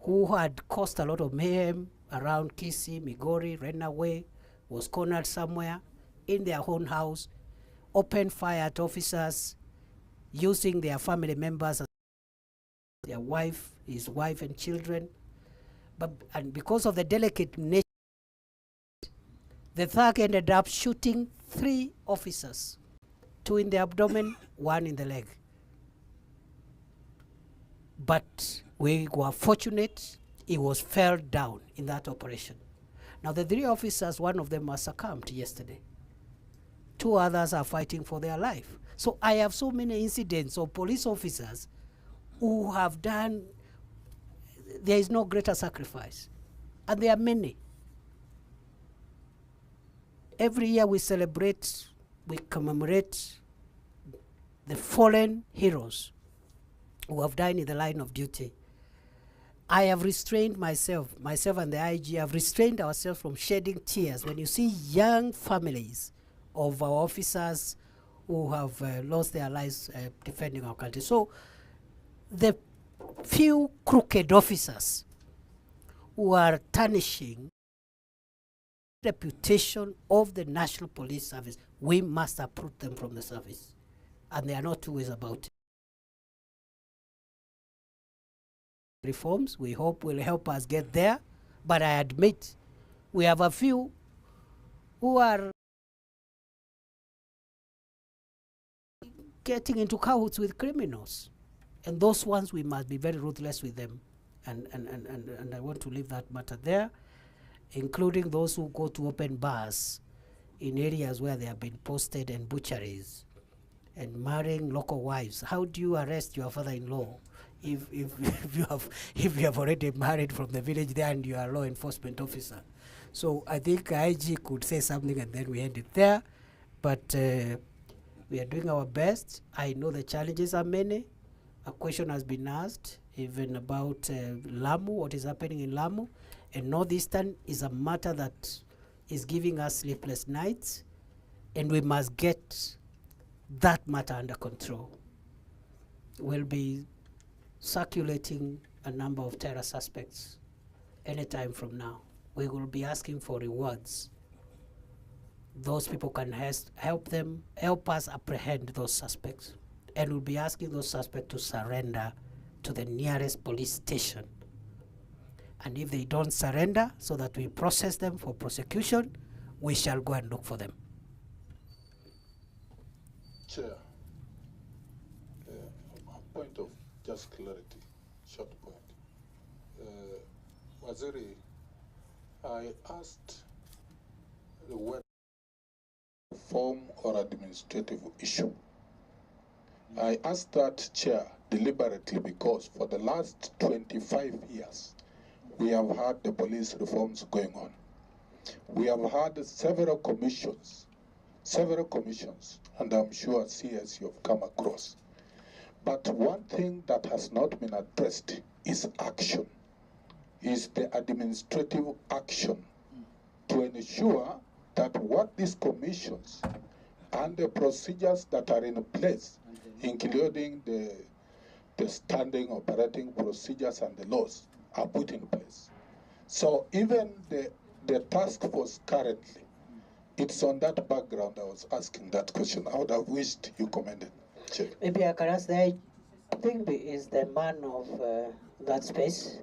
who had caused a lot of mayhem around Kisii, Migori, ran away, was cornered somewhere in their own house, opened fire at officers using their family members, their wife, his wife and children. And because of the delicate nature, the thug ended up shooting 3 officers, 2 in the abdomen, 1 in the leg. But we were fortunate he was fell down in that operation. Now the 3 officers, 1 of them was succumbed yesterday. 2 others are fighting for their life. So I have so many incidents of police officers who have done, there is no greater sacrifice. And there are many. Every year we celebrate, we commemorate the fallen heroes who have died in the line of duty. I have restrained myself and the IG have restrained ourselves from shedding tears when you see young families of our officers who have lost their lives defending our country. So the few crooked officers who are tarnishing reputation of the National Police Service, we must uproot them from the service. And there are no two ways about it. Reforms, we hope, will help us get there, but I admit we have a few who are getting into cahoots with criminals. And those ones, we must be very ruthless with them. And I want to leave that matter there, including those who go to open bars in areas where they have been posted, and butcheries, and marrying local wives. How do you arrest your father-in-law if you have already married from the village there and you are a law enforcement officer? So I think IG could say something and then we end it there. But we are doing our best. I know the challenges are many. A question has been asked even about Lamu, what is happening in Lamu. And Northeastern is a matter that is giving us sleepless nights, and we must get that matter under control. We'll be circulating a number of terror suspects anytime from now. We will be asking for rewards. Those people can help us apprehend those suspects. And we'll be asking those suspects to surrender to the nearest police station. And if they don't surrender, so that we process them for prosecution, we shall go and look for them.
Chair, a point of just clarity, short point. Waziri, I asked whether form or administrative issue. I asked that, Chair, deliberately because for the last 25 years, we have had the police reforms going on. We have had several commissions, and I'm sure CS you have come across. But one thing that has not been addressed is action, is the administrative action to ensure that what these commissions and the procedures that are in place, including the standing operating procedures and the laws, are put in place. So even the task force currently, it's on that background I was asking that question. I would have wished you commented. Chair.
Maybe I can ask that. I think is the man of that space.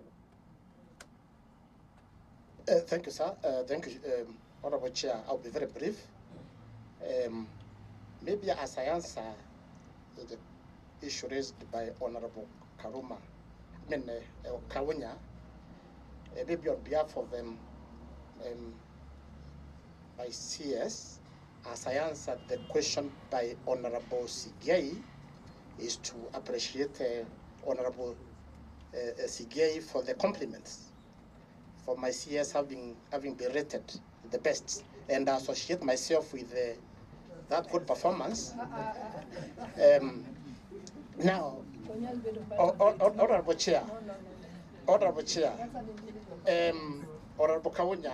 Thank you, sir. Thank you, Honorable Chair. I'll be very brief. Maybe as I answer the issue raised by Honorable Karuma, Kawunya, maybe on behalf of my CS, as I answered the question by Honorable Sigei, is to appreciate Honorable Sigei for the compliments, for my CS having been rated the best, and associate myself with that good performance. Now, Honorable Chair, Honorable Kawunya.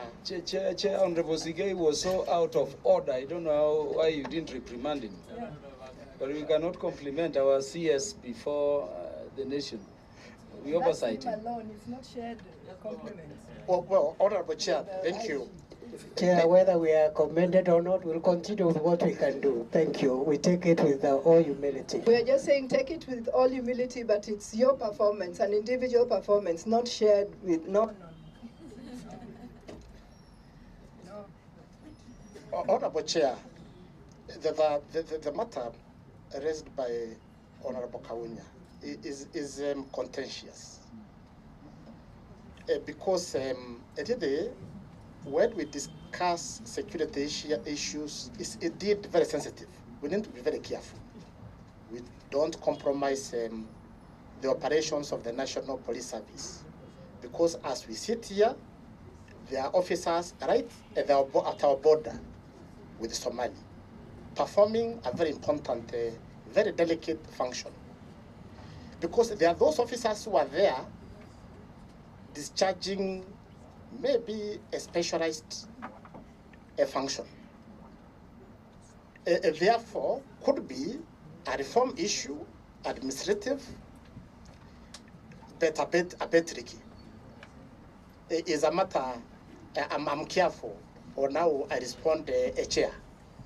Chair, Honorable Sigei was so out of order. I don't know why you didn't reprimand him. But we cannot compliment our CS before the nation. We oversight him.
Alone, it's not shared compliments.
Well, Honorable Chair, thank you.
Chair, whether we are commended or not, we'll continue with what we can do. Thank you. We take it with all humility.
We are just saying take it with all humility, but it's your performance, an individual performance, not shared with
Honorable Chair, the matter raised by Honorable Kawunya is contentious. Because today, when we discuss security issues, it's indeed very sensitive. We need to be very careful. We don't compromise the operations of the National Police Service. Because as we sit here, there are officers right at our border with Somalia, performing a very important, very delicate function. Because there are those officers who are there discharging maybe a specialized function. Therefore, could be a reform issue, administrative, but a bit tricky. It is a matter, I'm careful, or now I respond, Chair.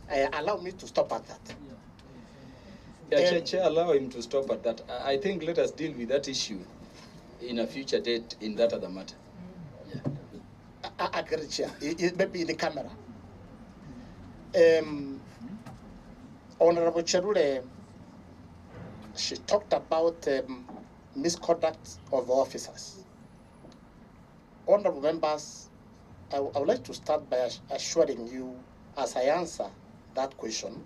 Allow me to stop at that.
Yeah, Chair, allow him to stop at that. I think let us deal with that issue in a future date in that other matter.
I agree, Chair. It may be in the camera. Honorable Cherule, she talked about misconduct of officers. Honorable members, I would like to start by assuring you, as I answer that question,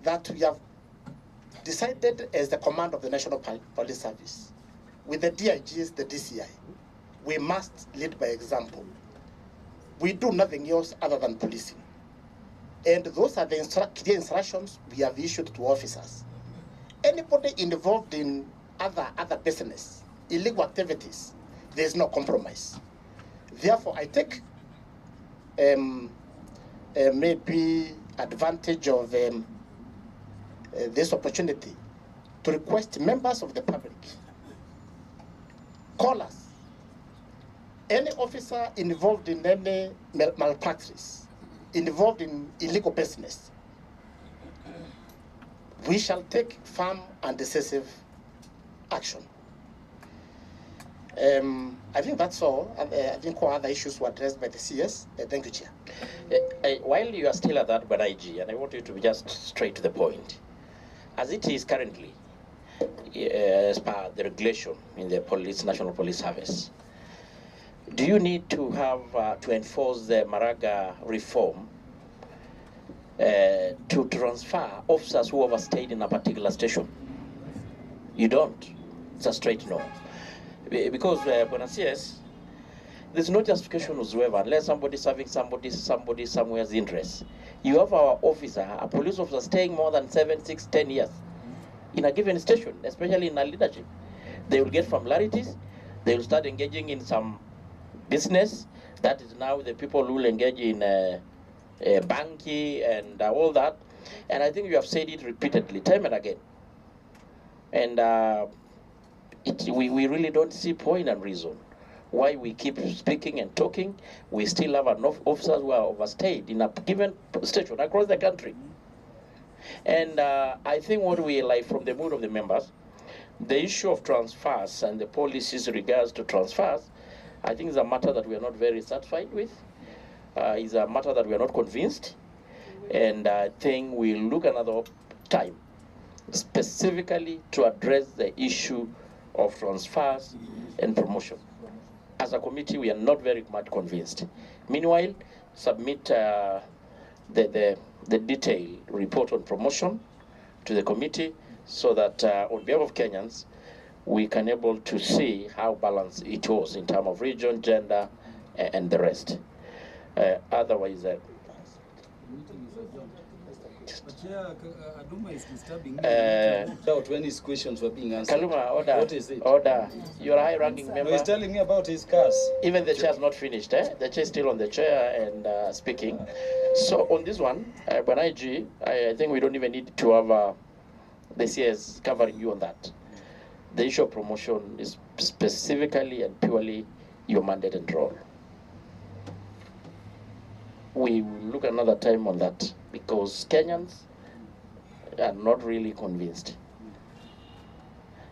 that we have decided as the command of the National Police Service, with the DIGs, the DCI, we must lead by example. We do nothing else other than policing. And those are the clear instructions we have issued to officers. Anybody involved in other business, illegal activities, there is no compromise. Therefore, I take maybe advantage of this opportunity to request members of the public, call us. Any officer involved in any malpractice, involved in illegal business, we shall take firm and decisive action. I think that's all. I think all other issues were addressed by the CS. Thank you, Chair.
while you are still at that, but IG, and I want you to be just straight to the point. As it is currently, as per the regulation in the National Police Service, do you need to have to enforce the Maraga reform to transfer officers who overstayed in a particular station? You don't. It's a straight no. Because there's no justification whatsoever unless somebody serving somebody somewhere's interest. You have our officer, a police officer, staying more than 7, 6, 10 years in a given station, especially in a leadership. They will get familiarities. They will start engaging in some business. That is now the people who will engage in banking and all that. And I think you have said it repeatedly, time and again. And we really don't see point and reason why we keep speaking and talking. We still have enough officers who are overstayed in a given station across the country. And I think what we like from the mood of the members, the issue of transfers and the policies regards to transfers, I think is a matter that we are not very satisfied with. Is a matter that we are not convinced. And I think we'll look another time specifically to address the issue of transfers and promotion. As a committee, we are not very much convinced. Meanwhile, submit the detailed report on promotion to the committee so that on behalf of Kenyans, we can able to see how balanced it was in terms of region, gender, and the rest. Otherwise,
About when his questions were being answered.
Kaluma, order.
What is it?
Order. You're a high-ranking member.
No, he's telling me about his cars.
Even the chair's not finished. The chair is still on the chair and speaking. So on this one, Banaiji, I think we don't even need to have the CS covering you on that. The issue of promotion is specifically and purely your mandate and role. We will look another time on that because Kenyans are not really convinced.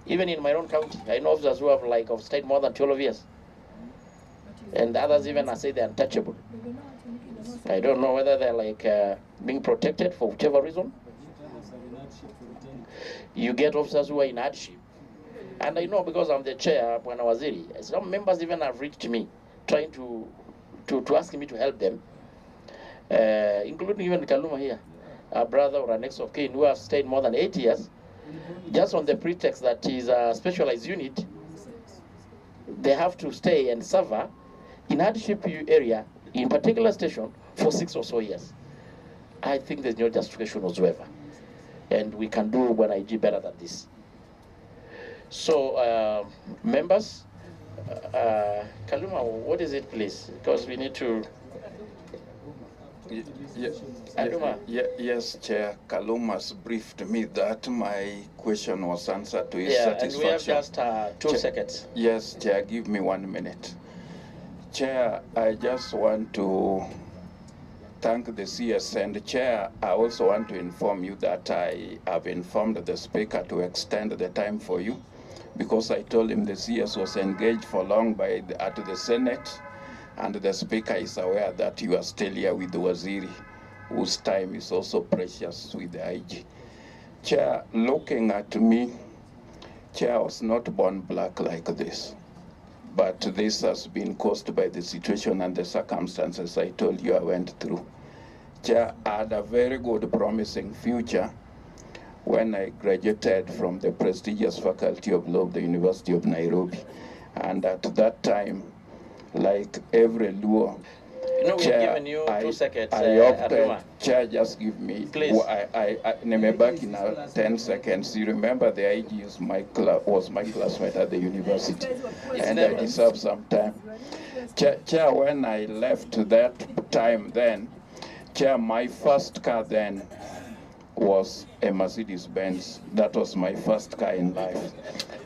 Even in my own county, I know officers who have stayed more than 12 years. And others even say they're untouchable. I don't know whether they're being protected for whichever reason. You get officers who are in hardship. And I know because I'm the chair, Bwana Waziri, some members even have reached me trying to ask me to help them. Including even Kaluma here, a brother or a next of kin who have stayed more than 8 years, just on the pretext that is a specialized unit, they have to stay and suffer in hardship area, in particular station, for 6 or so years. I think there's no justification whatsoever. And we can do when IG better than this. So, members, Kaluma, what is it, please? Because we need to...
Yes, Chair. Kaluma's briefed me that my question was answered to his satisfaction.
And we have just 2 seconds.
Yes, Chair, give me 1 minute. Chair, I just want to thank the CS and Chair. I also want to inform you that I have informed the Speaker to extend the time for you because I told him the CS was engaged for long at the Senate. And the Speaker is aware that you are still here with the Waziri, whose time is also precious with the IG. Chair, looking at me, Chair, I was not born black like this. But this has been caused by the situation and the circumstances I told you I went through. Chair, I had a very good, promising future when I graduated from the prestigious Faculty of Law of the University of Nairobi. And at that time, like every Luo,
we have given you 2 seconds.
I opted, Chair, just give me.
Please.
Back in 10 seconds. You remember the IG was my classmate at the university, and I deserve some time. Chair, when I left that time then, Chair, my first car then was a Mercedes-Benz. That was my first car in life.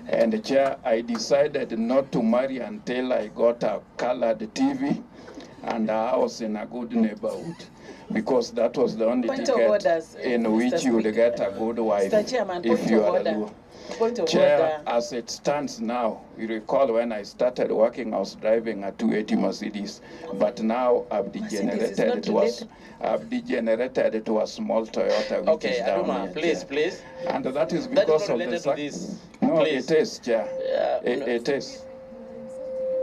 And Chair, I decided not to marry until I got a colored TV and a house in a good neighborhood, because that was the only
Point of
ticket
orders,
in
Mr.
which you would
Speaker.
get a good wife
Mr. Chairman,
if
point
you
of
are a
order.
Luo.
Point of
Chair,
order.
as it stands now, you recall when I started working, I was driving a 280 Mercedes, but now I've degenerated to a small Toyota, which
Okay,
is down
Aduma,
here,
please,
Chair.
please.
And that is
That is
because
not
of
related
the
to this.
No,
Please.
it is, Chair.
No.
It is.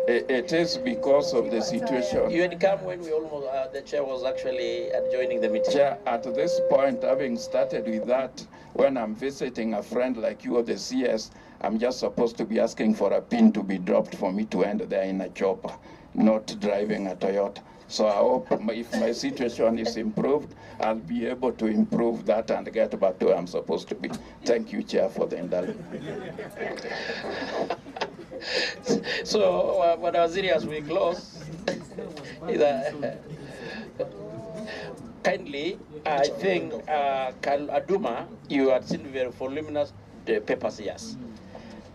It is because of the situation.
You had come when we almost, the chair was actually joining the meeting.
Chair, at this point, having started with that, when I'm visiting a friend like you or the CS, I'm just supposed to be asking for a pin to be dropped for me to end there in a chopper, not driving a Toyota. So I hope if my situation is improved, I'll be able to improve that and get back to where I'm supposed to be. Thank you, Chair, for the indulgence.
So, when I was serious, we close. Kindly, I think, Aduma, you had seen very voluminous papers, yes.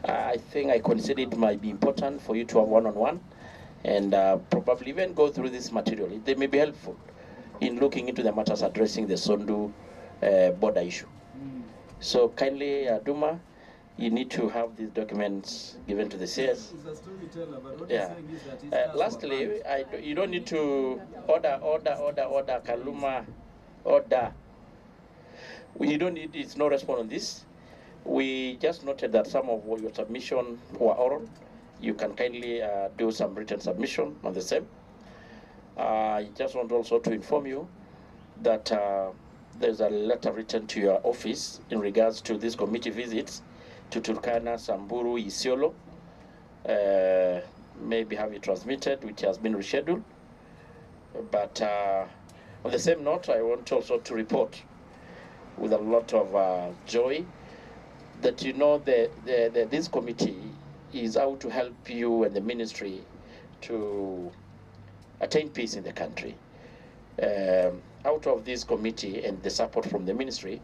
I think I consider it might be important for you to have one-on-one and probably even go through this material. They may be helpful in looking into the matters addressing the Sondu border issue. So kindly, Aduma, you need to have these documents given to the CS. Yeah. Lastly, you don't need to order, Kaluma, order. You don't need, it's no response on this. We just noted that some of your submission were oral. You can kindly do some written submission on the same. I just want also to inform you that there's a letter written to your office in regards to these committee visits to Turkana, Samburu, Isiolo. Maybe have it transmitted, which has been rescheduled. But on the same note, I want also to report with a lot of joy that you know this committee is out to help you and the ministry to attain peace in the country. Out of this committee and the support from the ministry,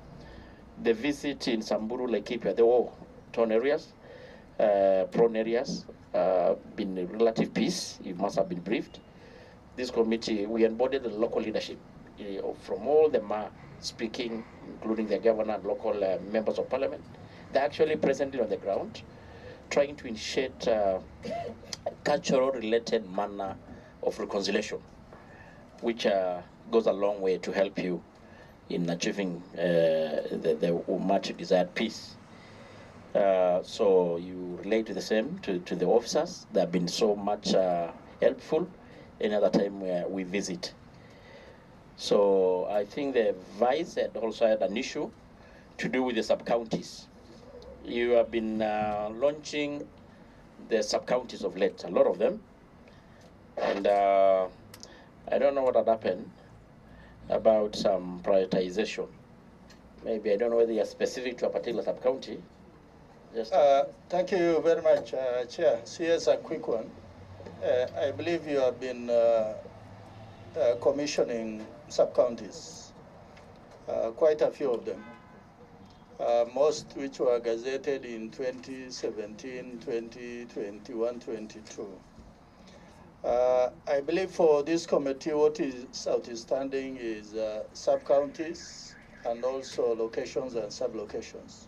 the visit in Samburu, Laikipia, they were torn areas, prone areas, been relative peace. You must have been briefed. This committee, we embodied the local leadership from all the speaking, including the governor and local members of parliament. They're actually presently on the ground, trying to initiate cultural-related manner of reconciliation, which goes a long way to help you in achieving the much desired peace. So you relate to the same to the officers. They have been so much helpful another time we visit. So I think the Vice had also had an issue to do with the sub-counties. You have been launching the sub-counties of late, a lot of them. And I don't know what had happened about some prioritization. Maybe, I don't know whether you're specific to a particular sub-county.
Thank you very much, Chair. Here's a quick one. I believe you have been commissioning sub-counties, quite a few of them, most which were gazetted in 2017, 2021, 22. I believe for this committee, what is outstanding is sub-counties and also locations and sub-locations.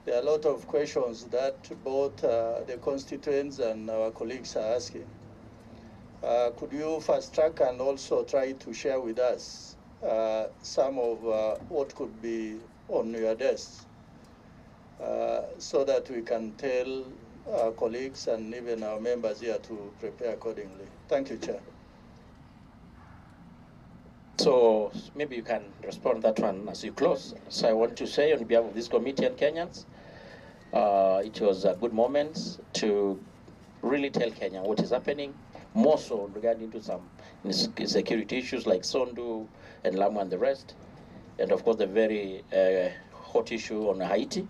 There are a lot of questions that both the constituents and our colleagues are asking. Could you fast track and also try to share with us some of what could be on your desk so that we can tell our colleagues and even our members here to prepare accordingly. Thank you, Chair.
So maybe you can respond to that one as you close. So I want to say on behalf of this committee and Kenyans, it was a good moment to really tell Kenya what is happening, more so regarding to some security issues like Sondu and Lamu and the rest, and of course the very hot issue on Haiti.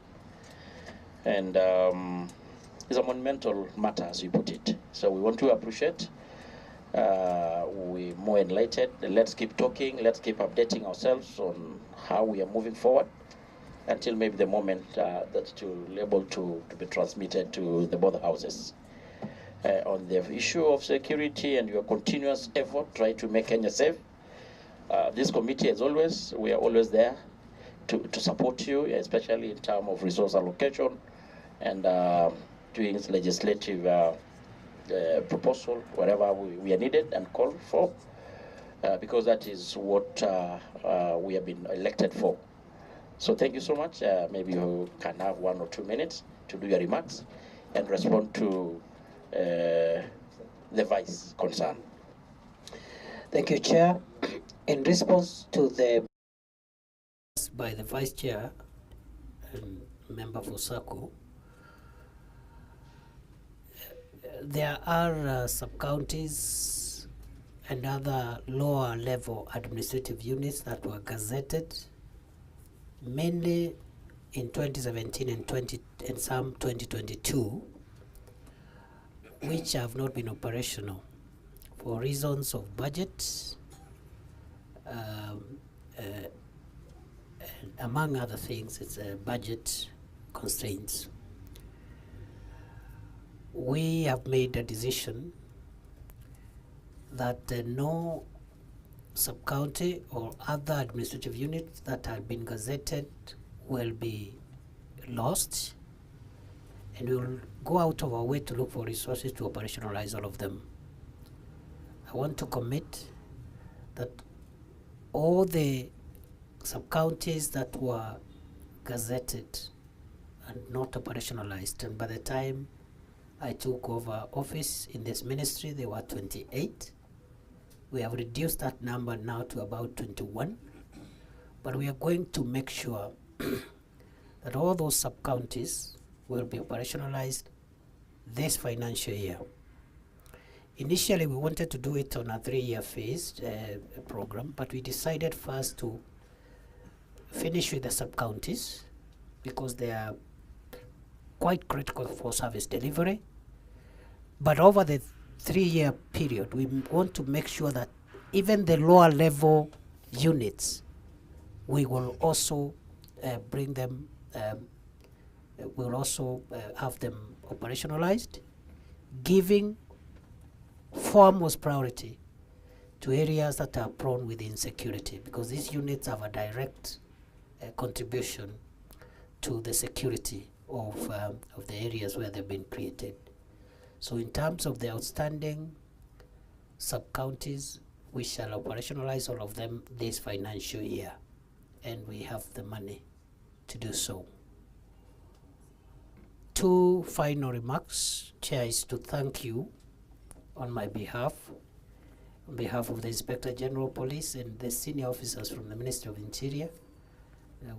And it's a monumental matter, as you put it. So we want to appreciate. We're more enlightened. Let's keep talking. Let's keep updating ourselves on how we are moving forward until maybe the moment that to be able to be transmitted to the both houses. on the issue of security and your continuous effort try to make Kenya safe. This committee, as always, we are always there to support you, especially in terms of resource allocation and doing legislative proposal wherever we are needed and called for, because that is what we have been elected for. So thank you so much. Maybe you can have 1 or 2 minutes to do your remarks and respond to the Vice concern.
Thank you, Chair. In response to the by the Vice Chair and member for SACCO, there are sub-counties and other lower level administrative units that were gazetted mainly in 2017 and some 2022, which have not been operational for reasons of budget, among other things. It's budget constraints. We have made a decision that no sub-county or other administrative units that have been gazetted will be lost, and we will go out of our way to look for resources to operationalize all of them. I want to commit that all the sub-counties that were gazetted and not operationalized, and by the time I took over office in this ministry, there were 28. We have reduced that number now to about 21, but we are going to make sure that all those sub-counties will be operationalized this financial year. Initially, we wanted to do it on a 3-year phased program, but we decided first to finish with the sub-counties because they are quite critical for service delivery. But over the 3-year period, we want to make sure that even the lower level units, we will also bring them, we'll also have them operationalized, giving foremost priority to areas that are prone with insecurity, because these units have a direct contribution to the security of the areas where they've been created. So in terms of the outstanding sub-counties, we shall operationalize all of them this financial year, and we have the money to do so. 2 final remarks, Chair, is to thank you on my behalf, on behalf of the Inspector General Police and the senior officers from the Ministry of Interior.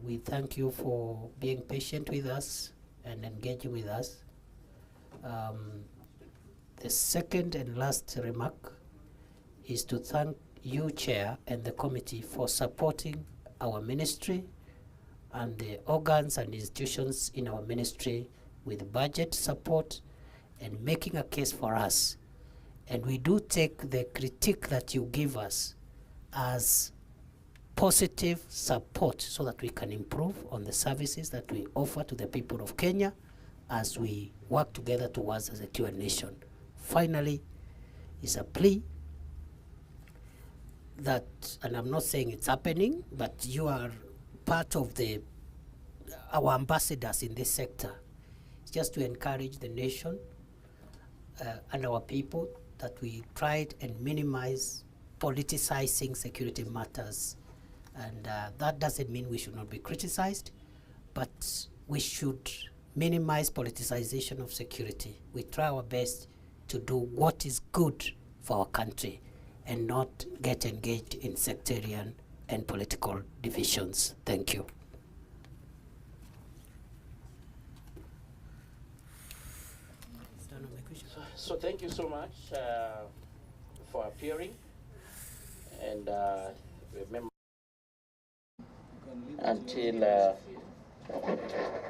We thank you for being patient with us and engaging with us. The second and last remark is to thank you, Chair, and the committee for supporting our ministry and the organs and institutions in our ministry with budget support and making a case for us. And we do take the critique that you give us as positive support so that we can improve on the services that we offer to the people of Kenya as we work together towards a secure nation. Finally, is a plea that, and I'm not saying it's happening, but you are part of our ambassadors in this sector. It's just to encourage the nation and our people that we tried and minimize politicizing security matters. And that doesn't mean we should not be criticized, but we should minimize politicization of security. We try our best to do what is good for our country and not get engaged in sectarian and political divisions. Thank you.
So thank you so much for appearing, and remember until